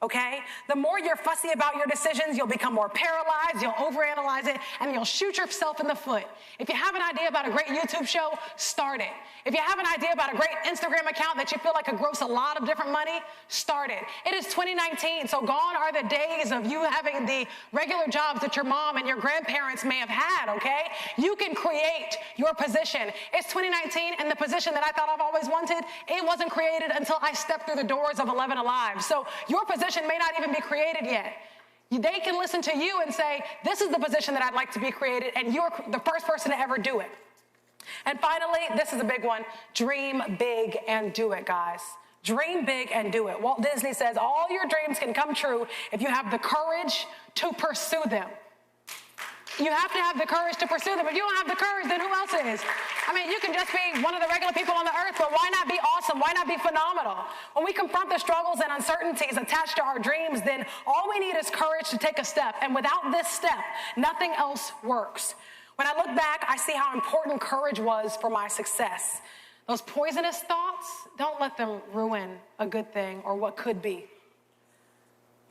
Okay? The more you're fussy about your decisions, you'll become more paralyzed, you'll overanalyze it, and you'll shoot yourself in the foot. If you have an idea about a great YouTube show, start it. If you have an idea about a great Instagram account that you feel like could gross a lot of different money, start it. It is 2019, so gone are the days of you having the regular jobs that your mom and your grandparents may have had, okay? You can create your position. It's 2019, and the position that I thought I've always wanted, it wasn't created until I stepped through the doors of 11 Alive. So your position may not even be created yet. They can listen to you and say, this is the position that I'd like to be created, and you're the first person to ever do it. And finally, this is a big one. Dream big and do it, guys. Dream big and do it. Walt Disney says all your dreams can come true if you have the courage to pursue them. You have to have the courage to pursue them. If you don't have the courage, then who else is? I mean, you can just be one of the regular people on the earth, but why not be awesome? Why not be phenomenal? When we confront the struggles and uncertainties attached to our dreams, then all we need is courage to take a step. And without this step, nothing else works. When I look back, I see how important courage was for my success. Those poisonous thoughts, don't let them ruin a good thing or what could be.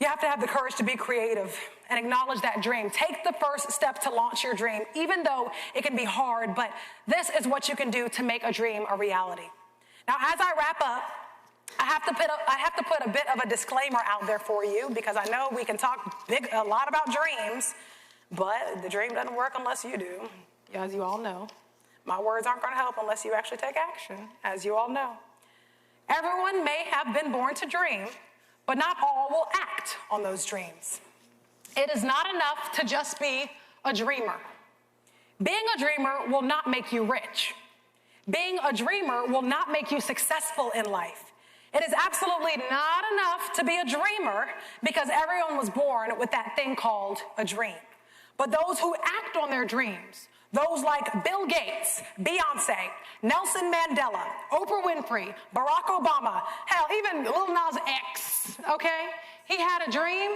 You have to have the courage to be creative and acknowledge that dream. Take the first step to launch your dream, even though it can be hard, but this is what you can do to make a dream a reality. Now, as I wrap up, I have to put a bit of a disclaimer out there for you, because I know we can talk a lot about dreams, but the dream doesn't work unless you do, as you all know. My words aren't going to help unless you actually take action, as you all know. Everyone may have been born to dream, but not all will act on those dreams. It is not enough to just be a dreamer. Being a dreamer will not make you rich. Being a dreamer will not make you successful in life. It is absolutely not enough to be a dreamer, because everyone was born with that thing called a dream. But those who act on their dreams, those like Bill Gates, Beyonce, Nelson Mandela, Oprah Winfrey, Barack Obama, hell, even Lil Nas X, okay? He had a dream,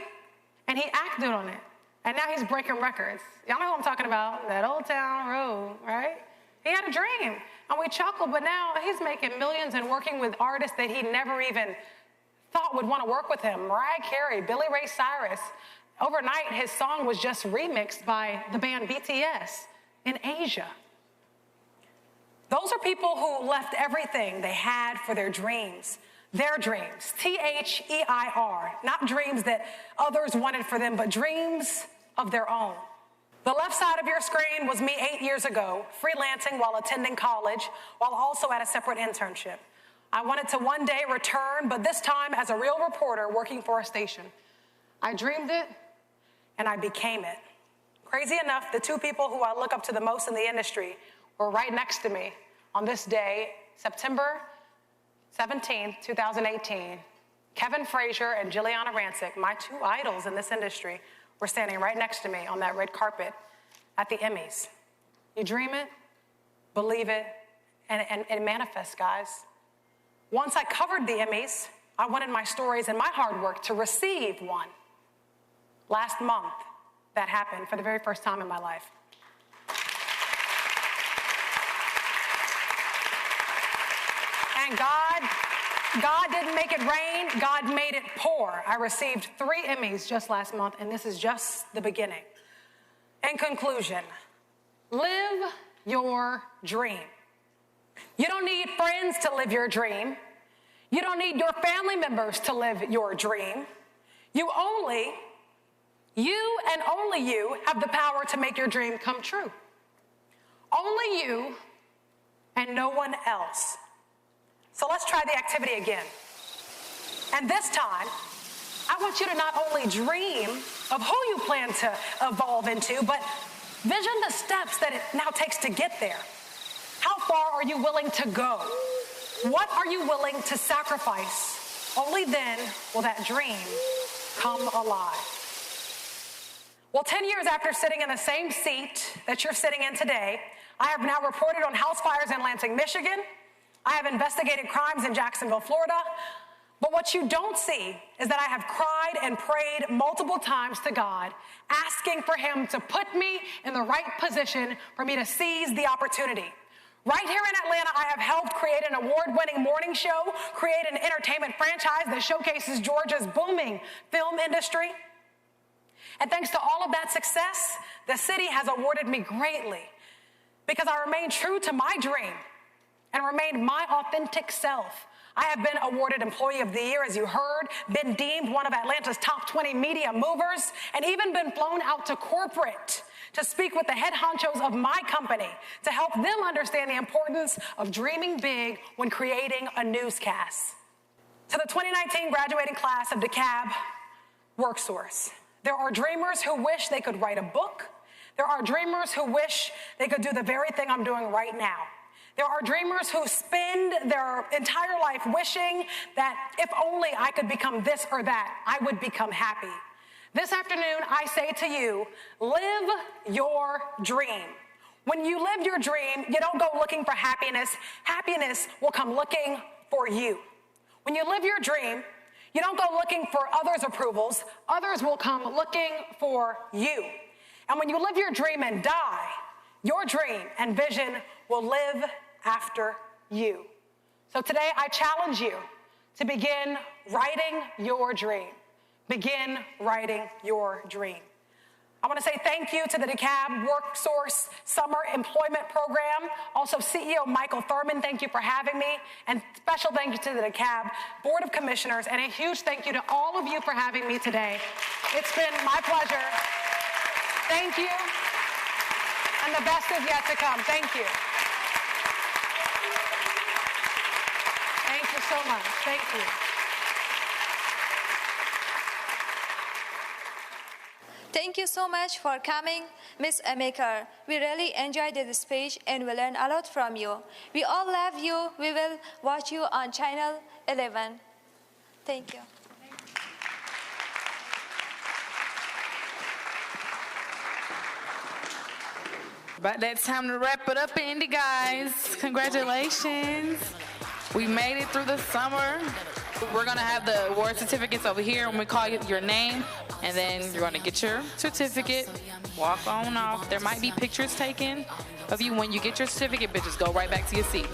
and he acted on it. And now he's breaking records. Y'all know who I'm talking about, that Old Town Road, right? He had a dream. And we chuckle, but now he's making millions and working with artists that he never even thought would want to work with him. Mariah Carey, Billy Ray Cyrus. Overnight, his song was just remixed by the band BTS in Asia. Those are people who left everything they had for their dreams. Their dreams, T-H-E-I-R, not dreams that others wanted for them, but dreams of their own. The left side of your screen was me 8 years ago, freelancing while attending college, while also at a separate internship. I wanted to one day return, but this time as a real reporter working for a station. I dreamed it, and I became it. Crazy enough, the two people who I look up to the most in the industry were right next to me on this day, September 17th, 2018. Kevin Frazier and Giuliana Rancic, my two idols in this industry, were standing right next to me on that red carpet at the Emmys. You dream it, believe it, and it manifests, guys. Once I covered the Emmys, I wanted my stories and my hard work to receive one. Last month, that happened for the very first time in my life. And God didn't make it rain, God made it pour. I received 3 Emmys just last month, and this is just the beginning. In conclusion, live your dream. You don't need friends to live your dream. You don't need your family members to live your dream. You and only you have the power to make your dream come true. Only you and no one else. So let's try the activity again. And this time, I want you to not only dream of who you plan to evolve into, but vision the steps that it now takes to get there. How far are you willing to go? What are you willing to sacrifice? Only then will that dream come alive. Well, 10 years after sitting in the same seat that you're sitting in today, I have now reported on house fires in Lansing, Michigan. I have investigated crimes in Jacksonville, Florida. But what you don't see is that I have cried and prayed multiple times to God, asking for him to put me in the right position for me to seize the opportunity. Right here in Atlanta, I have helped create an award-winning morning show, create an entertainment franchise that showcases Georgia's booming film industry. And thanks to all of that success, the city has awarded me greatly because I remained true to my dream and remained my authentic self. I have been awarded Employee of the Year, as you heard, been deemed one of Atlanta's top 20 media movers, and even been flown out to corporate to speak with the head honchos of my company to help them understand the importance of dreaming big when creating a newscast. To the 2019 graduating class of DeKalb WorkSource, there are dreamers who wish they could write a book. There are dreamers who wish they could do the very thing I'm doing right now. There are dreamers who spend their entire life wishing that if only I could become this or that, I would become happy. This afternoon, I say to you, live your dream. When you live your dream, you don't go looking for happiness. Happiness will come looking for you. When you live your dream, you don't go looking for others' approvals. Others will come looking for you. And when you live your dream and die, your dream and vision will live after you. So today I challenge you to begin writing your dream. Begin writing your dream. I want to say thank you to the DeKalb WorkSource Summer Employment Program. Also, CEO Michael Thurmond, thank you for having me. And special thank you to the DeKalb Board of Commissioners. And a huge thank you to all of you for having me today. It's been my pleasure. Thank you. And the best is yet to come. Thank you. Thank you so much. Thank you. Thank you so much for coming, Ms. Amiker. We really enjoyed this speech and we learned a lot from you. We all love you. We will watch you on Channel 11. Thank you. But that's time to wrap it up, Indy, guys. Congratulations. We made it through the summer. We're going to have the award certificates over here, and we call your name, and then you're going to get your certificate, walk on off. There might be pictures taken of you when you get your certificate, but just go right back to your seat.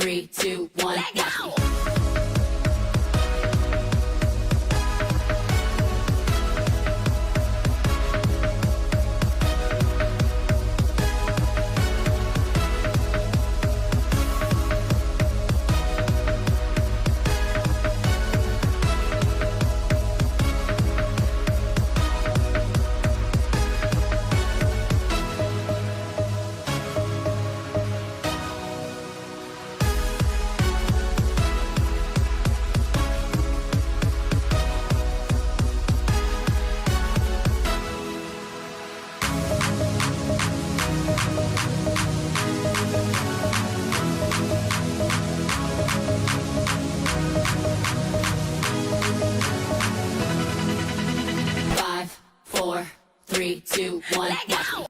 3, 2, 1, let go! Five, 4, 3, 2, 1, let go!